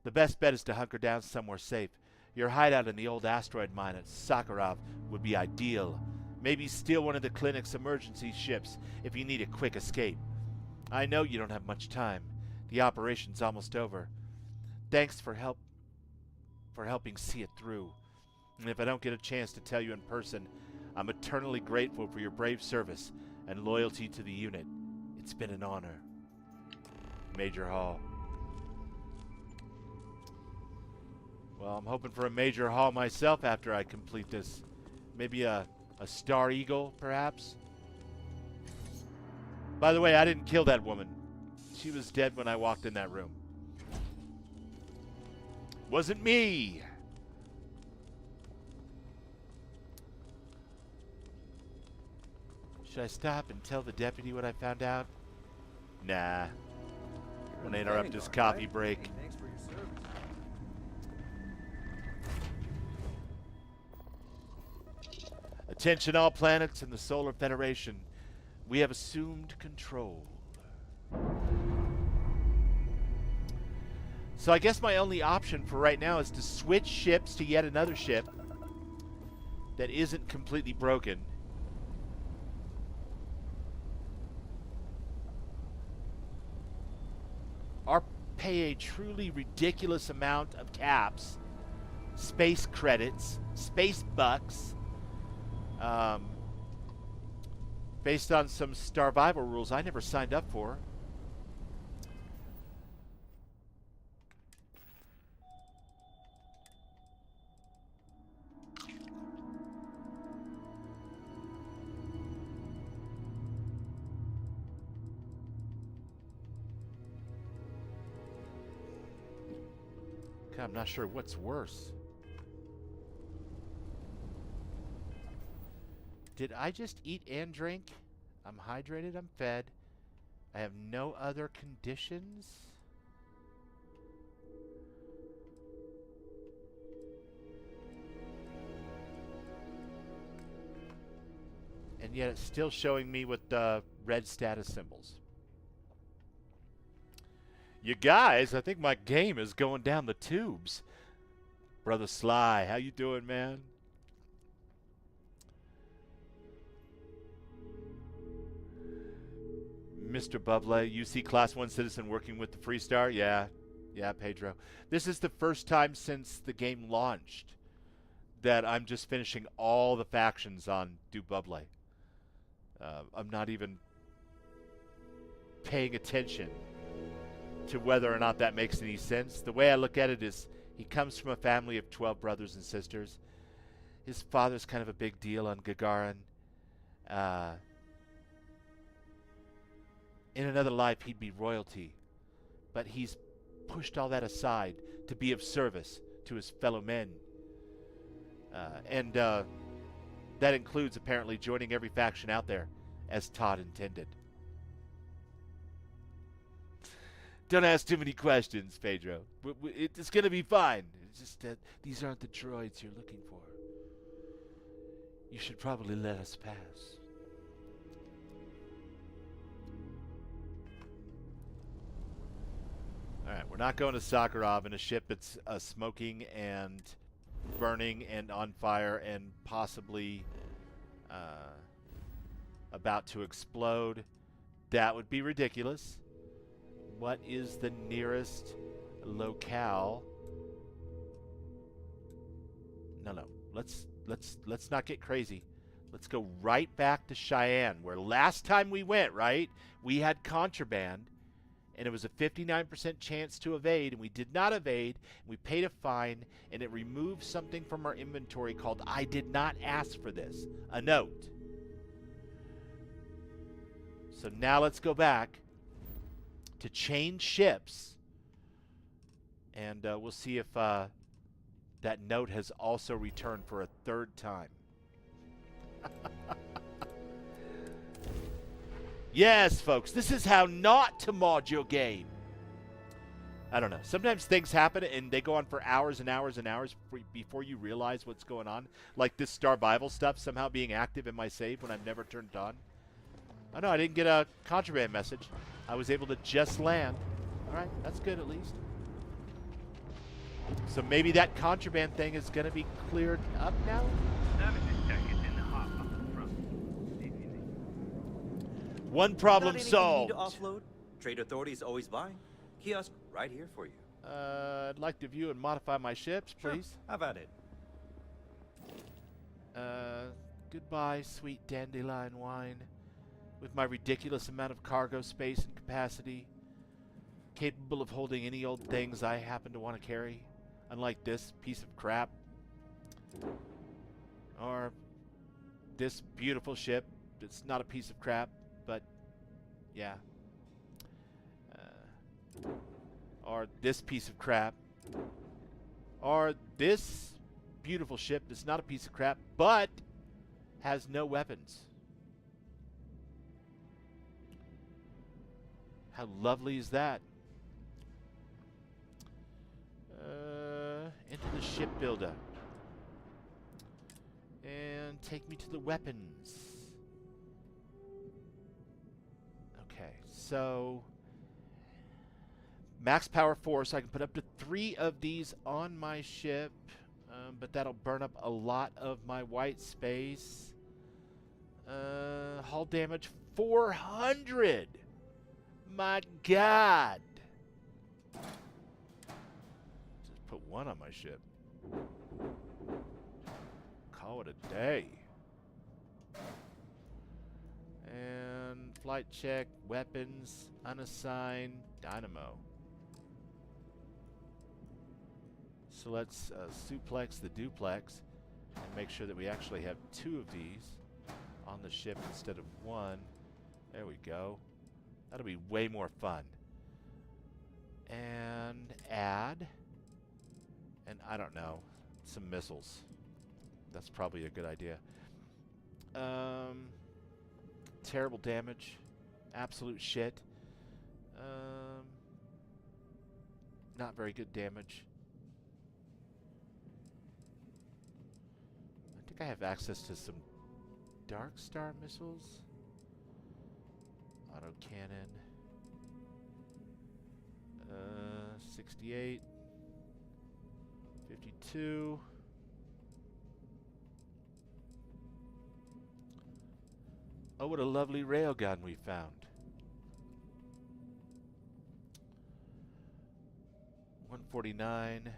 The best bet is to hunker down somewhere safe. Your hideout in the old asteroid mine at Sakharov would be ideal. Maybe steal one of the clinic's emergency ships if you need a quick escape. I know you don't have much time. The operation's almost over. Thanks for helping see it through. And if I don't get a chance to tell you in person, I'm eternally grateful for your brave service and loyalty to the unit. It's been an honor. Major Hall. Well, I'm hoping for a Major Hall myself after I complete this. Maybe a Star Eagle, perhaps? By the way, I didn't kill that woman. She was dead when I walked in that room. Wasn't me! Should I stop and tell the deputy what I found out? Nah. I'm gonna interrupt his coffee break. Thanks for your service. Attention all planets in the Solar Federation. We have assumed control. So I guess my only option for right now is to switch ships to yet another ship that isn't completely broken. Or pay a truly ridiculous amount of caps, space credits, space bucks, based on some Starvival rules I never signed up for. God, I'm not sure what's worse. Did I just eat and drink? I'm hydrated, I'm fed. I have no other conditions. And yet it's still showing me with the red status symbols. You guys, I think my game is going down the tubes. Brother Sly, how you doing, man? Mr. Buble, UC Class 1 citizen working with the Freestar? Yeah, Pedro. This is the first time since the game launched that I'm just finishing all the factions on Du Buble. I'm not even paying attention to whether or not that makes any sense. The way I look at it is he comes from a family of 12 brothers and sisters. His father's kind of a big deal on Gagarin. In another life, he'd be royalty. But he's pushed all that aside to be of service to his fellow men. And that includes apparently joining every faction out there, as Todd intended. Don't ask too many questions, Pedro. It's going to be fine. It's just that these aren't the droids you're looking for. You should probably let us pass. Alright, we're not going to Sakharov in a ship that's smoking and burning and on fire and possibly about to explode. That would be ridiculous. What is the nearest locale? No. Let's not get crazy. Let's go right back to Cheyenne, where last time we went, right? We had contraband, and it was a 59% chance to evade, and we did not evade, and we paid a fine, and it removed something from our inventory called I did not ask for this, a note. So now let's go back to change ships, and we'll see if that note has also returned for a third time. Yes, folks, this is how not to mod your game. I don't know. Sometimes things happen and they go on for hours and hours and hours before you realize what's going on. Like this Starfield stuff somehow being active in my save when I've never turned it on. Oh no, I didn't get a contraband message. I was able to just land. Alright, that's good at least. So maybe that contraband thing is going to be cleared up now? One problem solved. Got anything you need to offload? Trade authorities always buy. Kiosk right here for you. I'd like to view and modify my ships, please. Sure. Have at it. Goodbye, sweet dandelion wine. With my ridiculous amount of cargo space and capacity, capable of holding any old things I happen to want to carry, unlike this piece of crap. Or this beautiful ship. It's not a piece of crap, but yeah. Or this piece of crap. Or this beautiful ship that's not a piece of crap, but has no weapons. How lovely is that? Into the shipbuilder. And take me to the weapons. Okay, so max power 4, so I can put up to 3 of these on my ship, but that'll burn up a lot of my white space. Hull damage 400. My God. Just put 1 on my ship. Call it a day. And flight check, weapons, unassigned, dynamo. So let's suplex the duplex and make sure that we actually have 2 of these on the ship instead of 1. There we go. That'll be way more fun. And add, and I don't know, some missiles. That's probably a good idea. Terrible damage. Absolute shit. Not very good damage. I think I have access to some Dark Star missiles. Auto cannon. 68. 52. Oh, what a lovely railgun we found. 149.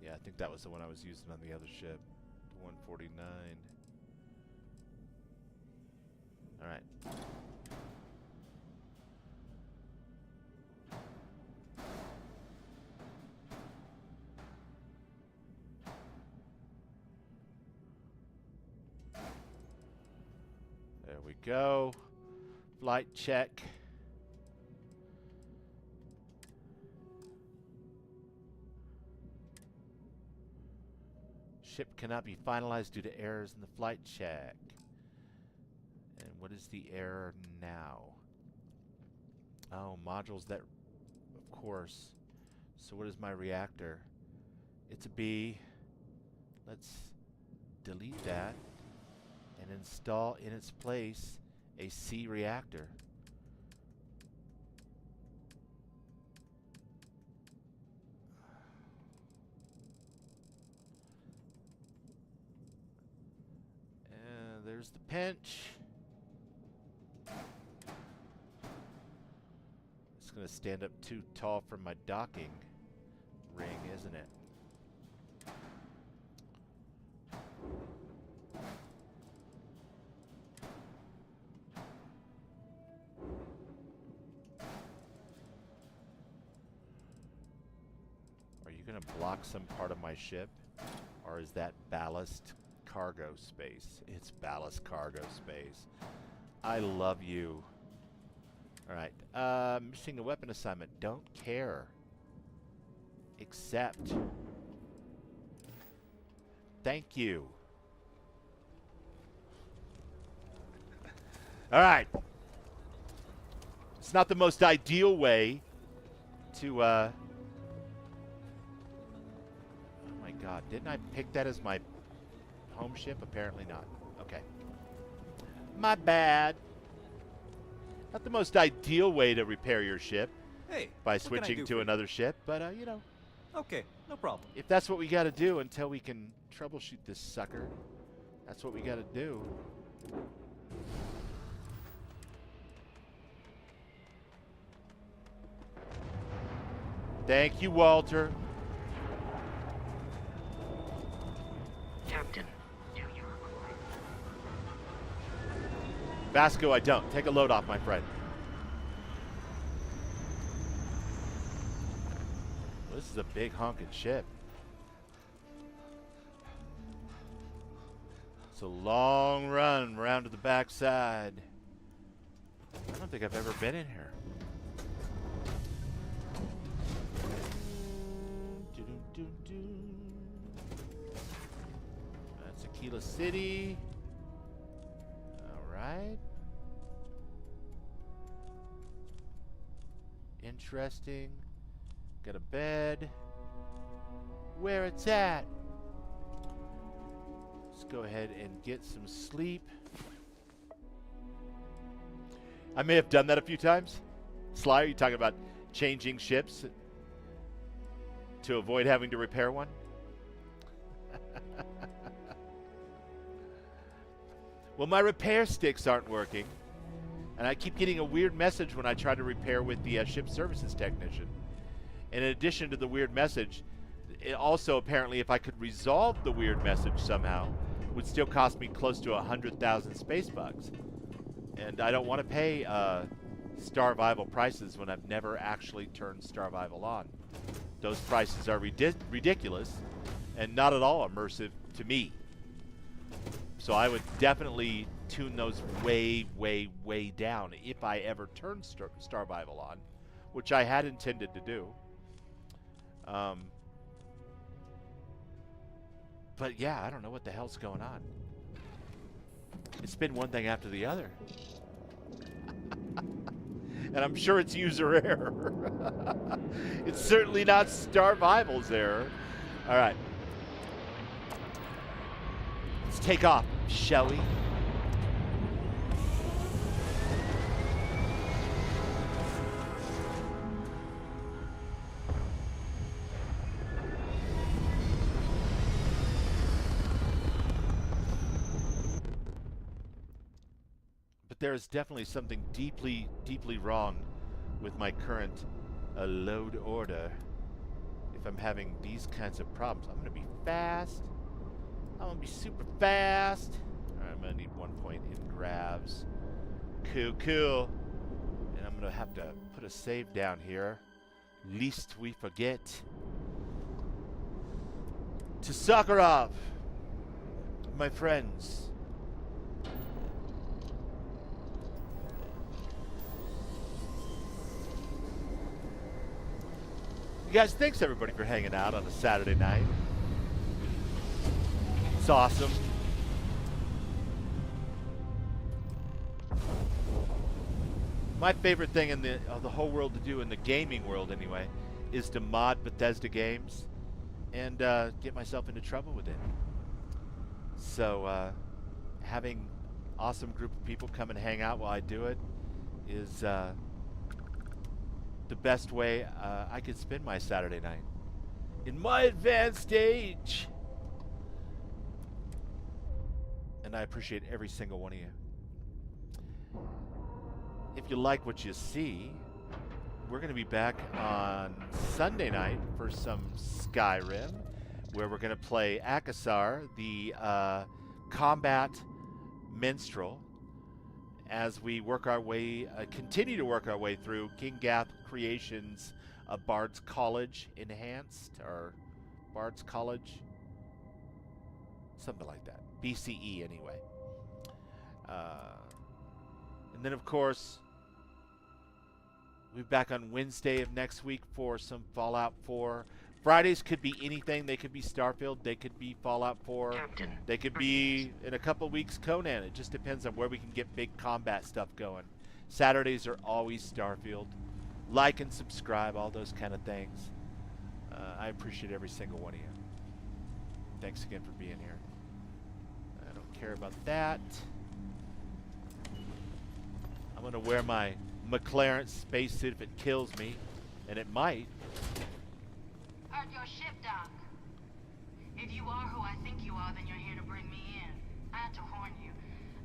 Yeah, I think that was the one I was using on the other ship. 149. All right. There we go. Flight check. Ship cannot be finalized due to errors in the flight check. And what is the error now? Oh, modules that... Of course. So what is my reactor? It's a B. Let's delete that and install in its place a C reactor. And there's the pinch. It's going to stand up too tall for my docking ring, isn't it? Are you going to block some part of my ship? Or is that ballast cargo space? It's ballast cargo space. I love you. Alright, missing a weapon assignment. Don't care. Accept. Thank you. Alright. It's not the most ideal way to, oh my god, didn't I pick that as my home ship? Apparently not. Okay. My bad. Not the most ideal way to repair your ship. Hey, by what can I switching do to for you? another ship, but you know. Okay, no problem. If that's what we got to do until we can troubleshoot this sucker, that's what we got to do. Thank you, Walter. Captain, do you record? Vasco, I don't. Take a load off, my friend. Well, this is a big honking ship. It's a long run around to the backside. I don't think I've ever been in here. That's Aquila City. All right. Interesting. Got a bed. Where it's at. Let's go ahead and get some sleep. I may have done that a few times. Sly, are you talking about changing ships to avoid having to repair one? Well, my repair sticks aren't working. And I keep getting a weird message when I try to repair with the ship services technician. And in addition to the weird message, it also apparently, if I could resolve the weird message somehow, would still cost me close to 100,000 space bucks. And I don't want to pay Starvival prices when I've never actually turned Starvival on. Those prices are ridiculous and not at all immersive to me. So I would definitely tune those way, way, way down if I ever turned Starvival on, which I had intended to do. But yeah, I don't know what the hell's going on. It's been one thing after the other. And I'm sure it's user error. It's certainly not Starvival's error. All right. Let's take off, shall we? But there is definitely something deeply, deeply wrong with my current load order. If I'm having these kinds of problems, I'm going to be fast. I'm going to be super fast. All right, I'm going to need 1 point in grabs. Cool, cool. And I'm going to have to put a save down here. Least we forget. To Sakharov, my friends. You guys, thanks everybody for hanging out on a Saturday night. It's awesome. My favorite thing in the whole world to do, in the gaming world anyway, is to mod Bethesda games and get myself into trouble with it. So having awesome group of people come and hang out while I do it is the best way I could spend my Saturday night. In my advanced age. And I appreciate every single one of you. If you like what you see, we're going to be back on Sunday night for some Skyrim, where we're going to play Akasar, the combat minstrel, as we work our way, continue to work our way through King Gath Creations' Bard's College Enhanced, or Bard's College, something like that. BCE anyway. And then of course, we'll be back on Wednesday of next week for some Fallout 4. Fridays could be anything. They could be Starfield. They could be Fallout 4. Captain. They could be, in a couple of weeks, Conan. It just depends on where we can get big combat stuff going. Saturdays are always Starfield. Like and subscribe, all those kind of things. I appreciate every single one of you. Thanks again for being here. I don't care about that. I'm going to wear my McLaren spacesuit if it kills me, and it might. Heard your ship, Doc. If you are who I think you are, then you're here to bring me in. I had to warn you.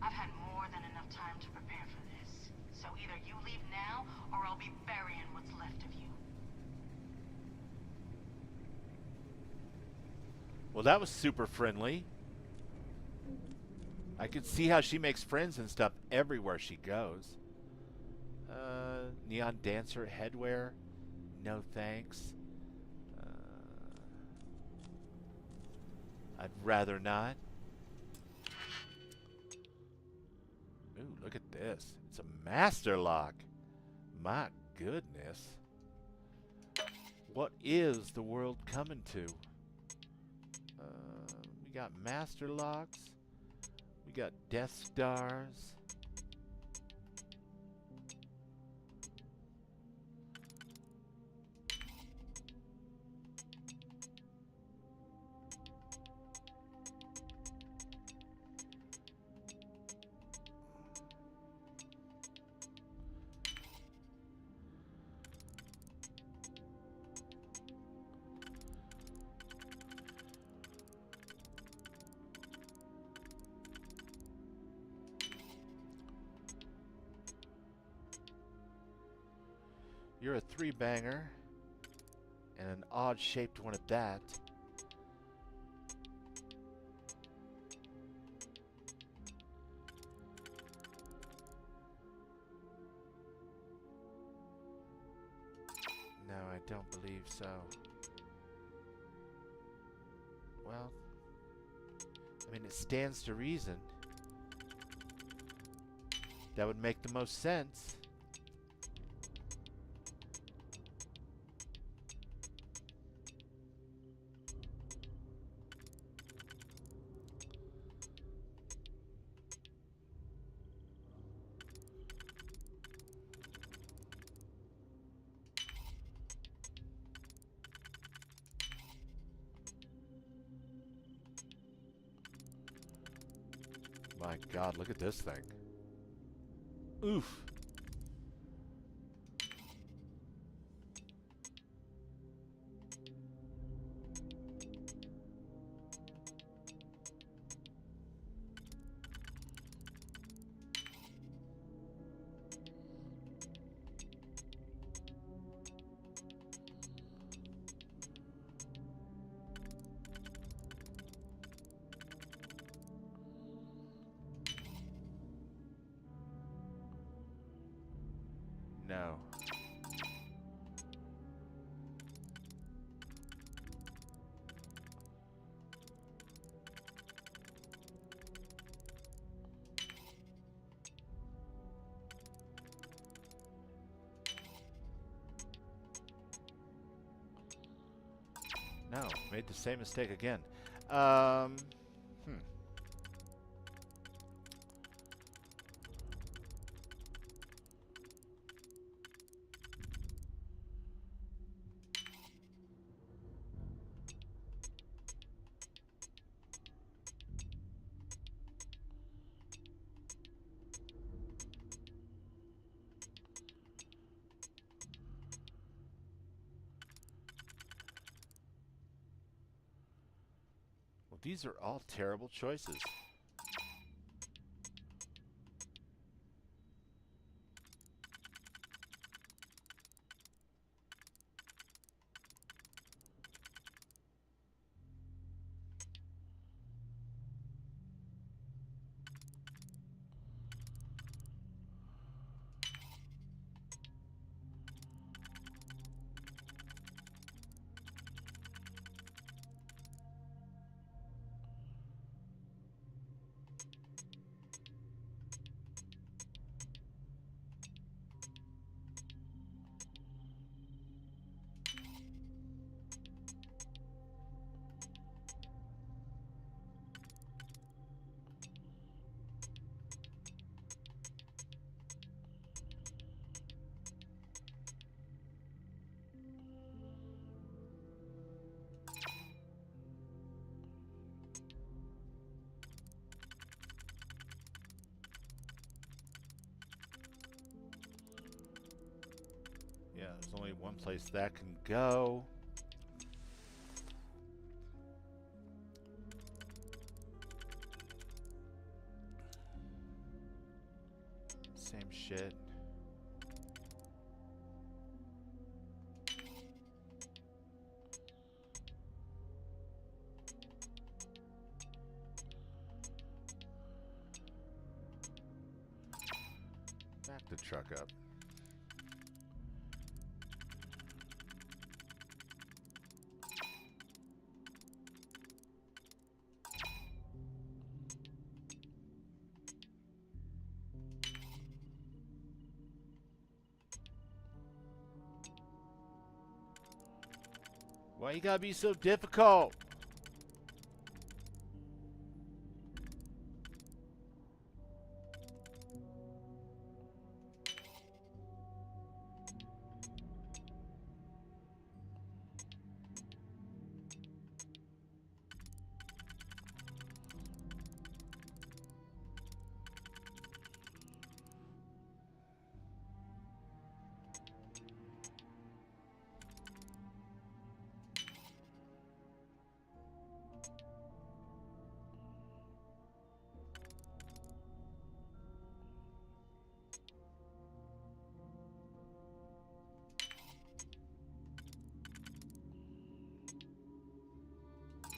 I've had more than enough time to prepare for this. So either you leave now, or I'll be burying what's left of you. Well, that was super friendly. I could see how she makes friends and stuff everywhere she goes. Neon Dancer headwear? No thanks. I'd rather not. Ooh, look at this. It's a master lock. My goodness. What is the world coming to? We got master locks. We got Death Stars. You're a 3-banger, and an odd-shaped one at that. No, I don't believe so. Well, I mean, it stands to reason. That would make the most sense. My God, look at this thing. Oof. No. No, made the same mistake again. Well, these are all terrible choices. Yeah, there's only one place that can go. Same shit. Back the truck up. Why you gotta be so difficult?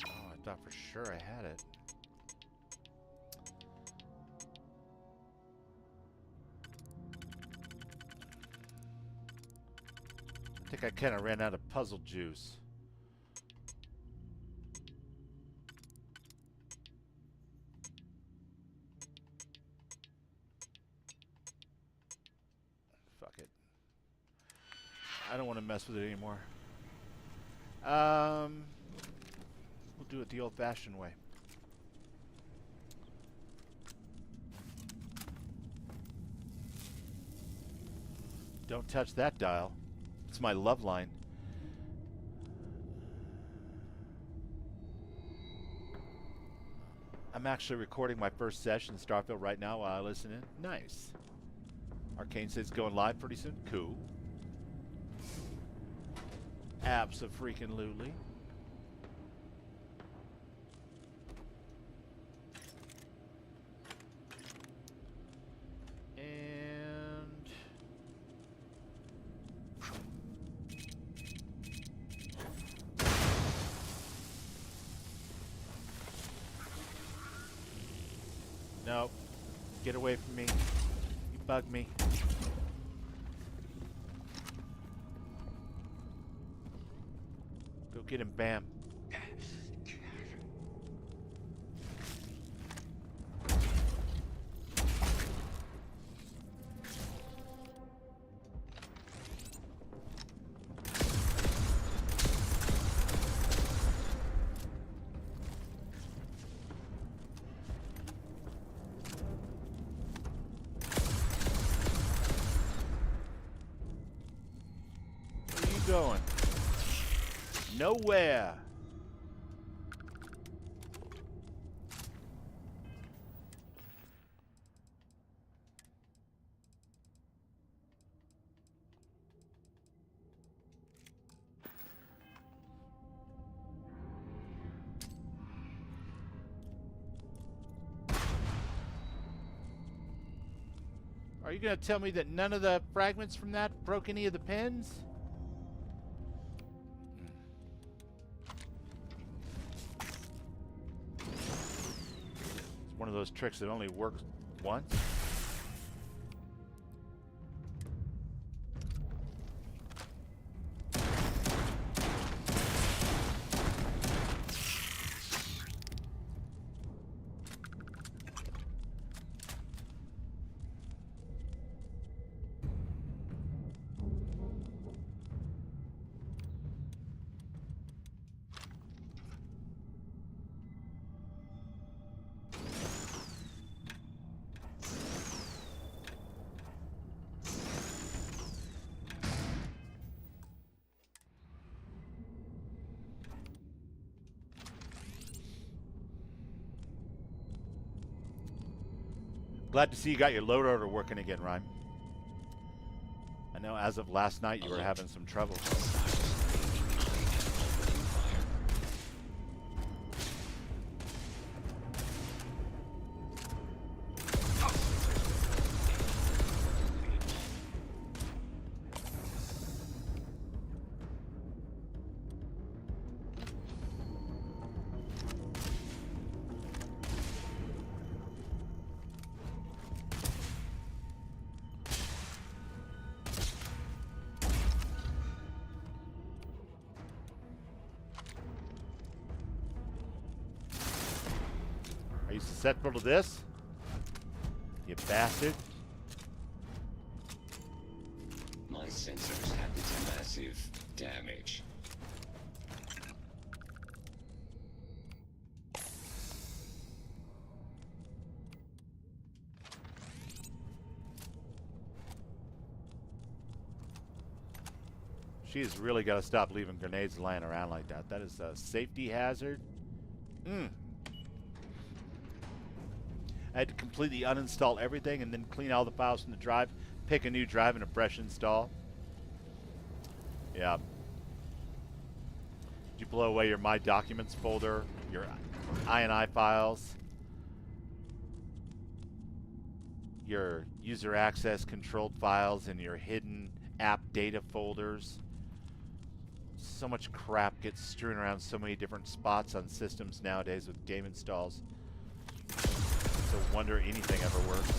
I thought for sure I had it. I think I kind of ran out of puzzle juice. Fuck it. I don't want to mess with it anymore. We'll do it the old-fashioned way. Don't touch that dial. It's my love line. I'm actually recording my first session in Starfield right now while I listen in. Nice. Arcane says going live pretty soon. Cool. Abso-freaking-lutely. And no. Get away from me. You bug me. Go get him, Bam. Where are you going? Nowhere. Are you going to tell me that none of the fragments from that broke any of the pins? One of those tricks that only works once. Glad to see you got your load order working again, Rhyme. I know as of last night you were having some trouble. Are you susceptible to this? You bastard. My sensors have this massive damage. She's really got to stop leaving grenades lying around like that. That is a safety hazard. I had to completely uninstall everything and then clean all the files from the drive, pick a new drive and a fresh install. Yeah. Did you blow away your My Documents folder, your INI files, your user access controlled files, and your hidden app data folders? So much crap gets strewn around so many different spots on systems nowadays with game installs. It's a wonder anything ever works.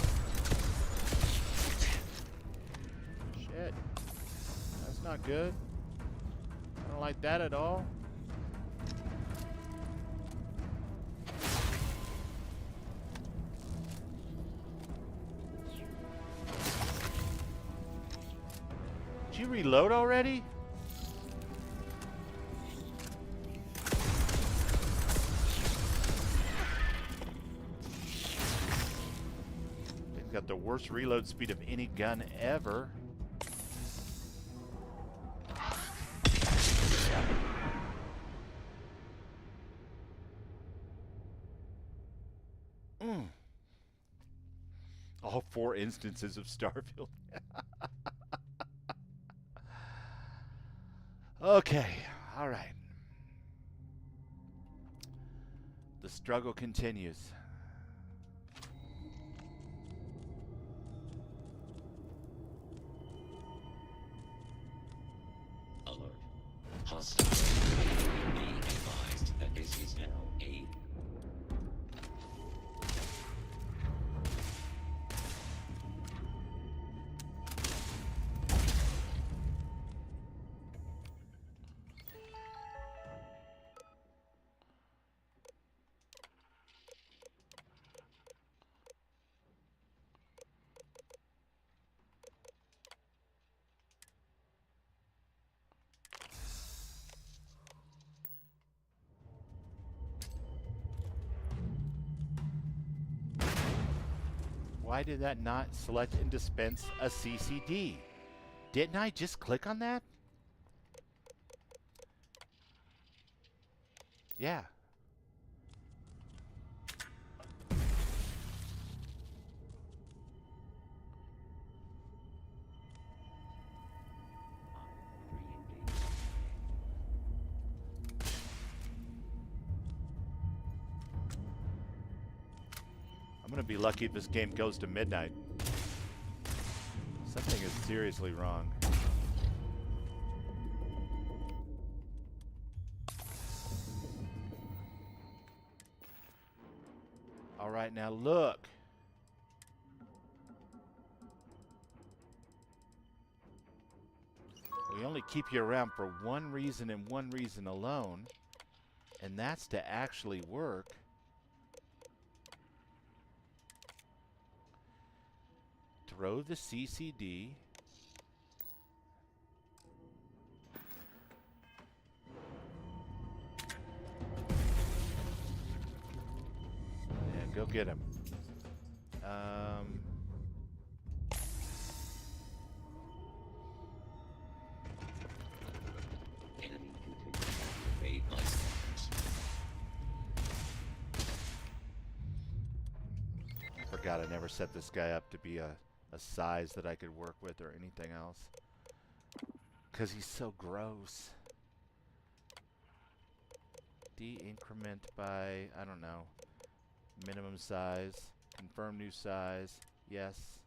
Shit. That's not good. I don't like that at all. Did you reload already? Got the worst reload speed of any gun ever. All 4 instances of Starfield. Okay, all right. The struggle continues. Alert. Hostile. Be advised that this is now a... Why did that not select and dispense a CCD? Didn't I just click on that? Yeah. I'm gonna be lucky if this game goes to midnight. Something is seriously wrong. All right, now look. We only keep you around for one reason and one reason alone, and that's to actually work. Throw the CCD. And go get him. Enemy continues to evade my standards. I forgot I never set this guy up to be a size that I could work with or anything else. Because he's so gross. De-increment by, I don't know, minimum size. Confirm new size. Yes.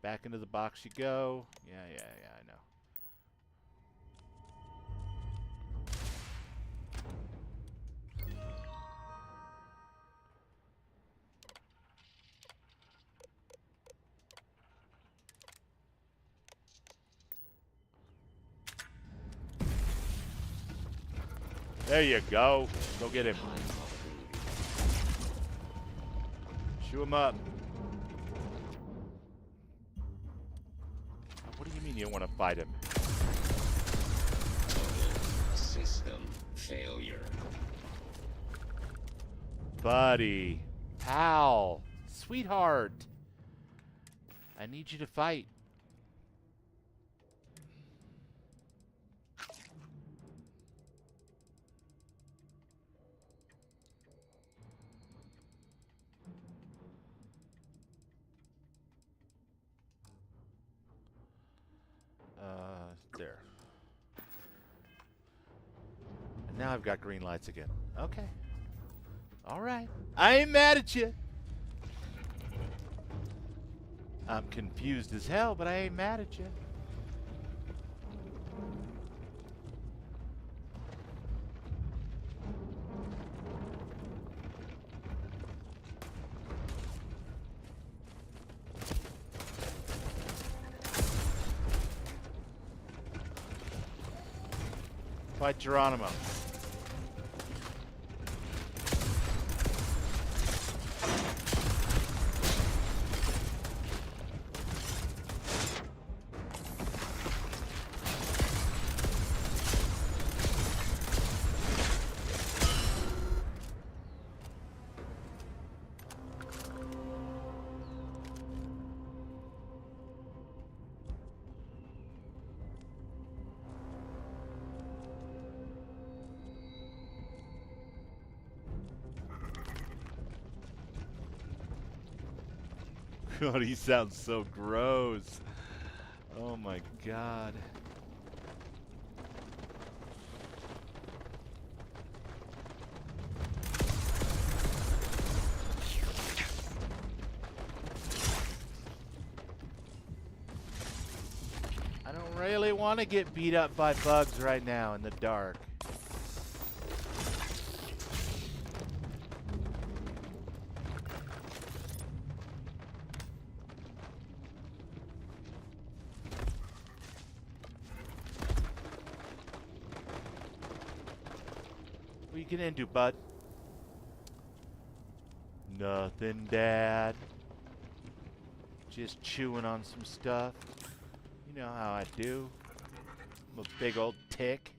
Back into the box you go. Yeah, I know. There you go. Go get him. Chew him up. What do you mean you don't want to fight him? System failure. Buddy. Pal. Sweetheart. I need you to fight. There. And now I've got green lights again. Okay. All right. I ain't mad at you. I'm confused as hell, but I ain't mad at you. Fight Geronimo. God, he sounds so gross. Oh my god. I don't really want to get beat up by bugs right now in the dark. What you getting into, bud? Nothing, Dad. Just chewing on some stuff. You know how I do. I'm a big old tick.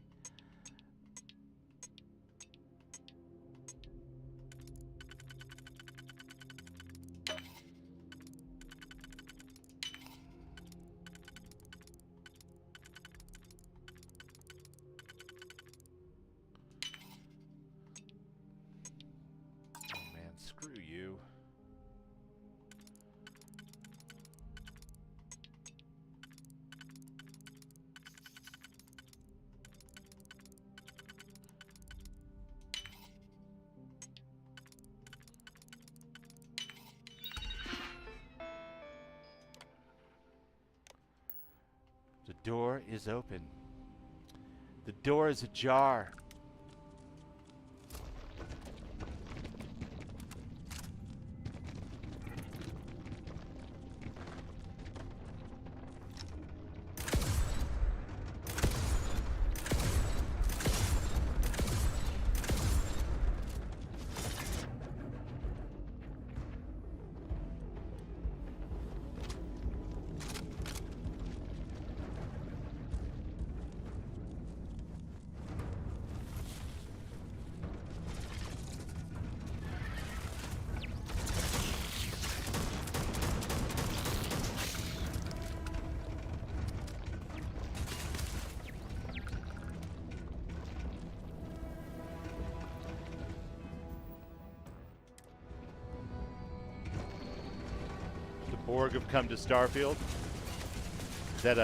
Oh man, screw you. The door is open. The door is ajar. Borg have come to Starfield. Is that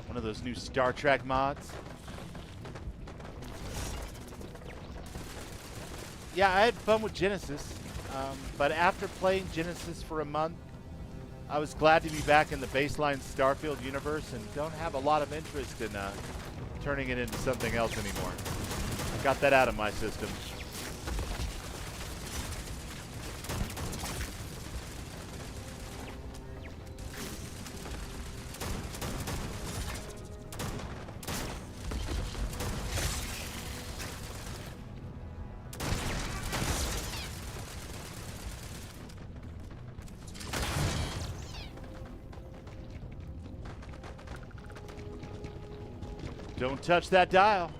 one of those new Star Trek mods? Yeah, I had fun with Genesis, but after playing Genesis for a month, I was glad to be back in the baseline Starfield universe and don't have a lot of interest in turning it into something else anymore. Got that out of my system. Don't touch that dial.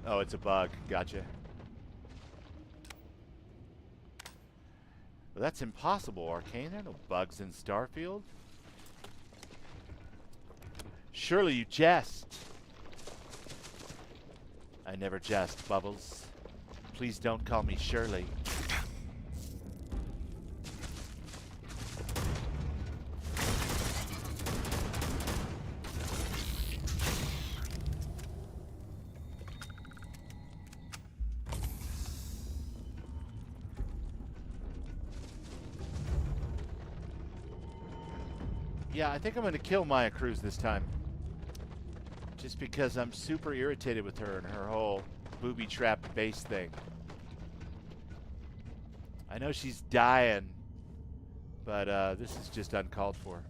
Oh, it's a bug. Gotcha. Well, that's impossible, Arcane. There are no bugs in Starfield. Surely you jest. I never jest, Bubbles. Please don't call me Shirley. Yeah, I think I'm going to kill Maya Cruz this time. Just because I'm super irritated with her and her whole booby-trapped base thing. I know she's dying, but this is just uncalled for.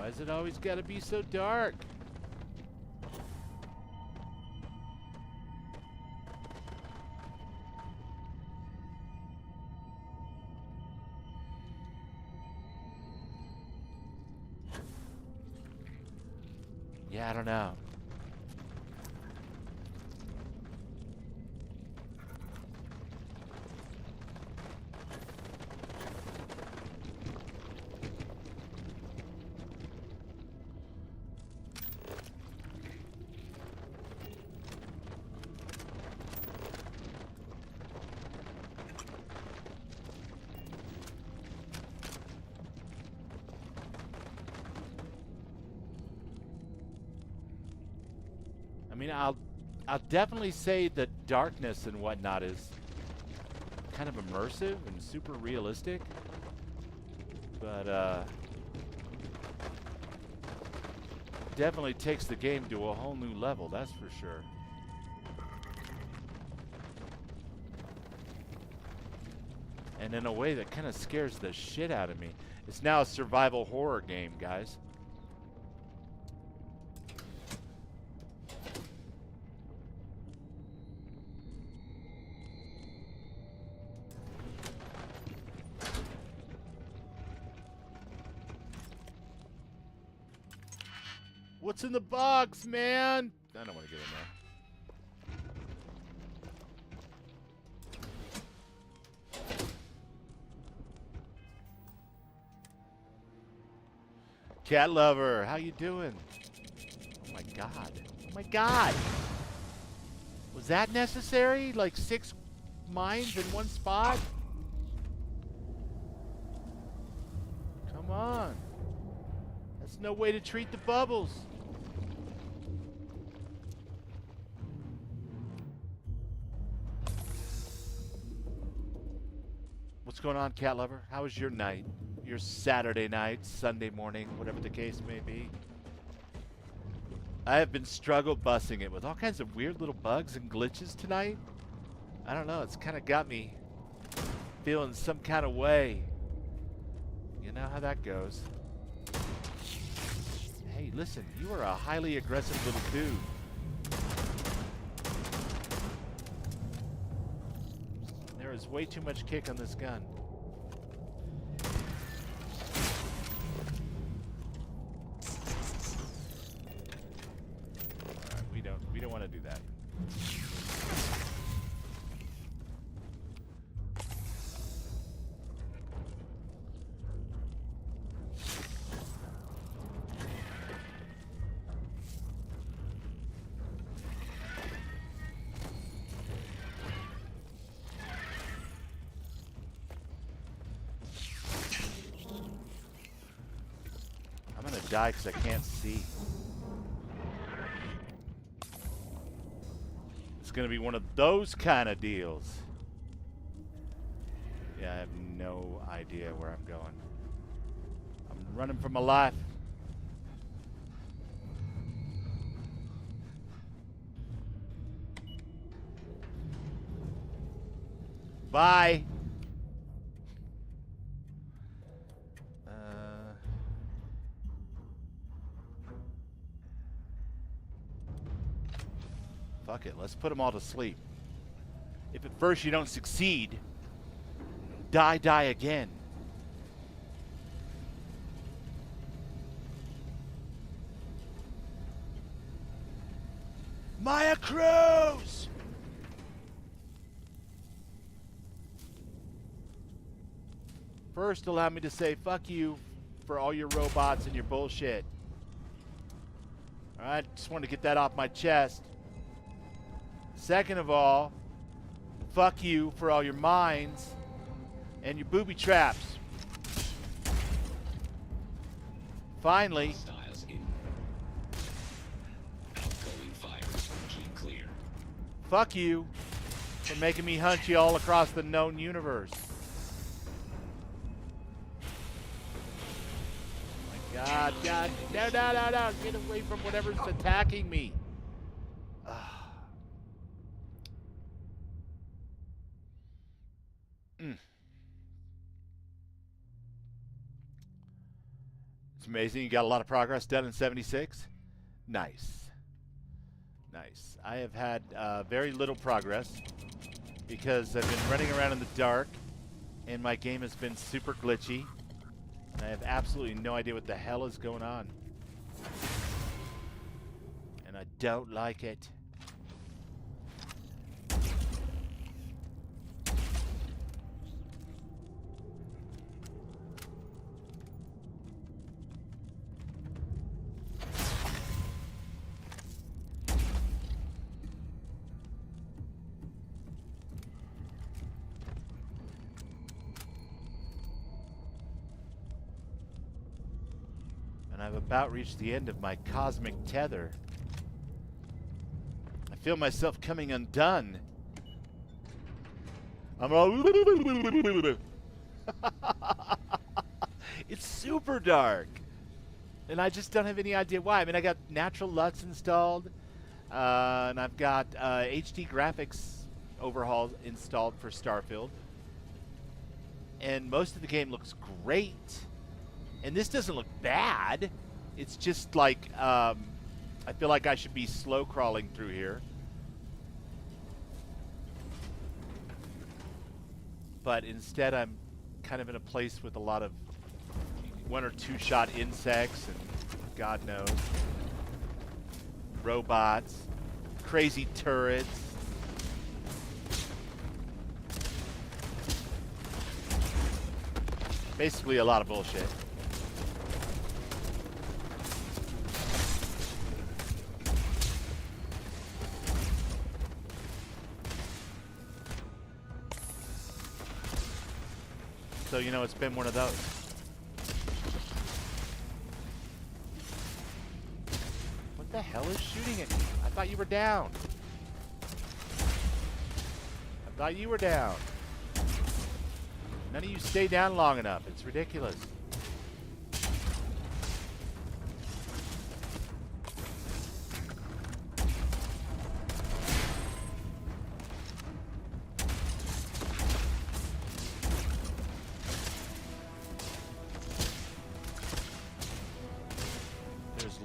Why is it always got to be so dark? Yeah, I don't know. I mean, I'll definitely say the darkness and whatnot is kind of immersive and super realistic, but definitely takes the game to a whole new level, that's for sure. And in a way that kind of scares the shit out of me. It's now a survival horror game, guys. What's in the box, man? I don't want to get in there. Cat lover, how you doing? Oh my god. Oh my god. Was that necessary? Like 6 mines in one spot? Come on. That's no way to treat the bubbles. What's going on, cat lover? How was your night? Your Saturday night, Sunday morning, whatever the case may be. I have been struggle busing it with all kinds of weird little bugs and glitches tonight. I don't know, it's kind of got me feeling some kind of way. You know how that goes. Hey, listen, you are a highly aggressive little dude. There is way too much kick on this gun. Alright, we don't want to do that. Die because I can't see. It's gonna be one of those kind of deals. Yeah, I have no idea where I'm going. I'm running for my life. Bye. Fuck it, let's put them all to sleep. If at first you don't succeed, die again. Maya Cruz! First, allow me to say fuck you for all your robots and your bullshit. Alright, just wanted to get that off my chest. Second of all, fuck you for all your mines and your booby traps. Finally, fuck you for making me hunt you all across the known universe. Oh my God, no, get away from whatever's attacking me. It's amazing. You got a lot of progress done in 76. Nice. Nice. I have had very little progress because I've been running around in the dark and my game has been super glitchy. And I have absolutely no idea what the hell is going on. And I don't like it. I've about reached the end of my cosmic tether. I feel myself coming undone. I'm all... It's super dark. And I just don't have any idea why. I mean, I got natural LUTs installed. And I've got HD graphics overhaul installed for Starfield. And most of the game looks great. And this doesn't look bad. It's just like, I feel like I should be slow crawling through here. But instead I'm kind of in a place with a lot of 1 or 2 shot insects and God knows. Robots. Crazy turrets. Basically a lot of bullshit. So, you know, it's been one of those. What the hell is shooting at me? I thought you were down. I thought you were down. None of you stay down long enough. It's ridiculous.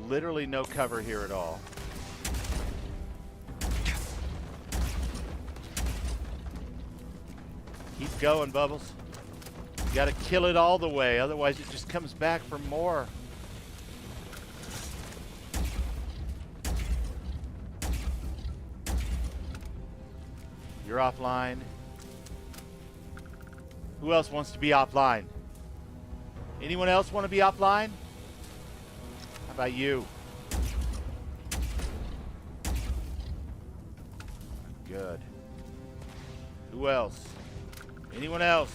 Literally no cover here at all. Keep going, Bubbles. You gotta kill it all the way, otherwise it just comes back for more. You're offline. Who else wants to be offline? Anyone else want to be offline? How about you? Good. Who else? Anyone else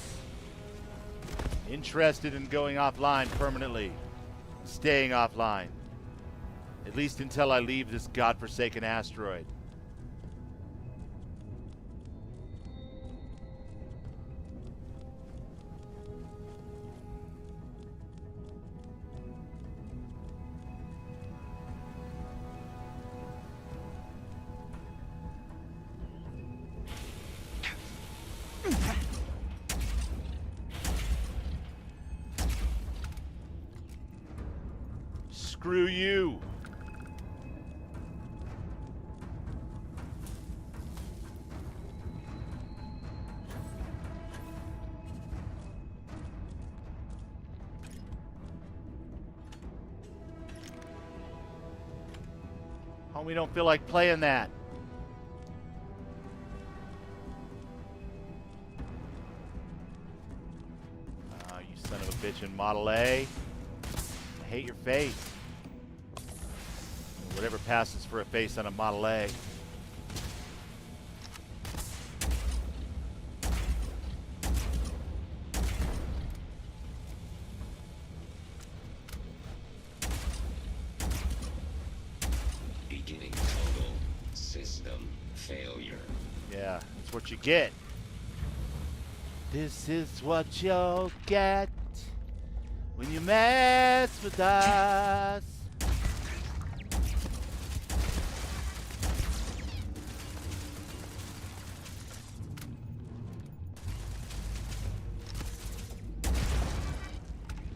interested in going offline permanently? Staying offline. At least until I leave this godforsaken asteroid. Screw you. Homie, don't feel like playing that. You son of a bitch in Model A. I hate your face. Whatever passes for a face on a Model A. Beginning total system failure. Yeah, that's what you get. This is what you'll get when you mess with us.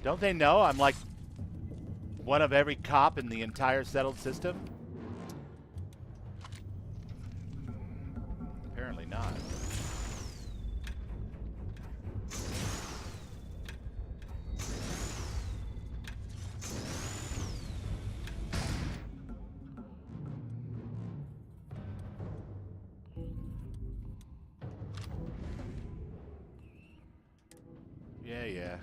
Don't they know I'm like one of every cop in the entire settled system? Apparently not. Yeah.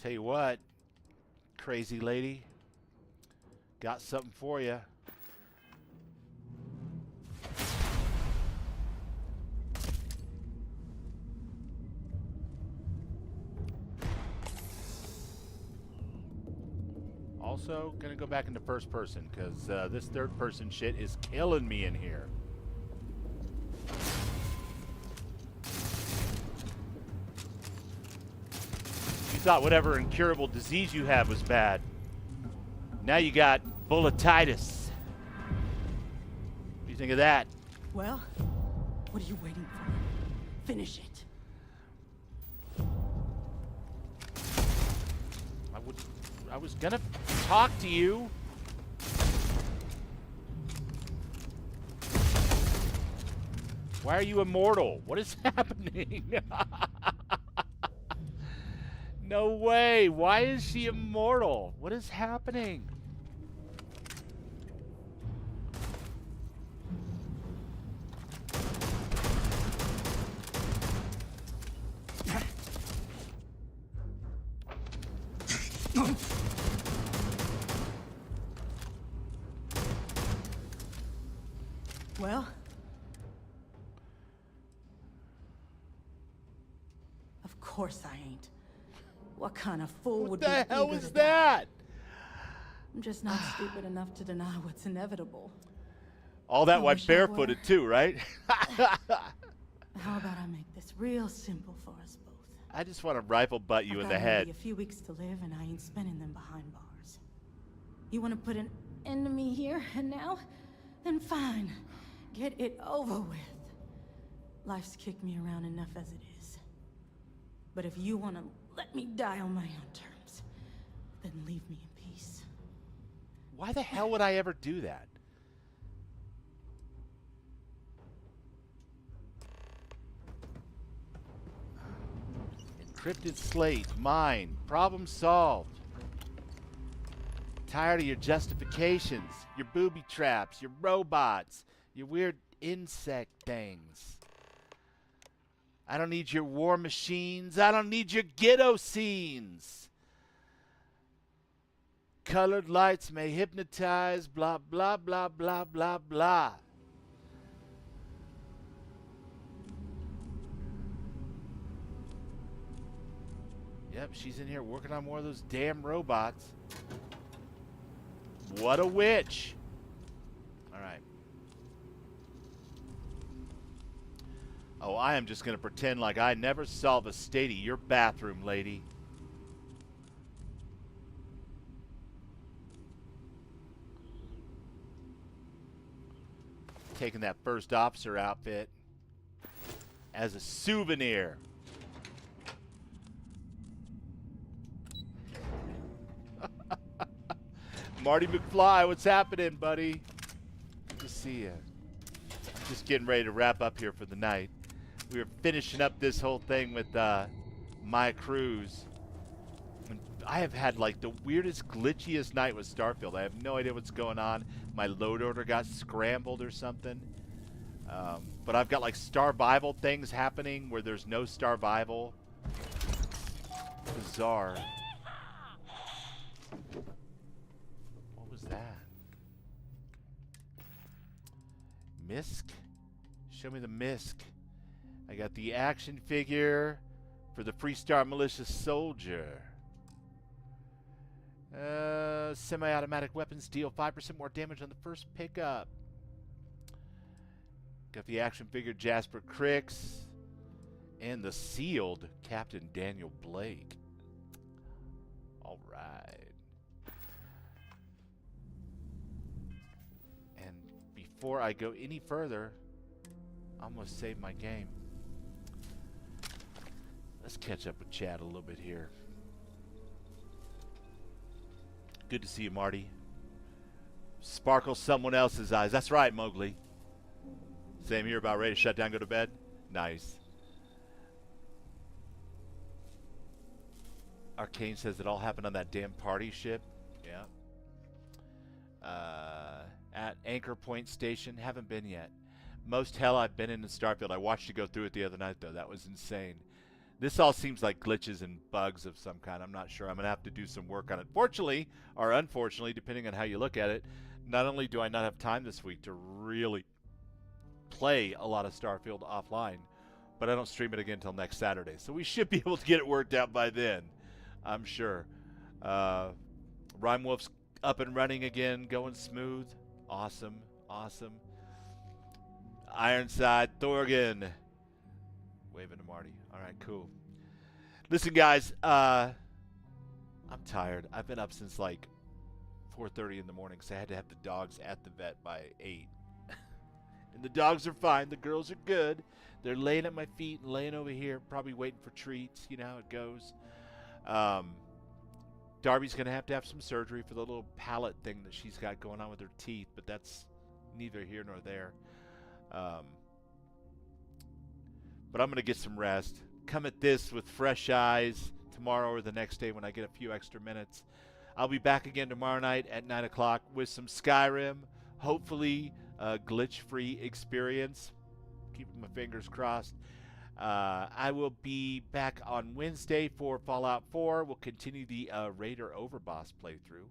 Tell you what, crazy lady, got something for you. Also, gonna go back into first person because this third person shit is killing me in here. You thought whatever incurable disease you have was bad. Now you got bulletitis. What do you think of that? Well, what are you waiting for? Finish it. I was gonna talk to you. Why are you immortal? What is happening? No way. Why is she immortal? What is happening? Well, of course I ain't. What kind of fool would be What the hell eager was to die? that? I'm just not stupid enough to deny what's inevitable. All that I while wish I barefooted were. too, right? How about I make this real simple for us both? I just want to rifle butt you I've in got the head. maybe a few weeks to live, and I ain't spending them behind bars. You want to put an end to me here and now? Then fine. Get it over with. Life's kicked me around enough as it is. But if you want to let me die on my own terms, then leave me in peace. Why the hell would I ever do that? Encrypted slate, mine, problem solved. Tired of your justifications, your booby traps, your robots, your weird insect things. I don't need your war machines. I don't need your ghetto scenes. Colored lights may hypnotize, blah, blah, blah, blah, blah, blah. Yep, she's in here working on more of those damn robots. What a witch. All right. Oh, I am just going to pretend like I never saw the state of your bathroom, lady. Taking that first officer outfit as a souvenir. Marty McFly, what's happening, buddy? Good to see you. I'm just getting ready to wrap up here for the night. We were finishing up this whole thing with my cruise. And I have had like the weirdest, glitchiest night with Starfield. I have no idea what's going on. My load order got scrambled or something. But I've got like Starvival things happening where there's no Starvival. Bizarre. What was that? Misk? Show me the Misk. I got the action figure for the Freestar Militia Soldier. Semi-automatic weapons deal 5% more damage on the first pickup. Got the action figure Jasper Cricks. And the sealed Captain Daniel Blake. All right. And before I go any further, I'm going to save my game. catch up with Chad a little bit here. Good to see you, Marty. Sparkle someone else's eyes. That's right, Mowgli. Same here, about ready to shut down, go to bed? Nice. Arcane says it all happened on that damn party ship. Yeah. At Anchor Point Station. Haven't been yet. Most hell I've been in Starfield. I watched you go through it the other night, though. That was insane. This all seems like glitches and bugs of some kind. I'm not sure. I'm going to have to do some work on it. Fortunately, or unfortunately, depending on how you look at it, not only do I not have time this week to really play a lot of Starfield offline, but I don't stream it again until next Saturday. So we should be able to get it worked out by then, I'm sure. Rhyme Wolf's up and running again, going smooth. Awesome, awesome. Ironside, Thorgan. Waving to Marty. All right, cool. Listen, guys, I'm tired. I've been up since like 4:30 in the morning, so I had to have the dogs at the vet by 8. And the dogs are fine. The girls are good. They're laying at my feet and laying over here, probably waiting for treats. You know how it goes. Darby's going to have some surgery for the little palate thing that she's got going on with her teeth, but that's neither here nor there. But I'm going to get some rest. Come at this with fresh eyes tomorrow or the next day when I get a few extra minutes. I'll be back again tomorrow night at 9 o'clock with some Skyrim. Hopefully a glitch-free experience. Keeping my fingers crossed. I will be back on Wednesday for Fallout 4. We'll continue the Raider Overboss playthrough.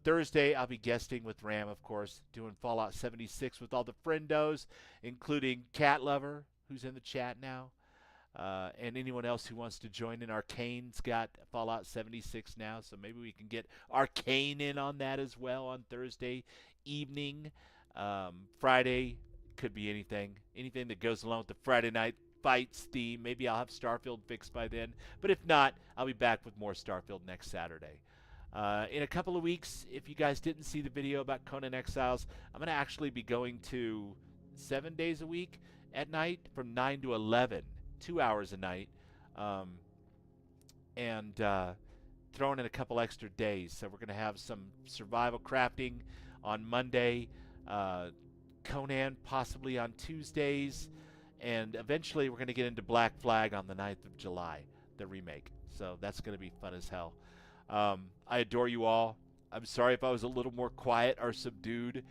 Thursday, I'll be guesting with Ram, of course, doing Fallout 76 with all the friendos, including Cat Lover, who's in the chat now, and anyone else who wants to join in. Arcane's got Fallout 76 now, so maybe we can get Arcane in on that as well on Thursday evening. Friday, could be anything that goes along with the Friday night fights theme. Maybe I'll have Starfield fixed by then, but if not, I'll be back with more Starfield next Saturday. In a couple of weeks, if you guys didn't see the video about Conan Exiles, I'm going to actually be going to 7 days a week at night from 9 to 11, 2 hours a night, and throwing in a couple extra days. So we're going to have some survival crafting on Monday, Conan possibly on Tuesdays, and eventually we're going to get into Black Flag on the 9th of July, the remake. So that's going to be fun as hell. I adore you all. I'm sorry if I was a little more quiet or subdued.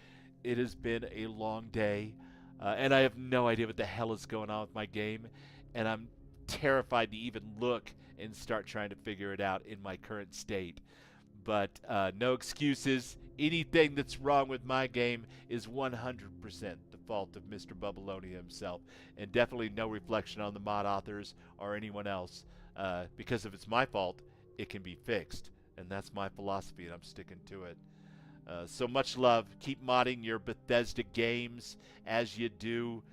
It has been a long day, and I have no idea what the hell is going on with my game, and I'm terrified to even look and start trying to figure it out in my current state. But no excuses. Anything that's wrong with my game is 100% the fault of Mr. Bubalonia himself, and definitely no reflection on the mod authors or anyone else, because if it's my fault, it can be fixed, and that's my philosophy, and I'm sticking to it. So much love. Keep modding your Bethesda games as you do.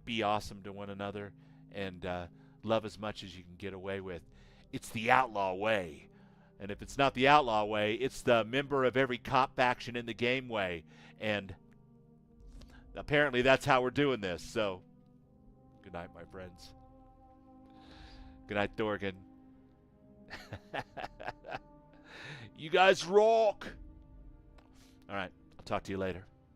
Be awesome to one another, and love as much as you can get away with. It's the outlaw way. And if it's not the outlaw way, it's the member of every cop faction in the game way. And apparently that's how we're doing this. So, good night, my friends. Good night, Thorgan. You guys rock. All right, I'll talk to you later.